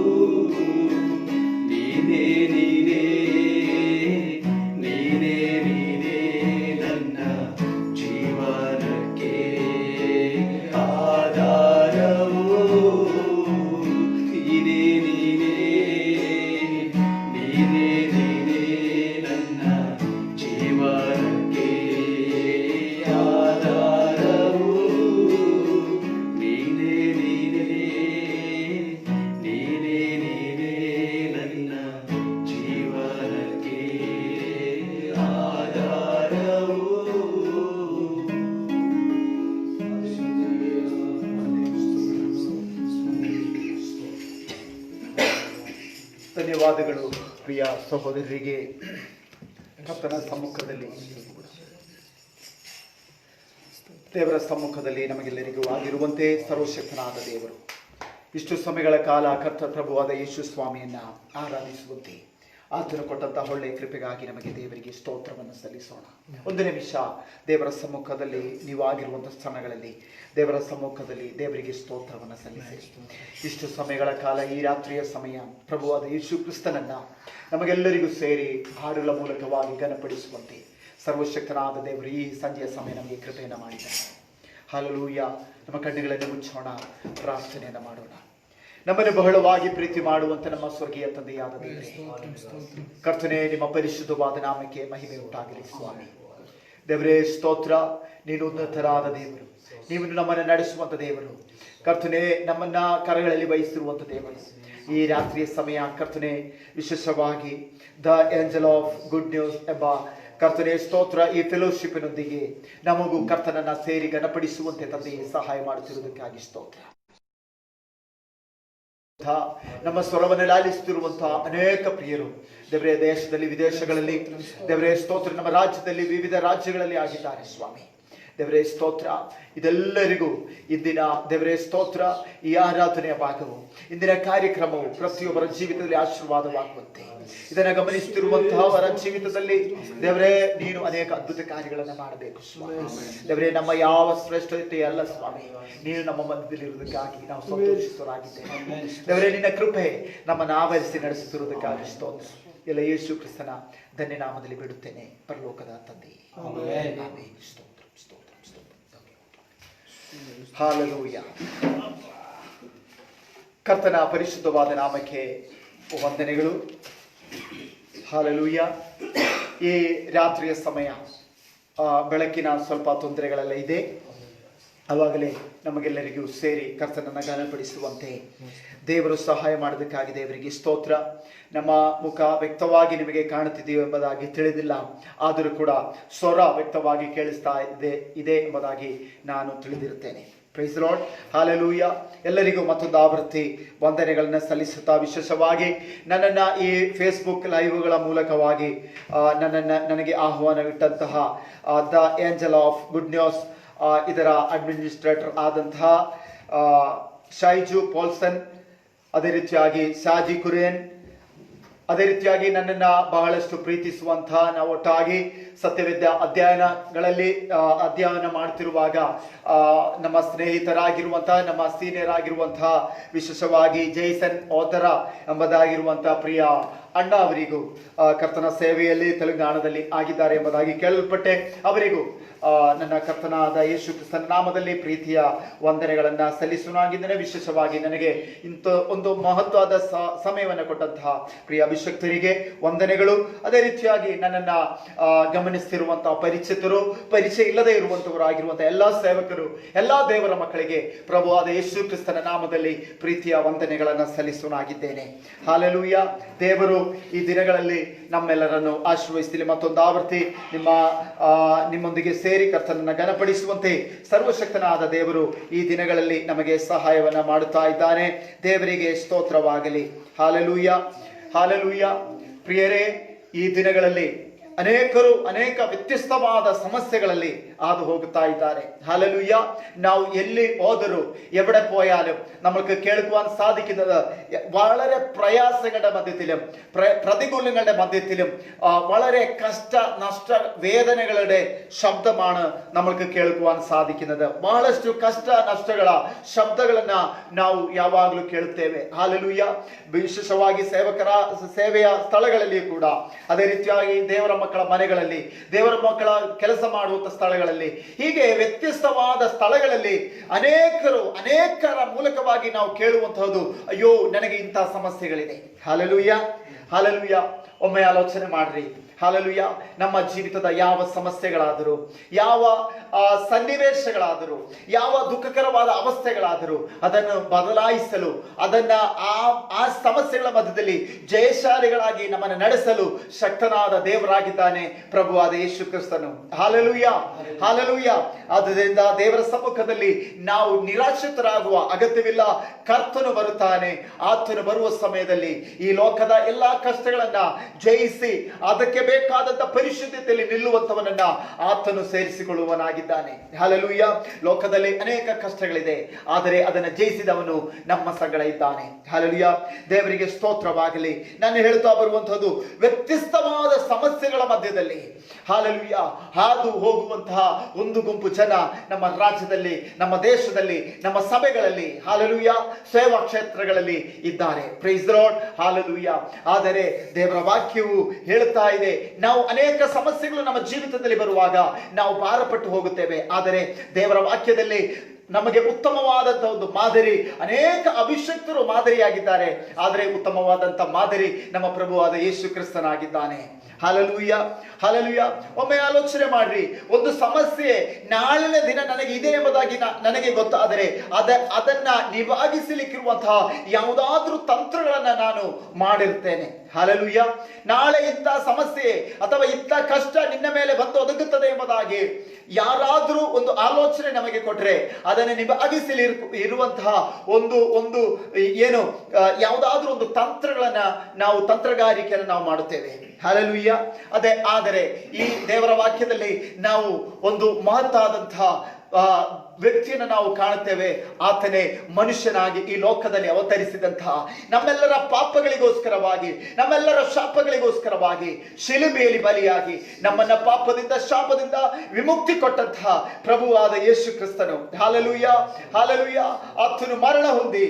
ನೀನೇ ನೀನೇ ನೀನೇ ನೀನೇ ನನ್ನ ಜೀವನಕ್ಕೆ ಆಧಾರವು. ನೀನೇ ನೀನೇ ನೀನೇ ನೀನೇ ನನ್ನ ಜೀವನಕ್ಕೆ ಆಧಾರವು. ನೀನೇ ನೀನೇ ನೀನೇ ನೀನೇ ನನ್ನ ಜೀವನಕ್ಕೆ ಆಧಾರವು. ಧನ್ಯವಾದಗಳು ಪ್ರಿಯ ಸಹೋದರರಿಗೆ. ಕರ್ತನ ಸಮ್ಮುಖದಲ್ಲಿ, ದೇವರ ಸಮ್ಮುಖದಲ್ಲಿ ನಮಗೆಲ್ಲರಿಗೂ ಆಗಿರುವಂತೆ ಸರ್ವಶಕ್ತನಾದ ದೇವರು ಇಷ್ಟು ಸಮಯಗಳ ಕಾಲ ಕರ್ತ ಪ್ರಭುವಾದ ಯೇಸು ಸ್ವಾಮಿಯನ್ನ ಆರಾಧಿಸುವಂತೆ ಆತನು ಕೊಟ್ಟಂತಹ ಒಳ್ಳೆಯ ಕೃಪೆಗಾಗಿ ನಮಗೆ ದೇವರಿಗೆ ಸ್ತೋತ್ರವನ್ನು ಸಲ್ಲಿಸೋಣ. ಒಂದು ನಿಮಿಷ ದೇವರ ಸಮ್ಮುಖದಲ್ಲಿ ನೀವು ಆಗಿರುವಂತಹ ಸ್ಥಳಗಳಲ್ಲಿ ದೇವರ ಸಮ್ಮುಖದಲ್ಲಿ ದೇವರಿಗೆ ಸ್ತೋತ್ರವನ್ನು ಸಲ್ಲಿಸಿ. ಇಷ್ಟು ಸಮಯಗಳ ಕಾಲ ಈ ರಾತ್ರಿಯ ಸಮಯ ಪ್ರಭುವಾದ ಯೇಸು ಕ್ರಿಸ್ತನನ್ನ ನಮಗೆಲ್ಲರಿಗೂ ಸೇರಿ ಹಾಡುಗಳ ಮೂಲಕವಾಗಿ ಘನಪಡಿಸುವಂತೆ ಸರ್ವಶಕ್ತನಾದ ದೇವರು ಈ ಸಂಜೆಯ ಸಮಯ ನಮಗೆ ಕೃಪೆಯನ್ನು ಮಾಡಿದ್ದಾರೆ. ಹಲ್ಲೆಲೂಯ. ನಮ್ಮ ಕಣ್ಣುಗಳನ್ನು ಮುಚ್ಚೋಣ, ಪ್ರಾರ್ಥನೆಯನ್ನು ಮಾಡೋಣ. ನಮ್ಮನ್ನು ಬಹಳವಾಗಿ ಪ್ರೀತಿ ಮಾಡುವಂತೆ ನಮ್ಮ ಸ್ವರ್ಗೀಯ ತಂದೆಯಾದ ದೇವರೇ, ಕರ್ತನೇ, ನಿಮ್ಮ ಪರಿಶುದ್ಧವಾದ ನಾಮಕ್ಕೆ ಮಹಿಮೆ ಉಂಟಾಗಲಿ ಸ್ವಾಮಿ. ದೇವರೇ ಸ್ತೋತ್ರ. ನೀನು ಉನ್ನತರಾದ ದೇವರು, ನೀವು ನಮ್ಮನ್ನು ನಡೆಸುವಂತ ದೇವರು. ಕರ್ತನೇ, ನಮ್ಮನ್ನ ಕರಗಳಲ್ಲಿ ವಹಿಸಿರುವಂತ ದೇವರು. ಈ ರಾತ್ರಿಯ ಸಮಯ ಕರ್ತನೇ, ವಿಶೇಷವಾಗಿ the angel of good news ಎಂಬ ಕರ್ತನೇ ಸ್ತೋತ್ರ ಈ ಫೆಲೋಶಿಪ್ನೊಂದಿಗೆ ನಮಗೂ ಕರ್ತನನ್ನ ಸೇರಿ ಘನಪಡಿಸುವಂತೆ ತಂದೆಯೇ ಸಹಾಯ ಮಾಡುತ್ತಿರುವುದಕ್ಕಾಗಿ ಸ್ತೋತ್ರ. ನಮ್ಮ ಸ್ವರವನ್ನು ಲಾಲಿಸುತ್ತಿರುವಂತಹ ಅನೇಕ ಪ್ರಿಯರು ದೇವರೇ ದೇಶದಲ್ಲಿ ವಿದೇಶಗಳಲ್ಲಿ ದೇವರೇ ಸ್ತೋತ್ರ ನಮ್ಮ ರಾಜ್ಯದಲ್ಲಿ ವಿವಿಧ ರಾಜ್ಯಗಳಲ್ಲಿ ಆಗಿದ್ದಾರೆ ಸ್ವಾಮಿ. ದೇವರೇ ಸ್ತೋತ್ರ. ಇದೆಲ್ಲರಿಗೂ ಇಂದಿನ ದೇವರೇ ಸ್ತೋತ್ರ ಈ ಆರಾಧನೆಯ ಭಾಗವು ಇಂದಿನ ಕಾರ್ಯಕ್ರಮವು ಪ್ರತಿಯೊಬ್ಬರ ಜೀವಿತದಲ್ಲಿ ಆಶೀರ್ವಾದವಾಗುವಂತೆ ಇದನ್ನು ಗಮನಿಸುತ್ತಿರುವಂತಹ ಅವರ ಜೀವಿತದಲ್ಲಿ ದೇವರೇ ನೀನು ಅನೇಕ ಅದ್ಭುತ ಕಾರ್ಯಗಳನ್ನು ಮಾಡಬೇಕು ಸ್ವಾಮಿ. ದೇವರೇ ನಮ್ಮ ಯಾವ ಶ್ರೇಷ್ಠತೆ ಅಲ್ಲ ಸ್ವಾಮಿ, ನೀನು ನಮ್ಮ ಮಧ್ಯದಲ್ಲಿರುವುದಕ್ಕಾಗಿ ನಾವು ಸಂತೋಷಿತರಾಗಿದ್ದೇವೆ. ದೇವರೇ ನಿನ್ನ ಕೃಪೆ ನಮ್ಮನ್ನು ಆವರಿಸಿ ನಡೆಸುತ್ತಿರುವುದಕ್ಕಾಗಿ ಸ್ತೋತ್ರ. ಎಲ್ಲ ಯೇಸು ಕ್ರಿಸ್ತನ ಧನ್ಯ ನಾಮದಲ್ಲಿ ಬಿಡುತ್ತೇನೆ ಪರಲೋಕದ ತಂದೆ. ಆಮೆನ್. ಸ್ತೋತ್ರ ಸ್ತೋತ್ರ ಸ್ತೋತ್ರ. ಹಲ್ಲೆಲೂಯಾ. ಕರ್ತನ ಪರಿಶುದ್ಧವಾದ ನಾಮಕ್ಕೆ ವಂದನೆಗಳು. ಹಲ್ಲೆಲೂಯಾ. ಈ ರಾತ್ರಿಯ ಸಮಯ ಬೆಳಕಿನ ಸ್ವಲ್ಪ ತೊಂದರೆಗಳೆಲ್ಲ ಇದೆ. ಅವಾಗಲೇ ನಮಗೆಲ್ಲರಿಗೂ ಸೇರಿ ಕರ್ತನನ್ನು ಘನಪಡಿಸುವಂತೆ ದೇವರು ಸಹಾಯ ಮಾಡೋದಕ್ಕಾಗಿ ದೇವರಿಗೆ ಸ್ತೋತ್ರ. ನಮ್ಮ ಮುಖ ವ್ಯಕ್ತವಾಗಿ ನಿಮಗೆ ಕಾಣುತ್ತಿದೆಯೋ ಎಂಬುದಾಗಿ ತಿಳಿದಿಲ್ಲ, ಆದರೂ ಕೂಡ ಸ್ವರ ವ್ಯಕ್ತವಾಗಿ ಕೇಳಿಸ್ತಾ ಇದೆ ಎಂಬುದಾಗಿ ನಾನು ತಿಳಿದಿರುತ್ತೇನೆ. Price lord, hallelujah. ಎಲ್ಲರಿಗೂ ಮತ್ತೊಂದು ಆವೃತ್ತಿ ವಂದನೆಗಳನ್ನು ಸಲ್ಲಿಸುತ್ತಾ, ವಿಶೇಷವಾಗಿ ನನ್ನನ್ನು ಈ ಫೇಸ್ಬುಕ್ ಲೈವ್ಗಳ ಮೂಲಕವಾಗಿ ನನಗೆ ಆಹ್ವಾನವಿಟ್ಟಂತಹ the angel of good news ಇದರ ಅಡ್ಮಿನಿಸ್ಟ್ರೇಟರ್ ಆದಂತಹ ಶೈಜು ಪೋಲ್ಸನ್, ಅದೇ ರೀತಿಯಾಗಿ ಸಾಜಿ ಕುರಿಯನ್, ಅದೇ ರೀತಿಯಾಗಿ ನನ್ನನ್ನು ಬಹಳಷ್ಟು ಪ್ರೀತಿಸುವಂತಹ, ನಾವು ಒಟ್ಟಾಗಿ ಸತ್ಯವಿದ್ಯಾ ಅಧ್ಯಯನ ಮಾಡ್ತಿರುವಾಗ ನಮ್ಮ ಸ್ನೇಹಿತರಾಗಿರುವಂತಹ, ನಮ್ಮ ಸೀನಿಯರ್ ಆಗಿರುವಂತಹ, ವಿಶೇಷವಾಗಿ ಜೈಸನ್ ಓದರ ಎಂಬುದಾಗಿರುವಂತಹ ಪ್ರಿಯ ಅಣ್ಣ ಅವರಿಗೂ ಕರ್ತನ ಸೇವೆಯಲ್ಲಿ ತೆಲಂಗಾಣದಲ್ಲಿ ಆಗಿದ್ದಾರೆ ಎಂಬುದಾಗಿ ಕೇಳಲ್ಪಟ್ಟೆ. ಅವರಿಗೂ ನನ್ನ ಕರ್ತನಾದ ಯೇಸು ಕ್ರಿಸ್ತನ ನಾಮದಲ್ಲಿ ಪ್ರೀತಿಯ ವಂದನೆಗಳನ್ನು ಸಲ್ಲಿಸುನಾಗಿದ್ದೇನೆ. ವಿಶೇಷವಾಗಿ ನನಗೆ ಇಂಥ ಒಂದು ಮಹತ್ವದ ಸಮಯವನ್ನು ಕೊಟ್ಟಂತಹ ಪ್ರಿಯ ಅಭಿಷಕ್ತರಿಗೆ ವಂದನೆಗಳು. ಅದೇ ರೀತಿಯಾಗಿ ನನ್ನನ್ನು ಗಮನಿಸ್ತಿರುವಂತಹ ಪರಿಚಿತರು, ಪರಿಚಯ ಇಲ್ಲದೆ ಇರುವಂತವರು ಆಗಿರುವಂತಹ ಎಲ್ಲ ಸೇವಕರು, ಎಲ್ಲ ದೇವರ ಮಕ್ಕಳಿಗೆ ಪ್ರಭುವಾದ ಯೇಸು ಕ್ರಿಸ್ತನ ನಾಮದಲ್ಲಿ ಪ್ರೀತಿಯ ವಂದನೆಗಳನ್ನು ಸಲ್ಲಿಸುನಾಗಿದ್ದೇನೆ. ಹಾಲೆಲೂಯ. ದೇವರು ಈ ದಿನಗಳಲ್ಲಿ ನಮ್ಮೆಲ್ಲರನ್ನು ಆಶೀರ್ವದಿಸಲಿ. ಮತ್ತೊಂದು ಆವೃತ್ತಿ ನಿಮ್ಮೊಂದಿಗೆ ಸೇರಿ ಕರ್ತನನ್ನು ಘನಪಡಿಸುವಂತೆ ಸರ್ವಶಕ್ತನಾದ ದೇವರು ಈ ದಿನಗಳಲ್ಲಿ ನಮಗೆ ಸಹಾಯವನ್ನ ಮಾಡುತ್ತಾ ಇದ್ದಾನೆ. ದೇವರಿಗೆ ಸ್ತೋತ್ರವಾಗಲಿ. Hallelujah, hallelujah. ಪ್ರಿಯರೇ, ಈ ದಿನಗಳಲ್ಲಿ ಅನೇಕರು ಅನೇಕ ವ್ಯತ್ಯಸ್ತವಾದ ಸಮಸ್ಯೆಗಳಲ್ಲಿ ಹಾದು ಹೋಗುತ್ತಾ ಇದ್ದಾರೆ. ஹல்லேலூய. ನಾವು ಎಲ್ಲಿ ಹೋದರೂ എവിടെ പോയാലും നമുക്ക് കേൾക്കുവാൻ സാധിക്കുന്നത് വളരെ പ്രയാസങ്ങളുടെ മധ്യത്തിലും പ്രതികൂലങ്ങളുടെ മധ്യത്തിലും വളരെ കഷ്ട നഷ്ട വേദനകളുടെ ശബ്ദമാണ് നമുക്ക് ಕೇಳುವಾನ್ ಸಾಧಿക്കുന്നത്. ಬಹಳಷ್ಟು ಕಷ್ಟ ನಷ್ಟಗಳ ಶಬ್ದಗಳನ್ನ ನಾವು ಯಾವಾಗಲೂ ಕೇಳುತ್ತೇವೆ. ಹಲ್ಲೇಲೂಯ. ವಿಶೇಷವಾಗಿ ಸೇವೆಯ ಸ್ಥಳಗಳಲ್ಲಿ ಕೂಡ, ಅದೇ ರೀತಿಯಾಗಿ ದೇವರ ಮಕ್ಕಳ ಮನೆಗಳಲ್ಲಿ, ದೇವರ ಮಕ್ಕಳ ಕೆಲಸ ಮಾಡುವಂತ ಸ್ಥಳಗಳಲ್ಲಿ, ಹೀಗೆ ವ್ಯತ್ಯಸ್ತವಾದ ಸ್ಥಳಗಳಲ್ಲಿ ಅನೇಕರ ಮೂಲಕವಾಗಿ ನಾವು ಕೇಳುವಂತಹದ್ದು, ಅಯ್ಯೋ ನನಗೆ ಇಂತಹ ಸಮಸ್ಯೆಗಳಿದೆ. Hallelujah, hallelujah. ಒಮ್ಮೆ ಆಲೋಚನೆ ಮಾಡ್ರಿ. ಹಲ್ಲೇಲೂಯ. ನಮ್ಮ ಜೀವಿತದ ಯಾವ ಸಮಸ್ಯೆಗಳಾದರೂ, ಯಾವ ಸನ್ನಿವೇಶಗಳಾದರೂ, ಯಾವ ದುಃಖಕರವಾದ ಅವಸ್ಥೆಗಳಾದರೂ ಅದನ್ನು ಬದಲಾಯಿಸಲು, ಆ ಸಮಸ್ಯೆಗಳ ಮಧ್ಯದಲ್ಲಿ ಜಯಶಾಲಿಗಳಾಗಿ ನಮ್ಮನ್ನು ನಡೆಸಲು ಶಕ್ತನಾದ ದೇವರಾಗಿದ್ದಾನೆ ಪ್ರಭುವಾದ ಯೇಸು ಕ್ರಿಸ್ತನು. Hallelujah, hallelujah. ಆದ್ದರಿಂದ ದೇವರ ಸಮ್ಮುಖದಲ್ಲಿ ನಾವು ನಿರಾಶ್ರಿತರಾಗುವ ಅಗತ್ಯವಿಲ್ಲ. ಕರ್ತನು ಬರುತ್ತಾನೆ. ಆತನು ಬರುವ ಸಮಯದಲ್ಲಿ ಈ ಲೋಕದ ಎಲ್ಲಾ ಕಷ್ಟಗಳನ್ನ ಜಯಿಸಿ ಅದಕ್ಕೆ ಬೇಕಾದಂತ ಪರಿಶುದ್ಧತೆಯಲ್ಲಿ ನಿಲ್ಲುವಂತವನನ್ನ ಆತನು ಸೇರಿಸಿಕೊಳ್ಳುವನಾಗಿದ್ದಾನೆ. ಹಲ್ಲೇಲೂಯ. ಲೋಕದಲ್ಲಿ ಅನೇಕ ಕಷ್ಟಗಳಿದೆ, ಆದರೆ ಅದನ್ನು ಜಯಿಸಿದವನು ನಮ್ಮ ಸಂಗಡ ಇದ್ದಾನೆ. ಹಲ್ಲೇಲೂಯ. ದೇವರಿಗೆ ಸ್ತೋತ್ರವಾಗಲಿ. ನಾನು ಹೇಳುತ್ತಾ ಬರುವಂತಹದ್ದು, ವ್ಯತ್ಯಸ್ತವಾದ ಸಮಸ್ಯೆಗಳ ಮಧ್ಯದಲ್ಲಿ ಹಲ್ಲೇಲೂಯ ಹಾದು ಹೋಗುವಂತಹ ಒಂದು ಗುಂಪು ಜನ ನಮ್ಮ ರಾಜ್ಯದಲ್ಲಿ, ನಮ್ಮ ದೇಶದಲ್ಲಿ, ನಮ್ಮ ಸಭೆಗಳಲ್ಲಿ, ಹಲ್ಲೇಲೂಯ, ಸೇವಾ ಕ್ಷೇತ್ರಗಳಲ್ಲಿ ಇದ್ದಾರೆ. Praise the lord. ಹಲ್ಲೇಲೂಯ. ಆದರೆ ದೇವರ ವಾಕ್ಯವು ಹೇಳುತ್ತಾ ಇದೆ, ನಾವು ಅನೇಕ ಸಮಸ್ಯೆಗಳು ನಮ್ಮ ಜೀವಿತದಲ್ಲಿ ಬರುವಾಗ ನಾವು ಭಾರಪಟ್ಟು ಹೋಗುತ್ತೇವೆ. ಆದರೆ ದೇವರ ವಾಕ್ಯದಲ್ಲಿ ನಮಗೆ ಉತ್ತಮವಾದಂತಹ ಒಂದು ಮಾದರಿ, ಅನೇಕ ಅಭಿಷಕ್ತರು ಮಾದರಿಯಾಗಿದ್ದಾರೆ, ಆದರೆ ಉತ್ತಮವಾದಂತ ಮಾದರಿ ನಮ್ಮ ಪ್ರಭುವಾದ ಯೇಸು ಕ್ರಿಸ್ತನಾಗಿದ್ದಾನೆ. Hallelujah, hallelujah. ಒಮ್ಮೆ ಆಲೋಚನೆ ಮಾಡ್ರಿ. ಒಂದು ಸಮಸ್ಯೆ ನಾಳಿನ ದಿನ ನನಗೆ ಇದೆ ಎಂಬುದಾಗಿ ನನಗೆ ಗೊತ್ತಾದರೆ ಅದನ್ನ ನಿಭಾಯಿಸಲಿಕ್ಕಿರುವಂತಹ ಯಾವುದಾದ್ರೂ ತಂತ್ರಗಳನ್ನ ನಾನು ಮಾಡಿರ್ತೇನೆ. ಹಲ್ಲೇಲೂಯ. ನಾಳೆ ಇಂಥ ಸಮಸ್ಯೆ ಅಥವಾ ಇಂಥ ಕಷ್ಟ ನಿನ್ನ ಮೇಲೆ ಬಂದು ಒದಗುತ್ತದೆ ಎಂಬುದಾಗಿ ಯಾರಾದ್ರೂ ಒಂದು ಆಲೋಚನೆ ನಮಗೆ ಕೊಟ್ರೆ ಅದನ್ನು ನಿಭಾಯಿಸಲಿ ಇರುವಂತಹ ಒಂದು ಏನು ಯಾವುದಾದ್ರೂ ಒಂದು ತಂತ್ರಗಳನ್ನ ನಾವು ತಂತ್ರಗಾರಿಕೆಯನ್ನು ನಾವು ಮಾಡುತ್ತೇವೆ. ಹಲ್ಲೇಲೂಯ. ಆದರೆ ಈ ದೇವರ ವಾಕ್ಯದಲ್ಲಿ ನಾವು ಒಂದು ಮಹತ್ತಾದಂತಹ ವ್ಯಕ್ತಿಯನ್ನು ನಾವು ಕಾಣುತ್ತೇವೆ. ಆತನೇ ಮನುಷ್ಯನಾಗಿ ಈ ಲೋಕದಲ್ಲಿ ಅವತರಿಸಿದಂತಹ, ನಮ್ಮೆಲ್ಲರ ಪಾಪಗಳಿಗೋಸ್ಕರವಾಗಿ, ನಮ್ಮೆಲ್ಲರ ಶಾಪಗಳಿಗೋಸ್ಕರವಾಗಿ ಶಿಲುಬೆಯಲ್ಲಿ ಬಲಿಯಾಗಿ ನಮ್ಮನ್ನ ಪಾಪದಿಂದ, ಶಾಪದಿಂದ ವಿಮುಕ್ತಿ ಕೊಟ್ಟಂತಹ ಪ್ರಭುವಾದ ಯೇಸು ಕ್ರಿಸ್ತನು. Hallelujah, hallelujah. ಆತನು ಮರಣ ಹೊಂದಿ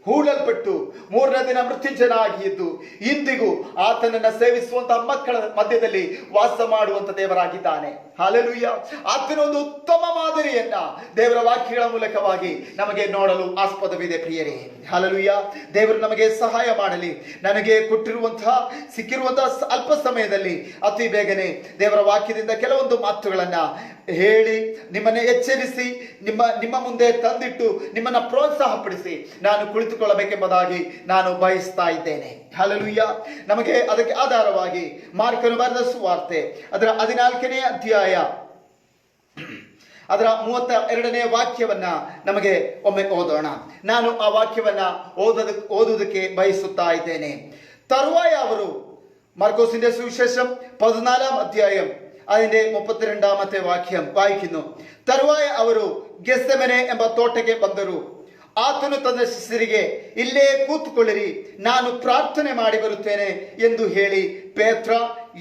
ಹೂಳಲ್ಪಟ್ಟು ಮೂರನೇ ದಿನ ಮೃತ್ಯುಂಜಯನಾಗಿ ಎದ್ದು ಇಂದಿಗೂ ಆತನನ್ನ ಸೇವಿಸುವಂತಹ ಮಕ್ಕಳ ಮಧ್ಯದಲ್ಲಿ ವಾಸ ಮಾಡುವಂತ ದೇವರಾಗಿದ್ದಾನೆ. ಹಲ್ಲೆಲೂಯಾ. ಆತನ ಒಂದು ಉತ್ತಮ ಮಾದರಿಯನ್ನ ದೇವರ ವಾಕ್ಯಗಳ ಮೂಲಕವಾಗಿ ನಮಗೆ ನೋಡಲು ಆಸ್ಪದವಿದೆ ಪ್ರಿಯರೇ. ಹಲ್ಲೆಲೂಯಾ. ದೇವರು ನಮಗೆ ಸಹಾಯ ಮಾಡಲಿ. ನನಗೆ ಕೊಟ್ಟಿರುವಂತಹ ಸಿಕ್ಕಿರುವಂತಹ ಅಲ್ಪ ಸಮಯದಲ್ಲಿ ಅತಿ ಬೇಗನೆ ದೇವರ ವಾಕ್ಯದಿಂದ ಕೆಲವೊಂದು ಮಾತುಗಳನ್ನ ಹೇಳಿ ನಿಮ್ಮನ್ನು ಎಚ್ಚರಿಸಿ ನಿಮ್ಮ ಮುಂದೆ ತಂದಿಟ್ಟು ನಿಮ್ಮನ್ನ ಪ್ರೋತ್ಸಾಹಪಡಿಸಿ ನಾನು ಕುಳಿತುಕೊಳ್ಳಬೇಕೆಂಬುದಾಗಿ ನಾನು ಬಯಸ್ತಾ ಇದ್ದೇನೆ. ಹಲ್ಲೆಲೂಯಾ. ನಮಗೆ ಅದಕ್ಕೆ ಆಧಾರವಾಗಿ ಮಾರ್ಕನು ಬರೆದ ಸುವಾರ್ತೆ ಅದರ 14ನೇ ಅಧ್ಯಾಯ ಅದರ 32ನೇ ವಾಕ್ಯವನ್ನ ನಮಗೆ ಒಮ್ಮೆ ಓದೋಣ. ನಾನು ಆ ವಾಕ್ಯವನ್ನ ಓದುವುದಕ್ಕೆ ಬಯಸುತ್ತಾ ಇದ್ದೇನೆ. തറുവായ ಅವರು മാർക്കോസിന്റെ സുവിശേഷം 14 അധ്യായം അതിന്റെ 32ാമത്തെ വാക്യം വായിക്കുന്നു. തറുവായ ಅವರು ಗೆತ್ಸೆಮನೆ ಎಂಬ ತೋಟಕ್ಕೆ ಬಂದರು. ಆತನು ತನ್ನ ಶಿಷ್ಯರಿಗೆ ಇಲ್ಲೇ ಕೂತುಕೊಳ್ಳಿರಿ, ನಾನು ಪ್ರಾರ್ಥನೆ ಮಾಡಿ ಬರುತ್ತೇನೆ ಎಂದು ಹೇಳಿ ಪೇತ್ರ,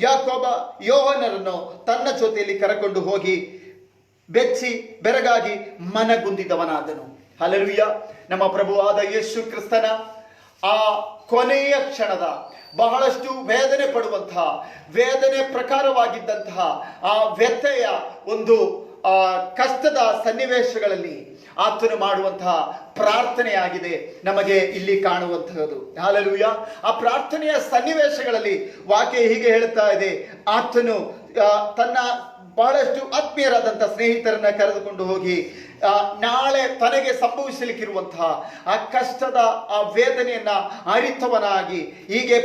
ಯಾಕೋಬ, ಯೋಹನರನ್ನು ತನ್ನ ಜೊತೆಯಲ್ಲಿ ಕರೆಕೊಂಡು ಹೋಗಿ ಬೆಚ್ಚಿ ಬೆರಗಾಗಿ ಮನಗುಂದಿದವನಾದನು. ಹಲ್ಲೆಲೂಯಾ. ನಮ್ಮ ಪ್ರಭುವಾದ ಯೇಸು ಕ್ರಿಸ್ತನ ಆ ಕೊನೆಯ ಕ್ಷಣದ ಬಹಳಷ್ಟು ವೇದನೆ ಪಡುವಂತಹ ವೇದನೆ ಪ್ರಕಾರವಾಗಿದ್ದಂತಹ ಆ ವ್ಯಥೆಯ ಒಂದು ಕಷ್ಟದ ಸನ್ನಿವೇಶಗಳಲ್ಲಿ ಆತನು ಮಾಡುವಂತಹ ಪ್ರಾರ್ಥನೆಯಾಗಿದೆ ನಮಗೆ ಇಲ್ಲಿ ಕಾಣುವಂತಹದ್ದು. ಹಲ್ಲೆಲೂಯಾ. ಆ ಪ್ರಾರ್ಥನೆಯ ಸನ್ನಿವೇಶಗಳಲ್ಲಿ ವಾಕ್ಯ ಹೀಗೆ ಹೇಳುತ್ತಾ ಇದೆ, ಆತನು ತನ್ನ ಬಹಳಷ್ಟು ಆತ್ಮೀಯರಾದಂಥ ಸ್ನೇಹಿತರನ್ನ ಕರೆದುಕೊಂಡು ಹೋಗಿ ನಾಳೆ ತನಗೆ ಸಂಭವಿಸಲಿಕ್ಕಿರುವಂತಹ ಆ ಕಷ್ಟದ ಆ ವೇದನೆಯನ್ನ ಅರಿತವನಾಗಿ ಹೀಗೆ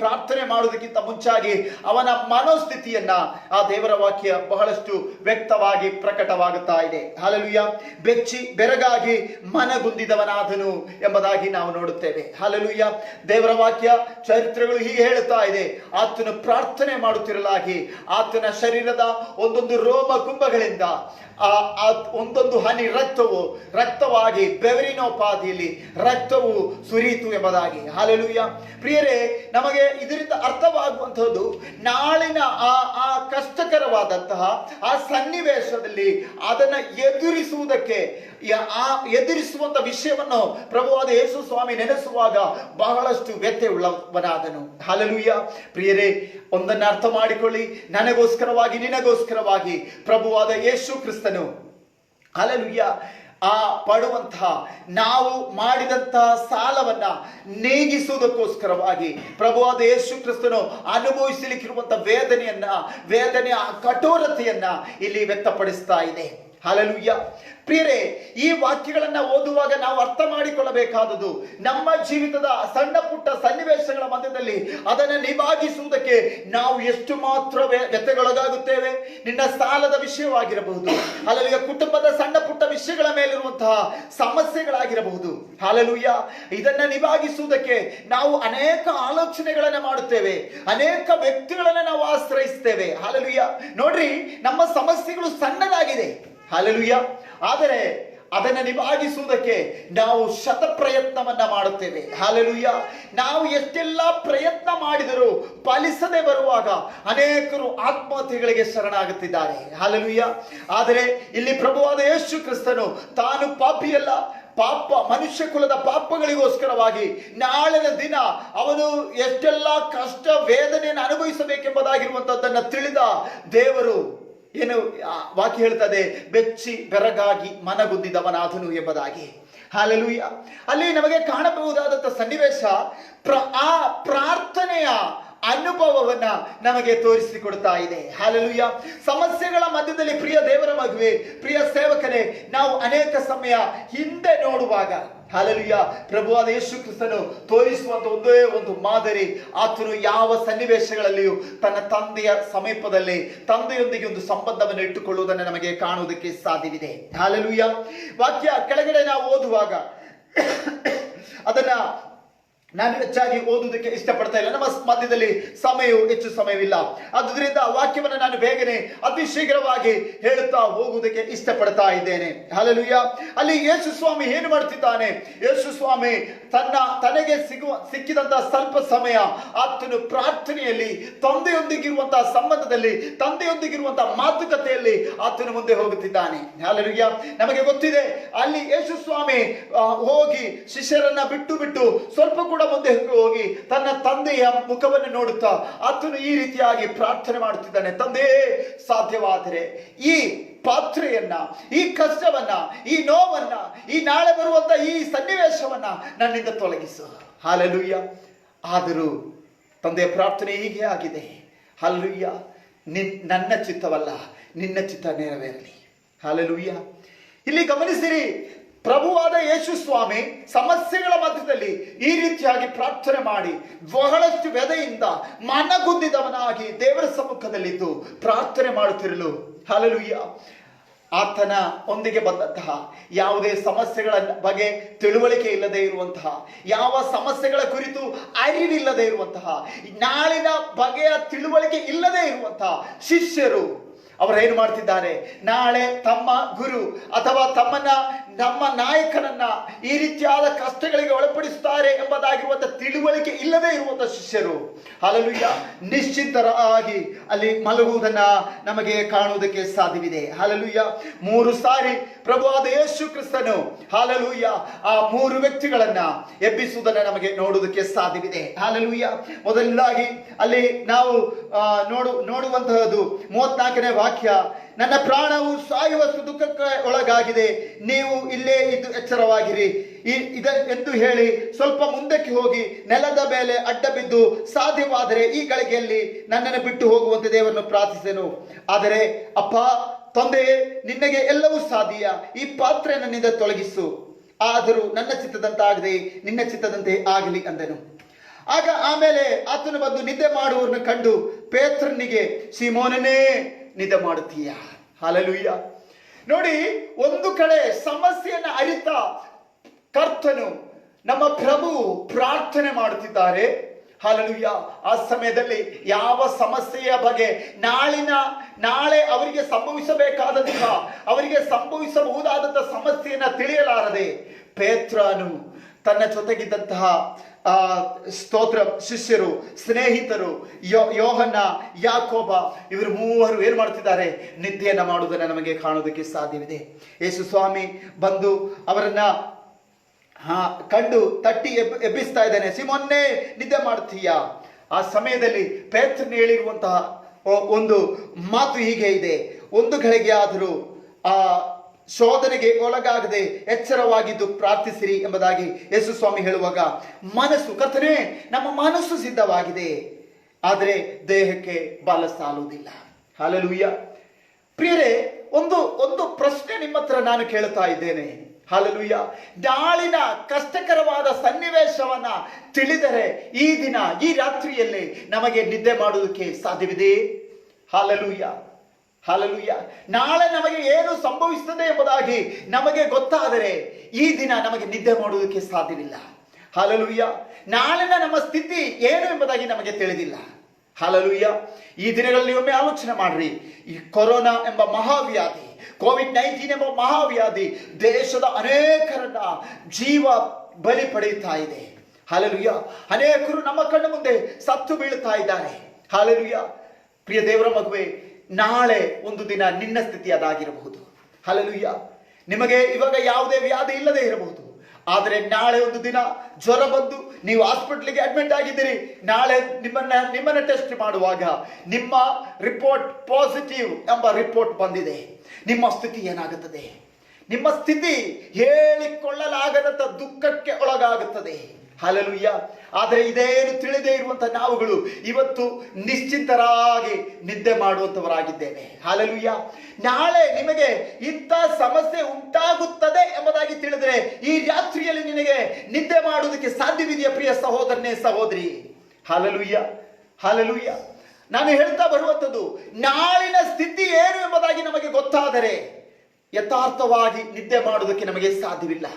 ಪ್ರಾರ್ಥನೆ ಮಾಡುವುದಕ್ಕಿಂತ ಮುಂಚಾಗಿ ಅವನ ಮನೋಸ್ಥಿತಿಯನ್ನ ಆ ದೇವರ ವಾಕ್ಯ ಬಹಳಷ್ಟು ವ್ಯಕ್ತವಾಗಿ ಪ್ರಕಟವಾಗುತ್ತಾ ಇದೆ. ಹಲ್ಲೆಲೂಯಾ. ಬೆಚ್ಚಿ ಬೆರಗಾಗಿ ಮನಗುಂದಿದವನಾದನು ಎಂಬುದಾಗಿ ನಾವು ನೋಡುತ್ತೇವೆ. ಹಲ್ಲೆಲೂಯಾ. ದೇವರ ವಾಕ್ಯ ಚರಿತ್ರೆಗಳು ಹೀಗೆ ಹೇಳುತ್ತಾ ಇದೆ, ಆತನು ಪ್ರಾರ್ಥನೆ ಮಾಡುತ್ತಿರಲಾಗಿ ಆತನ ಶರೀರದ ಒಂದೊಂದು ರೋಮ ಕುಂಭಗಳಿಂದ ಒಂದೊಂದು ಹನಿ ರಕ್ತವಾಗಿ ಬೆವರಿನೋಪಾದಿಯಲ್ಲಿ ರಕ್ತವು ಸುರಿಯಿತು ಎಂಬುದಾಗಿ. ಹಲ್ಲೆಲೂಯಾ. ಪ್ರಿಯರೇ, ನಮಗೆ ಇದರಿಂದ ಅರ್ಥವಾಗುವಂತಹದ್ದು ನಾಳಿನ ಆ ಕಷ್ಟಕರವಾದಂತಹ ಆ ಸನ್ನಿವೇಶದಲ್ಲಿ ಅದನ್ನ ಎದುರಿಸುವಂತ ವಿಷಯವನ್ನು ಪ್ರಭುವಾದ ಯೇಸು ಸ್ವಾಮಿ ನೆನೆಸುವಾಗ ಬಹಳಷ್ಟು ವ್ಯಥೆ ಉಳ್ಳವನಾದನು. ಹಲ್ಲೆಲೂಯಾ. ಪ್ರಿಯರೇ, ಒಂದನ್ನು ಅರ್ಥ ಮಾಡಿಕೊಳ್ಳಿ, ನನಗೋಸ್ಕರವಾಗಿ ನಿನಗೋಸ್ಕರವಾಗಿ ಪ್ರಭುವಾದ ಯೇಸು ಕ್ರಿಸ್ತನು ಹಲ್ಲೆಲೂಯಾ ಆ ಪಡುವಂತಹ ನಾವು ಮಾಡಿದಂತಹ ಸಾಲವನ್ನ ನೀಗಿಸುವುದಕ್ಕೋಸ್ಕರವಾಗಿ ಪ್ರಭುವಾದ ಯೇಸು ಕ್ರಿಸ್ತನು ಅನುಭವಿಸಲಿಕ್ಕಿರುವಂತಹ ವೇದನೆಯ ಕಠೋರತೆಯನ್ನ ಇಲ್ಲಿ ವ್ಯಕ್ತಪಡಿಸ್ತಾ ಇದೆ. ಹಲ್ಲೆಲೂಯಾ. ಪ್ರಿಯರೇ, ಈ ವಾಕ್ಯಗಳನ್ನ ಓದುವಾಗ ನಾವು ಅರ್ಥ ಮಾಡಿಕೊಳ್ಳಬೇಕಾದದ್ದು ನಮ್ಮ ಜೀವಿತದ ಸಣ್ಣ ಪುಟ್ಟ ಸನ್ನಿವೇಶಗಳ ಮಧ್ಯದಲ್ಲಿ ಅದನ್ನು ನಿಭಾಗಿಸುವುದಕ್ಕೆ ನಾವು ಎಷ್ಟು ಮಾತ್ರ ವ್ಯಥೆಗೊಳಗಾಗುತ್ತೇವೆ. ನಿನ್ನ ಸಾಲದ ವಿಷಯವಾಗಿರಬಹುದು, ಹಲ್ಲೆಲೂಯಾ, ಕುಟುಂಬದ ಸಣ್ಣ ಪುಟ್ಟ ವಿಷಯಗಳ ಮೇಲಿರುವಂತಹ ಸಮಸ್ಯೆಗಳಾಗಿರಬಹುದು. ಹಲ್ಲೆಲೂಯಾ. ಇದನ್ನ ನಿಭಾಗಿಸುವುದಕ್ಕೆ ನಾವು ಅನೇಕ ಆಲೋಚನೆಗಳನ್ನ ಮಾಡುತ್ತೇವೆ, ಅನೇಕ ವ್ಯಕ್ತಿಗಳನ್ನ ನಾವು ಆಶ್ರಯಿಸ್ತೇವೆ. ಹಲ್ಲೆಲೂಯಾ. ನೋಡ್ರಿ, ನಮ್ಮ ಸಮಸ್ಯೆಗಳು ಸಣ್ಣದಾಗಿದೆ. ಹಲ್ಲೆಲೂಯಾ. ಆದರೆ ಅದನ್ನು ನಿಭಾಗಿಸುವುದಕ್ಕೆ ನಾವು ಶತಪ್ರಯತ್ನವನ್ನ ಮಾಡುತ್ತೇವೆ. ಹಲ್ಲೆಲೂಯಾ. ನಾವು ಎಷ್ಟೆಲ್ಲ ಪ್ರಯತ್ನ ಮಾಡಿದರೂ ಫಲಿಸದೆ ಬರುವಾಗ ಅನೇಕರು ಆತ್ಮಹತ್ಯೆಗಳಿಗೆ ಶರಣಾಗುತ್ತಿದ್ದಾರೆ. ಹಲ್ಲೆಲೂಯಾ. ಆದರೆ ಇಲ್ಲಿ ಪ್ರಭುವಾದ ಯೇಸು ಕ್ರಿಸ್ತನು ತಾನು ಪಾಪಿಯಲ್ಲ, ಮನುಷ್ಯ ಕುಲದ ಪಾಪಗಳಿಗೋಸ್ಕರವಾಗಿ ನಾಳಿನ ದಿನ ಅವನು ಎಷ್ಟೆಲ್ಲ ಕಷ್ಟ ವೇದನೆಯನ್ನು ಅನುಭವಿಸಬೇಕೆಂಬುದಾಗಿರುವಂತದ್ದನ್ನು ತಿಳಿದ ದೇವರು ಏನು ವಾಕ್ಯ ಹೇಳ್ತದೆ, ಬೆಚ್ಚಿ ಬೆರಗಾಗಿ ಮನಗುಂದಿದವನಾದನು ಎಂಬುದಾಗಿ. ಹಲ್ಲೆಲೂಯಾ. ಅಲ್ಲಿ ನಮಗೆ ಕಾಣಬಹುದಾದಂಥ ಸನ್ನಿವೇಶ ಆ ಪ್ರಾರ್ಥನೆಯ ಅನುಭವವನ್ನ ನಮಗೆ ತೋರಿಸಿಕೊಡ್ತಾ ಇದೆ. ಹಲ್ಲೆಲೂಯಾ. ಸಮಸ್ಯೆಗಳ ಮಧ್ಯದಲ್ಲಿ ಪ್ರಿಯ ದೇವರ ಮಗುವೆ, ಪ್ರಿಯ ಸೇವಕನೇ, ನಾವು ಅನೇಕ ಸಮಯ ಹಿಂದೆ ನೋಡುವಾಗ ಹಲ್ಲೆಲೂಯಾ ಪ್ರಭುವಾದ ಯೇಸು ಕ್ರಿಸ್ತನು ತೋರಿಸುವಂತ ಒಂದೇ ಒಂದು ಮಾದರಿ, ಆತನು ಯಾವ ಸನ್ನಿವೇಶಗಳಲ್ಲಿಯೂ ತನ್ನ ತಂದೆಯ ಸಮೀಪದಲ್ಲಿ ತಂದೆಯೊಂದಿಗೆ ಒಂದು ಸಂಬಂಧವನ್ನು ಇಟ್ಟುಕೊಳ್ಳುವುದನ್ನು ನಮಗೆ ಕಾಣುವುದಕ್ಕೆ ಸಾಧ್ಯವಿದೆ. ಹಲ್ಲೆಲೂಯಾ. ವಾಕ್ಯ ಕೆಳಗಡೆ ನಾವು ಓದುವಾಗ ಅದನ್ನ ನಾನು ಹೆಚ್ಚಾಗಿ ಓದುವುದಕ್ಕೆ ಇಷ್ಟಪಡ್ತಾ ಇಲ್ಲ, ನಮ್ಮ ಮಧ್ಯದಲ್ಲಿ ಹೆಚ್ಚು ಸಮಯವಿಲ್ಲ. ಆದುದರಿಂದ ವಾಕ್ಯವನ್ನು ನಾನು ಬೇಗನೆ ಅತಿ ಶೀಘ್ರವಾಗಿ ಹೇಳುತ್ತಾ ಹೋಗುವುದಕ್ಕೆ ಇಷ್ಟಪಡ್ತಾ ಇದ್ದೇನೆ. ಹಲ್ಲೆಲೂಯಾ. ಅಲ್ಲಿ ಯೇಸು ಸ್ವಾಮಿ ಏನು ಮಾಡ್ತಿದ್ದಾನೆ? ಯೇಸು ಸ್ವಾಮಿ ತನಗೆ ಸಿಕ್ಕಿದಂತಹ ಸ್ವಲ್ಪ ಸಮಯ ಆತನು ಪ್ರಾರ್ಥನೆಯಲ್ಲಿ, ತಂದೆಯೊಂದಿಗಿರುವಂತಹ ಸಂಬಂಧದಲ್ಲಿ, ತಂದೆಯೊಂದಿಗಿರುವಂತಹ ಮಾತುಕತೆಯಲ್ಲಿ ಆತನು ಮುಂದೆ ಹೋಗುತ್ತಿದ್ದಾನೆ. ಹಲ್ಲೆಲೂಯಾ. ನಮಗೆ ಗೊತ್ತಿದೆ, ಅಲ್ಲಿ ಯೇಸು ಸ್ವಾಮಿ ಹೋಗಿ ಶಿಷ್ಯರನ್ನ ಬಿಟ್ಟು ಸ್ವಲ್ಪ ಕೂಡ ಮುಂದೆ ಹೋಗಿ ತನ್ನ ತಂದೆಯ ಮುಖವನ್ನು ನೋಡುತ್ತಾ ಆತನು ಈ ರೀತಿಯಾಗಿ ಪ್ರಾರ್ಥನೆ ಮಾಡುತ್ತಿದ್ದಾನೆ. ತಂದೆ, ಸಾಧ್ಯವಾದರೆ ಈ ಪಾತ್ರೆಯನ್ನ, ಈ ಕಷ್ಟವನ್ನ, ಈ ನೋವನ್ನ, ಈ ನಾಳೆ ಬರುವಂತ ಈ ಸನ್ನಿವೇಶವನ್ನ ನನ್ನಿಂದ ತೊಲಗಿಸು. ಹಲ್ಲೆಲೂಯಾ. ಆದರೂ ತಂದೆಯ ಪ್ರಾರ್ಥನೆ ಹೀಗೆ ಆಗಿದೆ. ಹಲ್ಲೆಲೂಯಾ. ನನ್ನ ಚಿತ್ತವಲ್ಲ, ನಿನ್ನ ಚಿತ್ತ ನೆರವೇರಲಿ. ಹಲ್ಲೆಲೂಯಾ. ಇಲ್ಲಿ ಗಮನಿಸಿರಿ, ಪ್ರಭುವಾದ ಯೇಸು ಸ್ವಾಮಿ ಸಮಸ್ಯೆಗಳ ಮಧ್ಯದಲ್ಲಿ ಈ ರೀತಿಯಾಗಿ ಪ್ರಾರ್ಥನೆ ಮಾಡಿ ಬಹಳಷ್ಟು ವ್ಯದೆಯಿಂದ ಮನಗುಂದಿದವನಾಗಿ ದೇವರ ಸಮ್ಮುಖದಲ್ಲಿದ್ದು ಪ್ರಾರ್ಥನೆ ಮಾಡುತ್ತಿರಲು, ಹಲ್ಲೆಲೂಯಾ, ಆತನ ಒಂದಿಗೆ ಬಂದಂತಹ ಯಾವುದೇ ಸಮಸ್ಯೆಗಳ ಬಗ್ಗೆ ತಿಳುವಳಿಕೆ ಇಲ್ಲದೆ ಇರುವಂತಹ, ಯಾವ ಸಮಸ್ಯೆಗಳ ಕುರಿತು ಅರಿವಿಲ್ಲದೆ ಇರುವಂತಹ, ನಾಳಿನ ಬಗೆಯ ತಿಳುವಳಿಕೆ ಇಲ್ಲದೆ ಇರುವಂತಹ ಶಿಷ್ಯರು ಅವರೇನು ಮಾಡ್ತಿದ್ದಾರೆ? ನಾಳೆ ತಮ್ಮ ಗುರು ಅಥವಾ ನಮ್ಮ ನಾಯಕನನ್ನ ಈ ರೀತಿಯಾದ ಕಷ್ಟಗಳಿಗೆ ಒಳಪಡಿಸುತ್ತಾರೆ ಎಂಬುದಾಗಿರುವಂತ ತಿಳುವಳಿಕೆ ಇಲ್ಲದೆ ಇರುವಂತ ಶಿಷ್ಯರು, ಹಲ್ಲೆಲೂಯಾ, ನಿಶ್ಚಿಂತರಾಗಿ ಅಲ್ಲಿ ಮಲಗುವುದನ್ನ ನಮಗೆ ಕಾಣುವುದಕ್ಕೆ ಸಾಧ್ಯವಿದೆ. ಹಲ್ಲೆಲೂಯಾ. 3 ಸಾರಿ ಪ್ರಭುವಾದ ಯೇಸು ಕ್ರಿಸ್ತನು, ಹಲ್ಲೆಲೂಯಾ, ಆ 3 ವ್ಯಕ್ತಿಗಳನ್ನ ಎಬ್ಬಿಸುವುದನ್ನ ನಮಗೆ ನೋಡುವುದಕ್ಕೆ ಸಾಧ್ಯವಿದೆ. ಹಲ್ಲೆಲೂಯಾ. ಮೊದಲನೇದಾಗಿ ಅಲ್ಲಿ ನಾವು ನೋಡುವಂತಹದ್ದು 34ನೇ ವಾಕ್ಯ, ನನ್ನ ಪ್ರಾಣವು ಸಾಯುವಷ್ಟು ದುಃಖಕ್ಕೆ ಒಳಗಾಗಿದೆ, ನೀವು ಇಲ್ಲೇ ಇದ್ದು ಎಚ್ಚರವಾಗಿರಿ ಎಂದು ಹೇಳಿ ಸ್ವಲ್ಪ ಮುಂದಕ್ಕೆ ಹೋಗಿ ನೆಲದ ಮೇಲೆ ಅಡ್ಡ ಬಿದ್ದು, ಸಾಧ್ಯವಾದರೆ ಈ ಗಳಿಗೆಯಲ್ಲಿ ನನ್ನನ್ನು ಬಿಟ್ಟು ಹೋಗುವಂತೆ ದೇವರನ್ನು ಪ್ರಾರ್ಥಿಸೆನು. ಆದರೆ ಅಪ್ಪ, ತಂದೆಯೇ, ನಿನಗೆ ಎಲ್ಲವೂ ಸಾಧ್ಯ, ಈ ಪಾತ್ರೆ ನನ್ನಿಂದ ತೊಲಗಿಸು, ಆದರೂ ನನ್ನ ಚಿತ್ತದಂತಾಗದೆ ನಿನ್ನ ಚಿತ್ತದಂತೆ ಆಗಲಿ ಅಂದನು. ಆಮೇಲೆ ಆತನು ಬಂದು ನಿದ್ದೆ ಮಾಡುವವರನ್ನು ಕಂಡು ಪೇತ್ರನಿಗೆ, ಸೀಮೋನನೇ, ನಿದ್ದೆ ಮಾಡುತ್ತೀಯ? ಹಲ್ಲೆಲೂಯಾ. ನೋಡಿ, ಒಂದು ಕಡೆ ಸಮಸ್ಯೆಯನ್ನು ಅರಿತ ಕರ್ತನು, ನಮ್ಮ ಪ್ರಭು ಪ್ರಾರ್ಥನೆ ಮಾಡುತ್ತಿದ್ದಾರೆ. ಹಲ್ಲೆಲೂಯಾ. ಆ ಸಮಯದಲ್ಲಿ ಯಾವ ಸಮಸ್ಯೆಯ ಬಗ್ಗೆ ನಾಳೆ ಅವರಿಗೆ ಸಂಭವಿಸಬೇಕಾದಂತಹ, ಅವರಿಗೆ ಸಂಭವಿಸಬಹುದಾದಂತಹ ಸಮಸ್ಯೆಯನ್ನ ತಿಳಿಯಲಾರದೆ ಪೇತ್ರನು ತನ್ನ ಜೊತೆಗಿದ್ದಂತಹ ಸ್ತೋತ್ರ ಶಿಷ್ಯರು, ಸ್ನೇಹಿತರು, ಯೋಹನ್ನ, ಯಾಕೋಬ, ಇವರು 3 ಏನು ಮಾಡ್ತಿದ್ದಾರೆ? ನಿದ್ದೆಯನ್ನ ಮಾಡುವುದನ್ನು ನಮಗೆ ಕಾಣುವುದಕ್ಕೆ ಸಾಧ್ಯವಿದೆ. ಯೇಸು ಸ್ವಾಮಿ ಬಂದು ಅವರನ್ನ ಕಂಡು ತಟ್ಟಿ ಎಬ್ಬಿಸ್ತಾ ಇದ್ದಾನೆ. ಸಿಮೋನ್ನೇ, ನಿದ್ದೆ ಮಾಡ್ತೀಯಾ? ಆ ಸಮಯದಲ್ಲಿ ಪೇತ್ರನು ಹೇಳಿರುವಂತಹ ಒಂದು ಮಾತು ಹೀಗೆ ಇದೆ, ಒಂದು ಗಳಿಗೆ ಆದರೂ ಶೋಧನೆಗೆ ಒಳಗಾಗದೆ ಎಚ್ಚರವಾಗಿದ್ದು ಪ್ರಾರ್ಥಿಸಿರಿ ಎಂಬುದಾಗಿ ಯೇಸು ಸ್ವಾಮಿ ಹೇಳುವಾಗ, ಕರ್ತನೇ, ನಮ್ಮ ಮನಸ್ಸು ಸಿದ್ಧವಾಗಿದೆ, ಆದರೆ ದೇಹಕ್ಕೆ ಬಲ ಸಾಲುವುದಿಲ್ಲ. ಹಲ್ಲೆಲೂಯಾ. ಪ್ರಿಯರೇ, ಒಂದು ಪ್ರಶ್ನೆ ನಿಮ್ಮ ಹತ್ರ ನಾನು ಕೇಳುತ್ತಾ ಇದ್ದೇನೆ. ಹಲ್ಲೆಲೂಯಾ. ನಾಳಿನ ಕಷ್ಟಕರವಾದ ಸನ್ನಿವೇಶವನ್ನ ತಿಳಿದರೆ ಈ ದಿನ, ಈ ರಾತ್ರಿಯಲ್ಲಿ ನಮಗೆ ನಿದ್ದೆ ಮಾಡುವುದಕ್ಕೆ ಸಾಧ್ಯವಿದೆ? ಹಲ್ಲೆಲೂಯಾ. ಹಲ್ಲೆಲೂಯಾ. ನಾಳೆ ನಮಗೆ ಏನು ಸಂಭವಿಸುತ್ತದೆ ಎಂಬುದಾಗಿ ನಮಗೆ ಗೊತ್ತಾದರೆ ಈ ದಿನ ನಮಗೆ ನಿದ್ದೆ ಮಾಡುವುದಕ್ಕೆ ಸಾಧ್ಯವಿಲ್ಲ. ಹಲ್ಲೆಲೂಯಾ. ನಾಳಿನ ನಮ್ಮ ಸ್ಥಿತಿ ಏನು ಎಂಬುದಾಗಿ ನಮಗೆ ತಿಳಿದಿಲ್ಲ. ಹಲ್ಲೆಲೂಯಾ. ಈ ದಿನಗಳಲ್ಲಿ ಒಮ್ಮೆ ಆಲೋಚನೆ ಮಾಡ್ರಿ, ಈ ಕೊರೋನಾ ಎಂಬ ಮಹಾವ್ಯಾಧಿ, ಕೋವಿಡ್-19 ಎಂಬ ಮಹಾವ್ಯಾಧಿ ದೇಶದ ಅನೇಕರನ್ನ ಜೀವ ಬಲಿ ಪಡೆಯುತ್ತಾ ಇದೆ. ಹಲ್ಲೆಲೂಯಾ. ಅನೇಕರು ನಮ್ಮ ಕಣ್ಣು ಮುಂದೆ ಸತ್ತು ಬೀಳುತ್ತಾ ಇದ್ದಾರೆ. ಹಲ್ಲೆಲೂಯಾ. ಪ್ರಿಯ ದೇವರ ಮಗುವೆ, ನಾಳೆ ಒಂದು ದಿನ ನಿನ್ನ ಸ್ಥಿತಿ ಅದಾಗಿರಬಹುದು. ಹಲ್ಲೆಲೂಯಾ. ನಿಮಗೆ ಇವಾಗ ಯಾವುದೇ ವ್ಯಾಧಿ ಇಲ್ಲದೆ ಇರಬಹುದು, ಆದರೆ ನಾಳೆ ಒಂದು ದಿನ ಜ್ವರ ಬಂದು ನೀವು ಹಾಸ್ಪಿಟಲ್ಗೆ ಅಡ್ಮಿಟ್ ಆಗಿದ್ದೀರಿ. ನಾಳೆ ನಿಮ್ಮನ್ನ ಟೆಸ್ಟ್ ಮಾಡುವಾಗ ನಿಮ್ಮ ರಿಪೋರ್ಟ್ ಪಾಸಿಟಿವ್ ಎಂಬ ರಿಪೋರ್ಟ್ ಬಂದಿದೆ. ನಿಮ್ಮ ಸ್ಥಿತಿ ಏನಾಗುತ್ತದೆ? ನಿಮ್ಮ ಸ್ಥಿತಿ ಹೇಳಿಕೊಳ್ಳಲಾಗದಂತ ದುಃಖಕ್ಕೆ ಒಳಗಾಗುತ್ತದೆ. ಹಲ್ಲೆಲೂಯಾ. ಆದರೆ ಇದೇನು ತಿಳಿದೇ ಇರುವಂತಹ ನಾವುಗಳು ಇವತ್ತು ನಿಶ್ಚಿಂತರಾಗಿ ನಿದ್ದೆ ಮಾಡುವಂತವರಾಗಿದ್ದೇವೆ. ಹಲ್ಲೆಲೂಯಾ. ನಾಳೆ ನಿಮಗೆ ಇಂಥ ಸಮಸ್ಯೆ ಉಂಟಾಗುತ್ತದೆ ಎಂಬುದಾಗಿ ತಿಳಿದರೆ ಈ ರಾತ್ರಿಯಲ್ಲಿ ನಿನಗೆ ನಿದ್ದೆ ಮಾಡುವುದಕ್ಕೆ ಸಾಧ್ಯವಿದೆಯಾ ಪ್ರಿಯ ಸಹೋದರನೇ, ಸಹೋದರಿ? ಹಲ್ಲೆಲೂಯಾ. ಹಲ್ಲೆಲೂಯಾ. ನಾನು ಹೇಳ್ತಾ ಬರುವಂಥದ್ದು, ನಾಳಿನ ಸ್ಥಿತಿ ಏನು ಎಂಬುದಾಗಿ ನಮಗೆ ಗೊತ್ತಾದರೆ ಯಥಾರ್ಥವಾಗಿ ನಿದ್ದೆ ಮಾಡುವುದಕ್ಕೆ ನಮಗೆ ಸಾಧ್ಯವಿಲ್ಲ.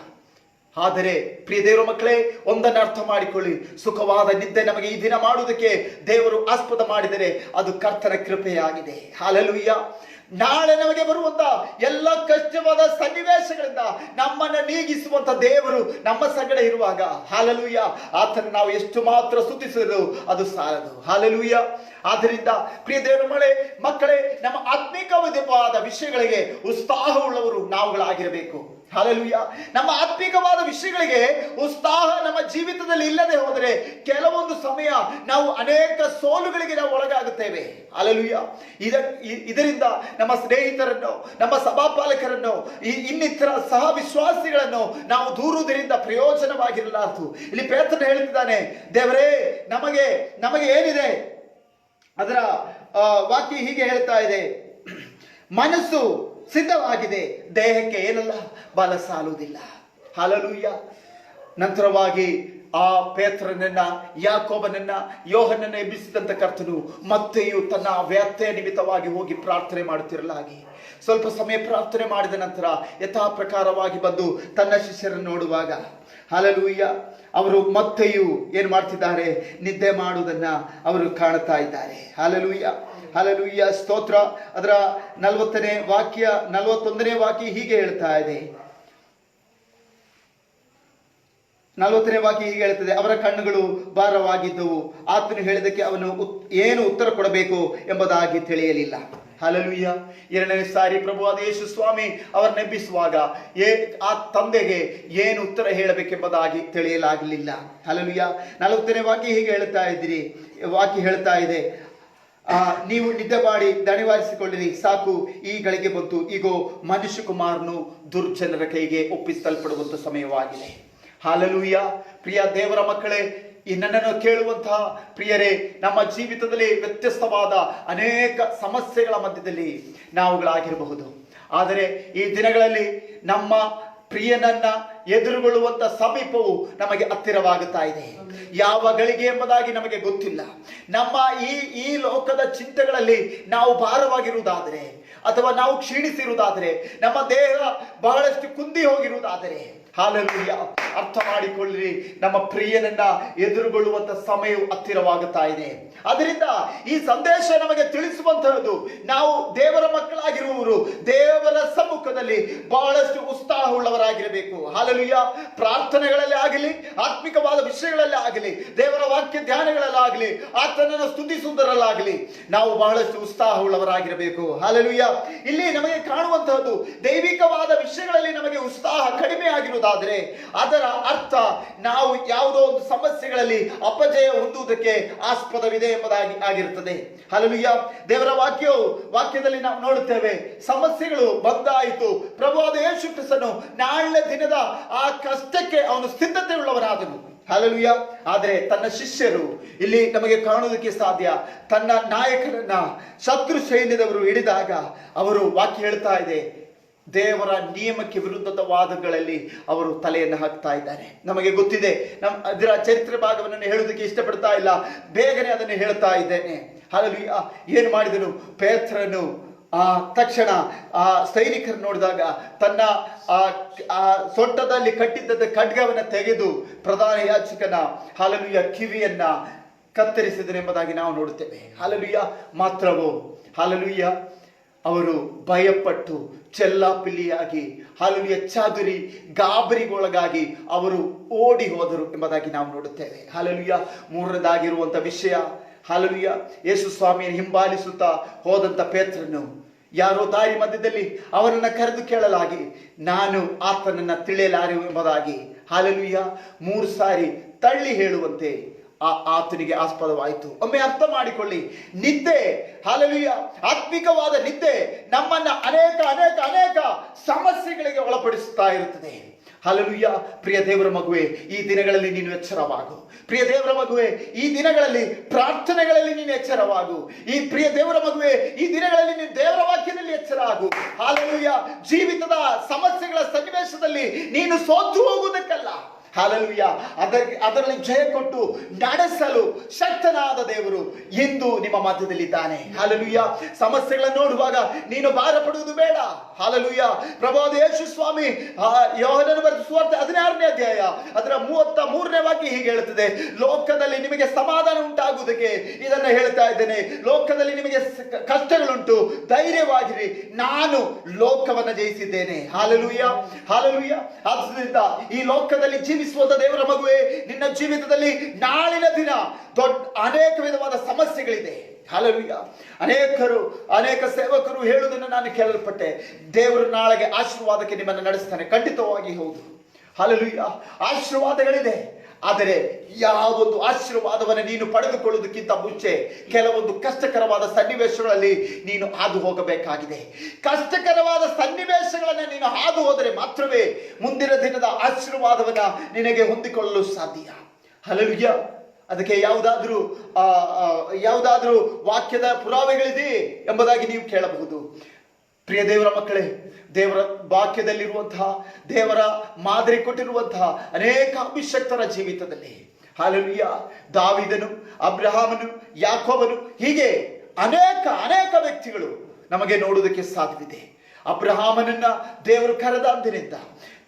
ಆದರೆ ಪ್ರಿಯ ದೇವರ ಮಕ್ಕಳೇ, ಒಂದನ್ನು ಅರ್ಥ ಮಾಡಿಕೊಳ್ಳಿ, ಸುಖವಾದ ನಿದ್ದೆ ನಮಗೆ ಈ ದಿನ ಮಾಡುವುದಕ್ಕೆ ದೇವರು ಆಸ್ಪದ ಮಾಡಿದರೆ ಅದು ಕರ್ತನ ಕೃಪೆಯಾಗಿದೆ. ಹಲ್ಲೆಲೂಯಾ. ನಾಳೆ ನಮಗೆ ಬರುವಂತ ಎಲ್ಲ ಕಷ್ಟವಾದ ಸನ್ನಿವೇಶಗಳಿಂದ ನಮ್ಮನ್ನ ನೀಗಿಸುವಂತ ದೇವರು ನಮ್ಮ ಸಂಗಡ ಇರುವಾಗ, ಹಲ್ಲೆಲೂಯಾ, ಆತನ ನಾವು ಎಷ್ಟು ಮಾತ್ರ ಸ್ತುತಿಸಿದರೂ ಅದು ಸಾಲದು. ಹಲ್ಲೆಲೂಯಾ. ಆದ್ದರಿಂದ ಪ್ರಿಯ ದೇವರ ಮಕ್ಕಳೇ, ನಮ್ಮ ಆತ್ಮಿಕವಾದ ವಿಷಯಗಳಿಗೆ ಉತ್ಸಾಹವುಳ್ಳವರು ನಾವುಗಳಾಗಿರಬೇಕು. ಹಲ್ಲೆಲೂಯಾ. ನಮ್ಮ ಆತ್ಮಿಕವಾದ ವಿಷಯಗಳಿಗೆ ಉತ್ಸಾಹ ನಮ್ಮ ಜೀವಿತದಲ್ಲಿ ಇಲ್ಲದೆ ಹೋದರೆ ಕೆಲವೊಂದು ಸಮಯ ನಾವು ಅನೇಕ ಸೋಲುಗಳಿಗೆ ನಾವು ಒಳಗಾಗುತ್ತೇವೆ. ಹಲ್ಲೆಲೂಯಾ. ಇದರಿಂದ ನಮ್ಮ ಸ್ನೇಹಿತರನ್ನು, ನಮ್ಮ ಸಭಾಪಾಲಕರನ್ನು, ಇನ್ನಿತರ ಸಹ ವಿಶ್ವಾಸಿಗಳನ್ನು ನಾವು ದೂರುವುದರಿಂದ ಪ್ರಯೋಜನವಾಗಿರಲಾರದು. ಇಲ್ಲಿ ಪೇತ್ರನು ಹೇಳುತ್ತಿದ್ದಾನೆ, ದೇವರೇ ನಮಗೆ ಏನಿದೆ, ಅದರ ವಾಕ್ಯ ಹೀಗೆ ಹೇಳ್ತಾ ಇದೆ, ಮನಸ್ಸು ಸಿದ್ಧವಾಗಿದೆ, ದೇಹಕ್ಕೆ ಏನಲ್ಲ ಬಲ ಸಾಲುವುದಿಲ್ಲ. ಹಲ್ಲೆಲೂಯಾ. ನಂತರವಾಗಿ ಆ ಪೇತ್ರನನ್ನ, ಯಾಕೋಬನನ್ನ, ಯೋಹನನ್ನ ಎಬ್ಬಿಸಿದಂತ ಕರ್ತನು ಮತ್ತೆಯೂ ತನ್ನ ವ್ಯಾತ್ಯೆಯ ನಿಮಿತ್ತವಾಗಿ ಹೋಗಿ ಪ್ರಾರ್ಥನೆ ಮಾಡುತ್ತಿರಲಾಗಿ ಸ್ವಲ್ಪ ಸಮಯ ಪ್ರಾರ್ಥನೆ ಮಾಡಿದ ನಂತರ ಯಥಾ ಪ್ರಕಾರವಾಗಿ ಬಂದು ತನ್ನ ಶಿಷ್ಯರನ್ನು ನೋಡುವಾಗ, ಹಲ್ಲೆಲೂಯಾ, ಅವರು ಮತ್ತೆಯೂ ಏನ್ ಮಾಡ್ತಿದ್ದಾರೆ, ನಿದ್ದೆ ಮಾಡುವುದನ್ನ ಅವರು ಕಾಣುತ್ತಾ ಇದ್ದಾರೆ. ಹಲ್ಲೆಲೂಯಾ. ಹಲ್ಲೆಲೂಯಾ. ಸ್ತೋತ್ರ. ಅದರ 41ನೇ ವಾಕ್ಯ ಹೀಗೆ ಹೇಳ್ತಾ ಇದೆ, 40ನೇ ವಾಕ್ಯ ಹೀಗೆ ಹೇಳ್ತದೆ, ಅವರ ಕಣ್ಣುಗಳು ಭಾರವಾಗಿದ್ದವು, ಆತನು ಹೇಳಿದಕ್ಕೆ ಅವನು ಏನು ಉತ್ತರ ಕೊಡಬೇಕು ಎಂಬುದಾಗಿ ತಿಳಿಯಲಿಲ್ಲ. ಹಲ್ಲೆಲೂಯಾ. 2ನೇ ಸಾರಿ ಪ್ರಭುವಾದ ಯೇಸು ಸ್ವಾಮಿ ಅವರನ್ನ ಎಬ್ಬಿಸುವಾಗ ಆ ತಂದೆಗೆ ಏನು ಉತ್ತರ ಹೇಳಬೇಕೆಂಬುದಾಗಿ ತಿಳಿಯಲಾಗಲಿಲ್ಲ. ಹಲ್ಲೆಲೂಯಾ. 40ನೇ ವಾಕ್ಯ ಹೀಗೆ ಹೇಳ್ತಾ ಇದೆ, ನೀವು ನಿದ್ದೆ ಮಾಡಿ ದಣಿವಾರಿಸಿಕೊಳ್ಳಿರಿ, ಸಾಕು, ಈ ಗಳಿಗೆ ಬಂತು, ಈಗೋ ಮನುಷ್ಯ ಕುಮಾರನು ದುರ್ಜನರ ಕೈಗೆ ಒಪ್ಪಿಸಲ್ಪಡುವಂತ ಸಮಯವಾಗಿದೆ. ಹಲ್ಲೆಲೂಯಾ. ಪ್ರಿಯ ದೇವರ ಮಕ್ಕಳೇ, ಈ ನನ್ನನ್ನು ಕೇಳುವಂತಹ ಪ್ರಿಯರೇ, ನಮ್ಮ ಜೀವಿತದಲ್ಲಿ ವ್ಯತ್ಯಸ್ತವಾದ ಅನೇಕ ಸಮಸ್ಯೆಗಳ ಮಧ್ಯದಲ್ಲಿ ನಾವುಗಳಾಗಿರಬಹುದು. ಆದರೆ ಈ ದಿನಗಳಲ್ಲಿ ನಮ್ಮ ಪ್ರಿಯನನ್ನ ಎದುರುಗೊಳ್ಳುವಂತ ಸಮೀಪವು ನಮಗೆ ಹತ್ತಿರವಾಗುತ್ತಾ ಇದೆ. ಯಾವ ಗಳಿಗೆ ಎಂಬುದಾಗಿ ನಮಗೆ ಗೊತ್ತಿಲ್ಲ. ನಮ್ಮ ಈ ಲೋಕದ ಚಿಂತೆಗಳಲ್ಲಿ ನಾವು ಭಾರವಾಗಿರುವುದಾದರೆ, ಅಥವಾ ನಾವು ಕ್ಷೀಣಿಸಿರುವುದಾದರೆ, ನಮ್ಮ ದೇಹ ಬಹಳಷ್ಟು ಕುಂದಿ ಹೋಗಿರುವುದಾದರೆ, ಹಲ್ಲೆಲೂಯಾ, ಅರ್ಥ ಮಾಡಿಕೊಳ್ಳಿರಿ, ನಮ್ಮ ಪ್ರಿಯನನ್ನ ಎದುರುಗೊಳ್ಳುವಂತ ಸಮಯವು ಹತ್ತಿರವಾಗುತ್ತಾ ಇದೆ. ಅದರಿಂದ ಈ ಸಂದೇಶ ನಮಗೆ ತಿಳಿಸುವಂತಹದ್ದು, ನಾವು ದೇವರ ಮಕ್ಕಳಾಗಿರುವವರು ದೇವರ ಸಮ್ಮುಖದಲ್ಲಿ ಬಹಳಷ್ಟು ಉತ್ಸಾಹವುಳ್ಳವರಾಗಿರಬೇಕು. ಹಲ್ಲೆಲೂಯಾ. ಪ್ರಾರ್ಥನೆಗಳಲ್ಲಿ ಆಗಲಿ, ಆತ್ಮಿಕವಾದ ವಿಷಯಗಳಲ್ಲಿ ಆಗಲಿ, ದೇವರ ವಾಕ್ಯ ಧ್ಯಾನಗಳಲ್ಲಾಗಲಿ, ಆತನನ್ನು ಸ್ತುತಿಸುವುದರಲ್ಲಾಗಲಿ ನಾವು ಬಹಳಷ್ಟು ಉತ್ಸಾಹವುಳ್ಳವರಾಗಿರಬೇಕು. ಹಲ್ಲೆಲೂಯಾ. ಇಲ್ಲಿ ನಮಗೆ ಕಾಣುವಂತಹದ್ದು, ದೈವಿಕವಾದ ವಿಷಯಗಳಲ್ಲಿ ನಮಗೆ ಉತ್ಸಾಹ ಕಡಿಮೆ ಆಗಿರುವುದಾದರೆ ಅದರ ಅರ್ಥ ನಾವು ಯಾವುದೋ ಒಂದು ಸಮಸ್ಯೆಗಳಲ್ಲಿ ಅಪಜಯ ಹೊಂದುವುದಕ್ಕೆ ಆಸ್ಪದವಿದೆ ಎಂಬುದಾಗಿ ಆಗಿರುತ್ತದೆ. ಹಲ್ಲೆಲೂಯಾ. ದೇವರ ವಾಕ್ಯದಲ್ಲಿ ನಾವು ನೋಡುತ್ತೇವೆ, ಸಮಸ್ಯೆಗಳು ಬಂದಾಯಿತು, ಪ್ರಭುವಾದ ಯೇಸು ಕ್ರಿಸ್ತನು ನಾಳೆ ದಿನದ ಆ ಕಷ್ಟಕ್ಕೆ ಅವನು ಸಿದ್ಧತೆ ಉಳ್ಳವನಾದನು. ಹಲ್ಲೆಲೂಯಾ. ಆದರೆ ತನ್ನ ಶಿಷ್ಯರು ಇಲ್ಲಿ ನಮಗೆ ಕಾಣುವುದಕ್ಕೆ ಸಾಧ್ಯ, ತನ್ನ ನಾಯಕರನ್ನ ಶತ್ರು ಸೈನ್ಯದವರು ಹಿಡಿದಾಗ ಅವರು ವಾಕ್ಯ ಹೇಳ್ತಾ ಇದೆ, ದೇವರ ನಿಯಮಕ್ಕೆ ವಿರುದ್ಧದ ವಾದಗಳಲ್ಲಿ ಅವರು ತಲೆಯನ್ನು ಹಾಕ್ತಾ ಇದ್ದಾರೆ. ನಮಗೆ ಗೊತ್ತಿದೆ, ಅದರ ಚರಿತ್ರೆ ಭಾಗವನ್ನು ಹೇಳುವುದಕ್ಕೆ ಇಷ್ಟಪಡ್ತಾ ಇಲ್ಲ, ಬೇಗನೆ ಅದನ್ನು ಹೇಳ್ತಾ ಇದ್ದೇನೆ. ಹಲ್ಲೆಲೂಯಾ. ಏನು ಮಾಡಿದನು ಪೇತ್ರನು? ತಕ್ಷಣ ಆ ಸೈನಿಕರು ನೋಡಿದಾಗ ತನ್ನ ಸೊಂಟದಲ್ಲಿ ಕಟ್ಟಿದ್ದ ಖಡ್ಗವನ್ನ ತೆಗೆದು ಪ್ರಧಾನ ಯಾಜಕನ ಹಲ್ಲೆಲೂಯಾ ಕಿವಿಯನ್ನ ಕತ್ತರಿಸಿದನೆಂಬುದಾಗಿ ನಾವು ನೋಡುತ್ತೇವೆ. ಹಲ್ಲೆಲೂಯಾ. ಮಾತ್ರವೋ, ಹಲ್ಲೆಲೂಯಾ, ಅವರು ಭಯಪಟ್ಟು ಚೆಲ್ಲಾಪಿಲ್ಲಿಯಾಗಿ, ಹಲ್ಲೆಲೂಯಾ, ಚದುರಿ ಗಾಬರಿಗೊಳಗಾಗಿ ಅವರು ಓಡಿ ಹೋದರು ಎಂಬುದಾಗಿ ನಾವು ನೋಡುತ್ತೇವೆ. ಹಲ್ಲೆಲೂಯಾ. ಮೂರನೇದಾಗಿರುವಂತ ವಿಷಯ, ಹಲ್ಲೆಲೂಯಾ, ಯೇಸು ಸ್ವಾಮಿಯನ್ನು ಹಿಂಬಾಲಿಸುತ್ತಾ ಹೋದಂತ ಪೇತ್ರನು ಯಾರೋ ದಾರಿ ಮಧ್ಯದಲ್ಲಿ ಅವನನ್ನ ಕರೆದು ಕೇಳಲಾಗಿ, ನಾನು ಆತನನ್ನ ತಿಳಿಯಲಾರೆ ಎಂಬುದಾಗಿ, ಹಲ್ಲೆಲೂಯಾ, 3 ಸಾರಿ ತಳ್ಳಿ ಹೇಳುವಂತೆ ಆತನಿಗೆ ಆಸ್ಪದವಾಯಿತು. ಒಮ್ಮೆ ಅರ್ಥ ಮಾಡಿಕೊಳ್ಳಿ, ನಿದ್ದೆ, ಹಲ್ಲೆಲೂಯಾ, ಆತ್ಮಿಕವಾದ ನಿದ್ದೆ ನಮ್ಮನ್ನ ಅನೇಕ ಅನೇಕ ಅನೇಕ ಸಮಸ್ಯೆಗಳಿಗೆ ಒಳಪಡಿಸುತ್ತಾ ಇರುತ್ತದೆ. ಹಲ್ಲೆಲೂಯಾ. ಪ್ರಿಯ ದೇವರ ಮಗುವೆ, ಈ ದಿನಗಳಲ್ಲಿ ನೀನು ಎಚ್ಚರವಾಗು. ಪ್ರಿಯ ದೇವರ ಮಗುವೆ, ಈ ದಿನಗಳಲ್ಲಿ ಪ್ರಾರ್ಥನೆಗಳಲ್ಲಿ ನೀನು ಎಚ್ಚರವಾಗು. ಈ ಪ್ರಿಯ ದೇವರ ಮಗುವೆ, ಈ ದಿನಗಳಲ್ಲಿ ನೀನು ದೇವರ ವಾಕ್ಯದಲ್ಲಿ ಎಚ್ಚರ ಆಗು. ಹಲ್ಲೆಲೂಯಾ. ಜೀವಿತದ ಸಮಸ್ಯೆಗಳ ಸನ್ನಿವೇಶದಲ್ಲಿ ನೀನು ಸೋತು ಹೋಗುವುದಕ್ಕಲ್ಲ, ಹಾಲೆಲೂಯ. ಅದರಲ್ಲಿ ಜಯ ಕೊಟ್ಟು ನಡೆಸಲು ಶಕ್ತನಾದ ದೇವರು ಇಂದು ನಿಮ್ಮ ಮಧ್ಯದಲ್ಲಿದ್ದಾನೆ. ಹಾಲೆಲೂಯ. ಸಮಸ್ಯೆಗಳನ್ನು ನೋಡುವಾಗ ನೀನು ಭಾರ ಪಡುವುದು ಬೇಡ. ಹಾಲೆಲೂಯ. ಪ್ರಭುವಾದ ಯೇಸು ಸ್ವಾಮಿ ಯೋಹನನ ಬರೆದ ಸುವಾರ್ತೆ 16ನೇ ಅಧ್ಯಾಯ ಅದರ 33ನೇ ವಾಕ್ಯ ಹೀಗೆ ಹೇಳುತ್ತದೆ, ಲೋಕದಲ್ಲಿ ನಿಮಗೆ ಸಮಾಧಾನ ಉಂಟಾಗುವುದಕ್ಕೆ ಇದನ್ನ ಹೇಳ್ತಾ ಇದ್ದೇನೆ. ಲೋಕದಲ್ಲಿ ನಿಮಗೆ ಕಷ್ಟಗಳುಂಟು, ಧೈರ್ಯವಾಗಿರಿ, ನಾನು ಲೋಕವನ್ನ ಜಯಿಸಿದ್ದೇನೆ. Hallelujah, hallelujah. ಆದ್ದರಿಂದ ಈ ಲೋಕದಲ್ಲಿ ಜೀವಿಸುವಂತ ದೇವರ ಮಗುವೆ, ನಿನ್ನ ಜೀವಿತದಲ್ಲಿ ನಾಳಿನ ದಿನ ಅನೇಕ ವಿಧವಾದ ಸಮಸ್ಯೆಗಳಿದೆ. ಹಾಲೆಲೂಯ. ಅನೇಕ ಸೇವಕರು ಹೇಳುವುದನ್ನು ನಾನು ಕೇಳಲ್ಪಟ್ಟೆ, ದೇವರು ನಾಳೆಗೆ ಆಶೀರ್ವಾದಕ್ಕೆ ನಿಮ್ಮನ್ನು ನಡೆಸ್ತಾನೆ. ಖಂಡಿತವಾಗಿ ಹೌದು. ಹಾಲೆಲೂಯ. ಆಶೀರ್ವಾದಗಳಿದೆ. ಆದರೆ ಯಾವೊಂದು ಆಶೀರ್ವಾದವನ್ನು ನೀನು ಪಡೆದುಕೊಳ್ಳುವುದಕ್ಕಿಂತ ಮುಂಚೆ ಕೆಲವೊಂದು ಕಷ್ಟಕರವಾದ ಸನ್ನಿವೇಶಗಳಲ್ಲಿ ನೀನು ಹಾದು ಹೋಗಬೇಕಾಗಿದೆ. ಕಷ್ಟಕರವಾದ ಸನ್ನಿವೇಶಗಳನ್ನು ನೀನು ಹಾದು ಹೋದರೆ ಮಾತ್ರವೇ ಮುಂದಿನ ದಿನದ ಆಶೀರ್ವಾದವನ್ನ ನಿನಗೆ ಹೊಂದಿಕೊಳ್ಳಲು ಸಾಧ್ಯ. ಹಲ್ಲೆಲೂಯ. ಅದಕ್ಕೆ ಯಾವುದಾದ್ರೂ ವಾಕ್ಯದ ಪುರಾವೆಗಳಿದೆ ಎಂಬುದಾಗಿ ನೀವು ಕೇಳಬಹುದು. ಪ್ರಿಯ ದೇವರ ಮಕ್ಕಳೇ, ದೇವರ ವಾಕ್ಯದಲ್ಲಿರುವಂತಹ, ದೇವರ ಮಾದರಿ ಕೊಟ್ಟಿರುವಂತಹ ಅನೇಕ ಅಭಿಷಕ್ತರ ಜೀವಿತದಲ್ಲಿ, ಹಾಲೆಲೂಯ, ದಾವೀದನು, ಅಬ್ರಹಾಮನು, ಯಾಕೋಬನು, ಹೀಗೆ ಅನೇಕ ವ್ಯಕ್ತಿಗಳು ನಮಗೆ ನೋಡುವುದಕ್ಕೆ ಸಾಧ್ಯವಿದೆ. ಅಬ್ರಹಾಮನನ್ನ ದೇವರು ಕರೆದ ಅಂದಿನಿಂದ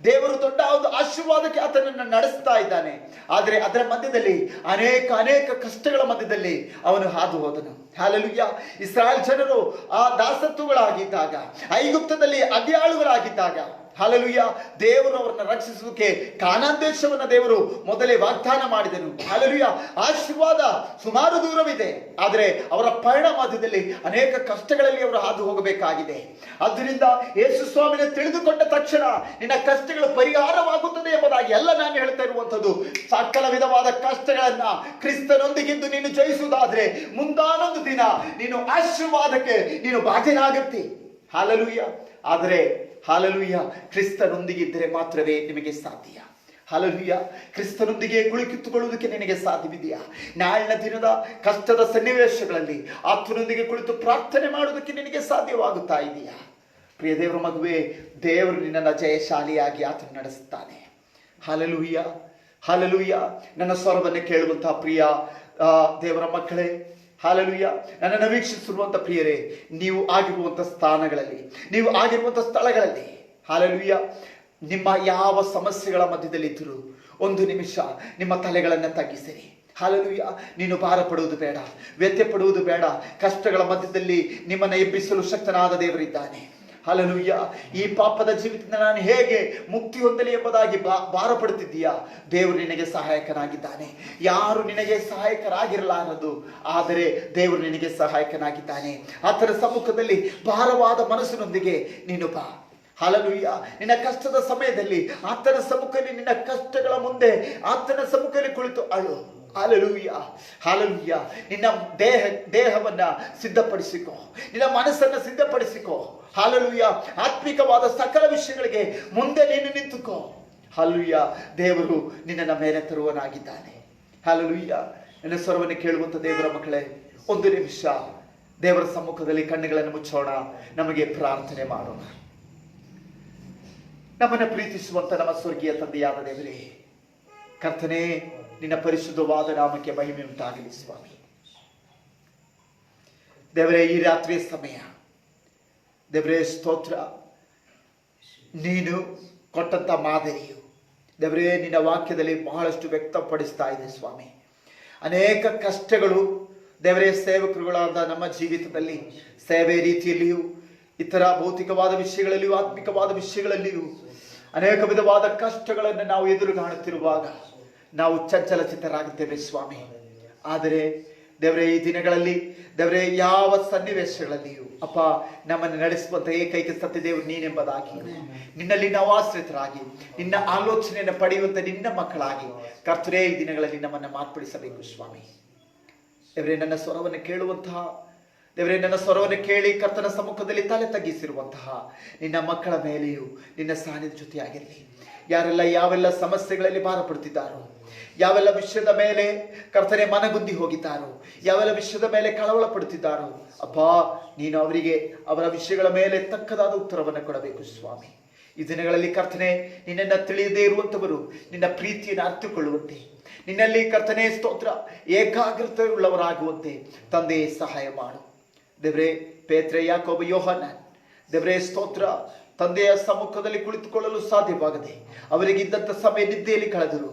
ದೇವರು ದೊಡ್ಡ ಒಂದು ಆಶೀರ್ವಾದಕ್ಕೆ ಆತನನ್ನು ನಡೆಸ್ತಾ ಇದ್ದಾನೆ. ಆದರೆ ಅದರ ಮಧ್ಯದಲ್ಲಿ ಅನೇಕ ಕಷ್ಟಗಳ ಮಧ್ಯದಲ್ಲಿ ಅವನು ಹಾದು ಹೋದನು. ಹಾಲೆಲೂಯ. ಇಸ್ರಾಯೇಲ್ ಜನರು ಆ ದಾಸತ್ವಗಳಾಗಿದ್ದಾಗ, ಐಗುಪ್ತದಲ್ಲಿ ಅದ್ಯಾಳುಗಳಾಗಿದ್ದಾಗ, ಹಾಲೆಲೂಯ, ದೇವರು ಅವರನ್ನು ರಕ್ಷಿಸುವುದಕ್ಕೆ ಕಾನಾನ್ ದೇಶವನ್ನು ದೇವರು ಮೊದಲೇ ವಾಗ್ದಾನ ಮಾಡಿದನು. ಹಾಲೆಲೂಯ. ಆಶೀರ್ವಾದ ಸುಮಾರು ದೂರವಿದೆ, ಆದರೆ ಅವರ ಪಯಣ ಮಧ್ಯದಲ್ಲಿ ಅನೇಕ ಕಷ್ಟಗಳಲ್ಲಿ ಅವರು ಹಾದು ಹೋಗಬೇಕಾಗಿದೆ. ಆದ್ದರಿಂದ ಯೇಸು ಸ್ವಾಮಿನ ತಿಳಿದುಕೊಂಡ ತಕ್ಷಣ ನಿನ್ನ ಕಷ್ಟಗಳು ಪರಿಹಾರವಾಗುತ್ತದೆ ಎಂಬುದಾಗಿ ಎಲ್ಲ ನಾನು ಹೇಳ್ತಾ ಇರುವಂಥದ್ದು. ಸಕಲ ವಿಧವಾದ ಕಷ್ಟಗಳನ್ನ ಕ್ರಿಸ್ತನೊಂದಿಗಿದ್ದು ನೀನು ಜಯಿಸುವುದಾದ್ರೆ ಮುಂದಾನೊಂದು ದಿನ ನೀನು ಆಶೀರ್ವಾದಕ್ಕೆ ನೀನು ಬಾಧ್ಯನಾಗುತ್ತಿ. ಹಾಲೆಲೂಯ. ಆದರೆ ಹಾಲೆಲೂಯ, ಕ್ರಿಸ್ತನೊಂದಿಗಿದ್ದರೆ ಮಾತ್ರವೇ ನಿಮಗೆ ಸಾಧ್ಯ. ಹಾಲೆಲೂಯ. ಕ್ರಿಸ್ತನೊಂದಿಗೆ ಕುಳಿತುಕೊಳ್ಳುವುದಕ್ಕೆ ನಿನಗೆ ಸಾಧ್ಯವಿದೆಯಾ? ನಾಳಿನ ದಿನದ ಕಷ್ಟದ ಸನ್ನಿವೇಶಗಳಲ್ಲಿ ಆತನೊಂದಿಗೆ ಕುಳಿತು ಪ್ರಾರ್ಥನೆ ಮಾಡುವುದಕ್ಕೆ ನಿನಗೆ ಸಾಧ್ಯವಾಗುತ್ತಾ ಇದೆಯಾ? ಪ್ರಿಯ ದೇವರ ಮಗುವೆ, ದೇವರು ನಿನ್ನನ್ನು ಜಯಶಾಲಿಯಾಗಿ ಆತನು ನಡೆಸುತ್ತಾನೆ. Hallelujah, hallelujah. ನನ್ನ ಸ್ವರವನ್ನು ಕೇಳುವಂತಹ ಪ್ರಿಯ ದೇವರ ಮಕ್ಕಳೇ, ಹಾಲೆಲೂಯ, ನನ್ನನ್ನು ವೀಕ್ಷಿಸಿರುವಂಥ ಪ್ರಿಯರೇ, ನೀವು ಆಗಿರುವಂಥ ಸ್ಥಾನಗಳಲ್ಲಿ, ನೀವು ಆಗಿರುವಂಥ ಸ್ಥಳಗಳಲ್ಲಿ, ಹಾಲೆಲೂಯ, ನಿಮ್ಮ ಯಾವ ಸಮಸ್ಯೆಗಳ ಮಧ್ಯದಲ್ಲಿದ್ದರೂ ಒಂದು ನಿಮಿಷ ನಿಮ್ಮ ತಲೆಗಳನ್ನು ತಗ್ಗಿಸಿರಿ. ಹಾಲೆಲೂಯ. ನೀನು ಭಾರ ಪಡುವುದು ಬೇಡ, ವ್ಯತ್ಯೆ ಪಡುವುದು ಬೇಡ. ಕಷ್ಟಗಳ ಮಧ್ಯದಲ್ಲಿ ನಿಮ್ಮನ್ನು ಎಬ್ಬಿಸಲು ಶಕ್ತನಾದ ದೇವರಿದ್ದಾನೆ. ಹಾಲೆಲೂಯ. ಈ ಪಾಪದ ಜೀವಿತದಿಂದ ನಾನು ಹೇಗೆ ಮುಕ್ತಿ ಹೊಂದಲಿ ಎಂಬುದಾಗಿ ಭಾರ ಪಡುತ್ತಿದ್ದೀಯಾ? ದೇವರು ನಿನಗೆ ಸಹಾಯಕನಾಗಿದ್ದಾನೆ. ಯಾರು ನಿನಗೆ ಸಹಾಯಕರಾಗಿರಲಾರದು, ಆದರೆ ದೇವರು ನಿನಗೆ ಸಹಾಯಕನಾಗಿದ್ದಾನೆ. ಆತನ ಸಮ್ಮುಖದಲ್ಲಿ ಭಾರವಾದ ಮನಸ್ಸಿನೊಂದಿಗೆ ನೀನು ಬಾ. ಹಾಲೆಲೂಯ. ನಿನ್ನ ಕಷ್ಟದ ಸಮಯದಲ್ಲಿ ಆತನ ಸಮ್ಮುಖದಲ್ಲಿ, ನಿನ್ನ ಕಷ್ಟಗಳ ಮುಂದೆ ಆತನ ಸಮ್ಮುಖದಲ್ಲಿ ಕುಳಿತು ಅಳು. Hallelujah, hallelujah. ನಿನ್ನ ದೇಹವನ್ನ ಸಿದ್ಧಪಡಿಸಿಕೋ, ನಿನ್ನ ಮನಸ್ಸನ್ನು ಸಿದ್ಧಪಡಿಸಿಕೋ. ಹಾಲೆಲೂಯ. ಆತ್ಮಿಕವಾದ ಸಕಲ ವಿಷಯಗಳಿಗೆ ಮುಂದೆ ನೀನು ನಿಂತುಕೋ. ಹಾಲೆಲೂಯ. ದೇವರು ನಿನ್ನನ್ನು ಮೇಲೆ ತರುವನಾಗಿದ್ದಾನೆ. ಹಾಲೆಲೂಯ. ನನ್ನ ಸ್ವರವನ್ನು ಕೇಳುವಂತ ದೇವರ ಮಕ್ಕಳೇ, ಒಂದು ನಿಮಿಷ ದೇವರ ಸಮ್ಮುಖದಲ್ಲಿ ಕಣ್ಣುಗಳನ್ನು ಮುಚ್ಚೋಣ, ನಮಗೆ ಪ್ರಾರ್ಥನೆ ಮಾಡೋಣ. ನಮ್ಮನ್ನು ಪ್ರೀತಿಸುವಂತ ನಮ್ಮ ಸ್ವರ್ಗೀಯ ತಂದೆಯಾದ ದೇವರೇ, ಕರ್ತನೇ, ನಿನ್ನ ಪರಿಶುದ್ಧವಾದ ನಾಮಕ್ಕೆ ಮಹಿಮೆ ಉಂಟಾಗಲಿ ಸ್ವಾಮಿ. ದೇವರೇ, ಈ ರಾತ್ರಿಯ ಸಮಯ ದೇವರೇ ಸ್ತೋತ್ರ. ನೀನು ಕೊಟ್ಟಂತ ಮಾದರಿಯು ದೇವರೇ ನಿನ್ನ ವಾಕ್ಯದಲ್ಲಿ ಬಹಳಷ್ಟು ವ್ಯಕ್ತಪಡಿಸ್ತಾ ಇದೆ ಸ್ವಾಮಿ. ಅನೇಕ ಕಷ್ಟಗಳು ದೇವರೇ ಸೇವಕರುಗಳಾದ ನಮ್ಮ ಜೀವಿತದಲ್ಲಿ, ಸೇವೆ ರೀತಿಯಲ್ಲಿಯೂ, ಇತರ ಭೌತಿಕವಾದ ವಿಷಯಗಳಲ್ಲಿಯೂ, ಆತ್ಮಿಕವಾದ ವಿಷಯಗಳಲ್ಲಿಯೂ ಅನೇಕ ವಿಧವಾದ ಕಷ್ಟಗಳನ್ನು ನಾವು ಎದುರು ಕಾಣುತ್ತಿರುವಾಗ ನಾವು ಚಂಚಲಚಿತ್ತರಾಗುತ್ತೇವೆ ಸ್ವಾಮಿ. ಆದರೆ ದೇವರೇ, ಈ ದಿನಗಳಲ್ಲಿ ದೇವರೇ ಯಾವ ಸನ್ನಿವೇಶಗಳಲ್ಲಿಯೂ ಅಪ್ಪ ನಮ್ಮನ್ನು ನಡೆಸುವಂತ ಏಕೈಕ ಸತ್ಯ ದೇವರು ನೀನೆಂಬುದಾಗಿ, ನಿನ್ನಲ್ಲಿ ನಾವು ಆಶ್ರಿತರಾಗಿ, ನಿನ್ನ ಆಲೋಚನೆಯನ್ನು ಪಡೆಯುವಂತ ನಿನ್ನ ಮಕ್ಕಳಾಗಿ ಕರ್ತನೇ ಈ ದಿನಗಳಲ್ಲಿ ನಮ್ಮನ್ನು ಮಾರ್ಪಡಿಸಬೇಕು ಸ್ವಾಮಿ. ದೇವರೇ, ನನ್ನ ಸ್ವರವನ್ನು ಕೇಳುವಂತಹ ದೇವರೇ, ನನ್ನ ಸ್ವರವನ್ನು ಕೇಳಿ ಕರ್ತನ ಸಮ್ಮುಖದಲ್ಲಿ ತಲೆ ತಗ್ಗಿಸಿರುವಂತಹ ನಿನ್ನ ಮಕ್ಕಳ ಮೇಲೆಯೂ ನಿನ್ನ ಸಾನ್ನಿಧ್ಯ ಜೊತೆಯಾಗಿರಲಿ. ಯಾರೆಲ್ಲ ಯಾವೆಲ್ಲ ಸಮಸ್ಯೆಗಳಲ್ಲಿ ಭಾರ ಪಡುತ್ತಿದ್ದಾರೋ, ಯಾವೆಲ್ಲ ವಿಷಯದ ಮೇಲೆ ಕರ್ತನೆ ಮನಗುಂದಿ ಹೋಗಿದ್ದಾರೋ, ಯಾವೆಲ್ಲ ವಿಷಯದ ಮೇಲೆ ಕಳವಳ ಪಡುತ್ತಿದ್ದಾರೋ, ಅಪ್ಪ ನೀನು ಅವರಿಗೆ ಅವರ ವಿಷಯಗಳ ಮೇಲೆ ತಕ್ಕದಾದ ಉತ್ತರವನ್ನು ಕೊಡಬೇಕು ಸ್ವಾಮಿ. ಈ ದಿನಗಳಲ್ಲಿ ಕರ್ತನೆ ನಿನ್ನನ್ನು ತಿಳಿಯದೇ ಇರುವಂಥವರು ನಿನ್ನ ಪ್ರೀತಿಯನ್ನು ಅರ್ಥಕೊಳ್ಳುವಂತೆ, ನಿನ್ನಲ್ಲಿ ಕರ್ತನೆ ಸ್ತೋತ್ರ ಏಕಾಗ್ರತೆ ಉಳ್ಳವರಾಗುವಂತೆ ತಂದೆ ಸಹಾಯ ಮಾಡು. ದೇವರೇ, ಪೇತ್ರ, ಯಾಕೋಬ, ಯೋಹಾನನ್ ದೇವರೇ ಸ್ತೋತ್ರ ತಂದೆಯ ಸಮ್ಮುಖದಲ್ಲಿ ಕುಳಿತುಕೊಳ್ಳಲು ಸಾಧ್ಯವಾಗದೆ ಅವರಿಗಿದ್ದಂಥ ಸಮಯ ನಿದ್ದೆಯಲ್ಲಿ ಕಳೆದರು.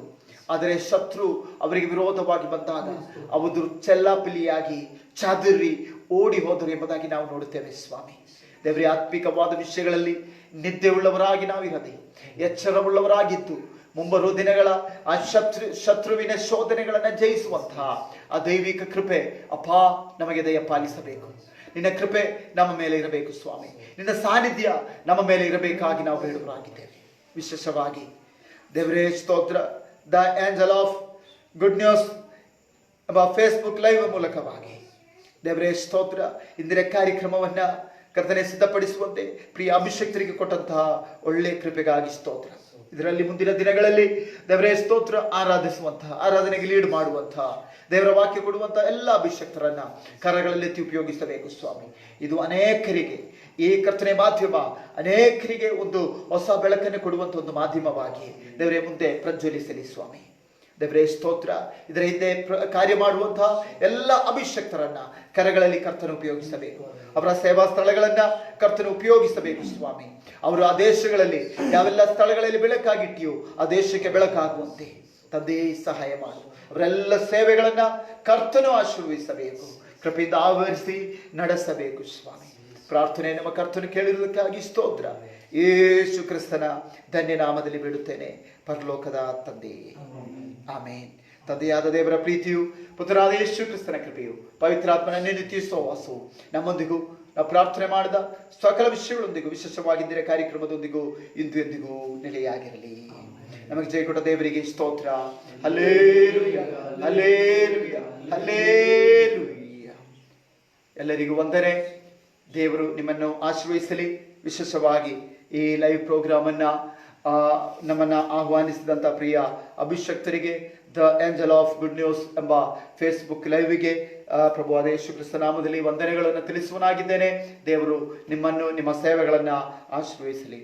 ಆದರೆ ಶತ್ರು ಅವರಿಗೆ ವಿರೋಧವಾಗಿ ಬಂದಾಗ ಅವರು ಚೆಲ್ಲಾಪಿಲಿಯಾಗಿ ಚಾದುರಿ ಓಡಿ ಹೋದರು ಎಂಬುದಾಗಿ ನಾವು ನೋಡುತ್ತೇವೆ. ಸ್ವಾಮಿ ದೇವರೇ, ಆತ್ಮಿಕವಾದ ವಿಷಯಗಳಲ್ಲಿ ನಿದ್ದೆ ಉಳ್ಳವರಾಗಿ ನಾವಿರದೆ ಎಚ್ಚರವುಳ್ಳವರಾಗಿದ್ದು ಮುಂಬರುವ ದಿನಗಳ ಆ ಶತ್ರುವಿನ ಶೋಧನೆಗಳನ್ನು ಜಯಿಸುವಂತಹ ಆ ದೈವಿಕ ಕೃಪೆ ಅಪ್ಪಾ ನಮಗೆ ದಯ ಪಾಲಿಸಬೇಕು. ನಿನ್ನ ಕೃಪೆ ನಮ್ಮ ಮೇಲೆ ಇರಬೇಕು ಸ್ವಾಮಿ. ನಿನ್ನ ಸಾನ್ನಿಧ್ಯ ನಮ್ಮ ಮೇಲೆ ಇರಬೇಕಾಗಿ ನಾವು ಬೇಡುವರಾಗಿದ್ದೇವೆ. ವಿಶೇಷವಾಗಿ ದೇವರೇ ಸ್ತೋತ್ರ, the angel of good news ಎಂಬ ಫೇಸ್ಬುಕ್ ಲೈವ್ ಮೂಲಕವಾಗಿ ದೇವರೇ ಸ್ತೋತ್ರ ಇಂದಿನ ಕಾರ್ಯಕ್ರಮವನ್ನ ಕರ್ತನೆ ಸಿದ್ಧಪಡಿಸುವಂತೆ ಪ್ರಿಯ ಅಭಿಷೇಕ್ತರಿಗೆ ಕೊಟ್ಟಂತಹ ಒಳ್ಳೆ ಕೃಪೆಗಾಗಿ ಸ್ತೋತ್ರ. ಇದರಲ್ಲಿ ಮುಂದಿನ ದಿನಗಳಲ್ಲಿ ದೇವರೇ ಸ್ತೋತ್ರ ಆರಾಧಿಸುವಂತಹ, ಆರಾಧನೆಗೆ ಲೀಡ್ ಮಾಡುವಂತಹ, ದೇವರ ವಾಕ್ಯ ಕೊಡುವಂತಹ ಎಲ್ಲ ಅಭಿಷೇಕ್ತರನ್ನ ಕರಗಳಲ್ಲೆತ್ತಿ ಉಪಯೋಗಿಸಬೇಕು ಸ್ವಾಮಿ. ಇದು ಅನೇಕರಿಗೆ ಈ ಕರ್ತನೆ ಮಾಧ್ಯಮ ಅನೇಕರಿಗೆ ಒಂದು ಹೊಸ ಬೆಳಕನ್ನು ಕೊಡುವಂಥ ಒಂದು ಮಾಧ್ಯಮವಾಗಿ ದೇವರೇ ಮುಂದೆ ಪ್ರಜ್ವಲಿಸಲಿ ಸ್ವಾಮಿ. ದೇವರೇ ಸ್ತೋತ್ರ, ಇದರ ಹಿಂದೆ ಕಾರ್ಯ ಮಾಡುವಂತಹ ಎಲ್ಲ ಅಭಿಷೇಕ್ತರನ್ನ ಕರಗಳಲ್ಲಿ ಕರ್ತನ ಉಪಯೋಗಿಸಬೇಕು. ಅವರ ಸೇವಾ ಸ್ಥಳಗಳನ್ನ ಕರ್ತನ ಉಪಯೋಗಿಸಬೇಕು ಸ್ವಾಮಿ. ಅವರು ಆ ದೇಶಗಳಲ್ಲಿ ಯಾವೆಲ್ಲ ಸ್ಥಳಗಳಲ್ಲಿ ಬೆಳಕಾಗಿಟ್ಟಿಯೋ ಆ ದೇಶಕ್ಕೆ ಬೆಳಕಾಗುವಂತೆ ತಂದೆ ಸಹಾಯ ಮಾಡು. ಅವರೆಲ್ಲ ಸೇವೆಗಳನ್ನ ಕರ್ತನು ಆಶೀರ್ವದಿಸಬೇಕು, ಕೃಪೆಯಿಂದ ಆವರಿಸಿ ನಡೆಸಬೇಕು ಸ್ವಾಮಿ. ಪ್ರಾರ್ಥನೆ ನಮ್ಮ ಕರ್ತನು ಕೇಳಿರುವುದಕ್ಕಾಗಿ ಸ್ತೋತ್ರ. ಯೇಸು ಕ್ರಿಸ್ತನ ಧನ್ಯ ನಾಮದಲ್ಲಿ ಬಿಡುತ್ತೇನೆ, ಪರಲೋಕದ ತಂದೆ, ಆಮೇನ್. ತಂದೆಯಾದ ದೇವರ ಪ್ರೀತಿಯು, ಪುತ್ರನಾದ ಯೇಸು ಕ್ರಿಸ್ತನ ಕೃಪೆಯು, ಪವಿತ್ರಾತ್ಮನ ನಿತ್ಯ ಸಹವಾಸವು ನಮ್ಮೊಂದಿಗೂ ನಾವು ಪ್ರಾರ್ಥನೆ ಮಾಡಿದ ಸಕಲ ವಿಷಯಗಳೊಂದಿಗೂ ವಿಶೇಷವಾಗಿದ್ದರೆ ಕಾರ್ಯಕ್ರಮದೊಂದಿಗೂ ಇಂದು ಎಂದಿಗೂ ನೆಲೆಯಾಗಿರಲಿ. ನಮಗೆ ಜಯ ಕೊಟ್ಟ ದೇವರಿಗೆ ಸ್ತೋತ್ರ. Hallelujah, hallelujah, hallelujah. ಎಲ್ಲರಿಗೂ ವಂದನೆ. ದೇವರು ನಿಮ್ಮನ್ನು ಆಶೀರ್ವದಿಸಲಿ. ವಿಶೇಷವಾಗಿ ಈ ಲೈವ್ ಪ್ರೋಗ್ರಾಮ್ ಅನ್ನ ನಮ್ಮನ್ನ ಆಹ್ವಾನಿಸಿದಂಥ ಪ್ರಿಯ ಅಭಿಷಕ್ತರಿಗೆ the angel of good news ಎಂಬ ಫೇಸ್ಬುಕ್ ಲೈವ್ಗೆ ಪ್ರಭುವಾದ ಯೇಸು ಕ್ರಿಸ್ತ ನಾಮದಲ್ಲಿ ವಂದನೆಗಳನ್ನು ತಿಳಿಸುವನಾಗಿದ್ದೇನೆ. ದೇವರು ನಿಮ್ಮನ್ನು, ನಿಮ್ಮ ಸೇವೆಗಳನ್ನು ಆಶೀರ್ವದಿಸಲಿ.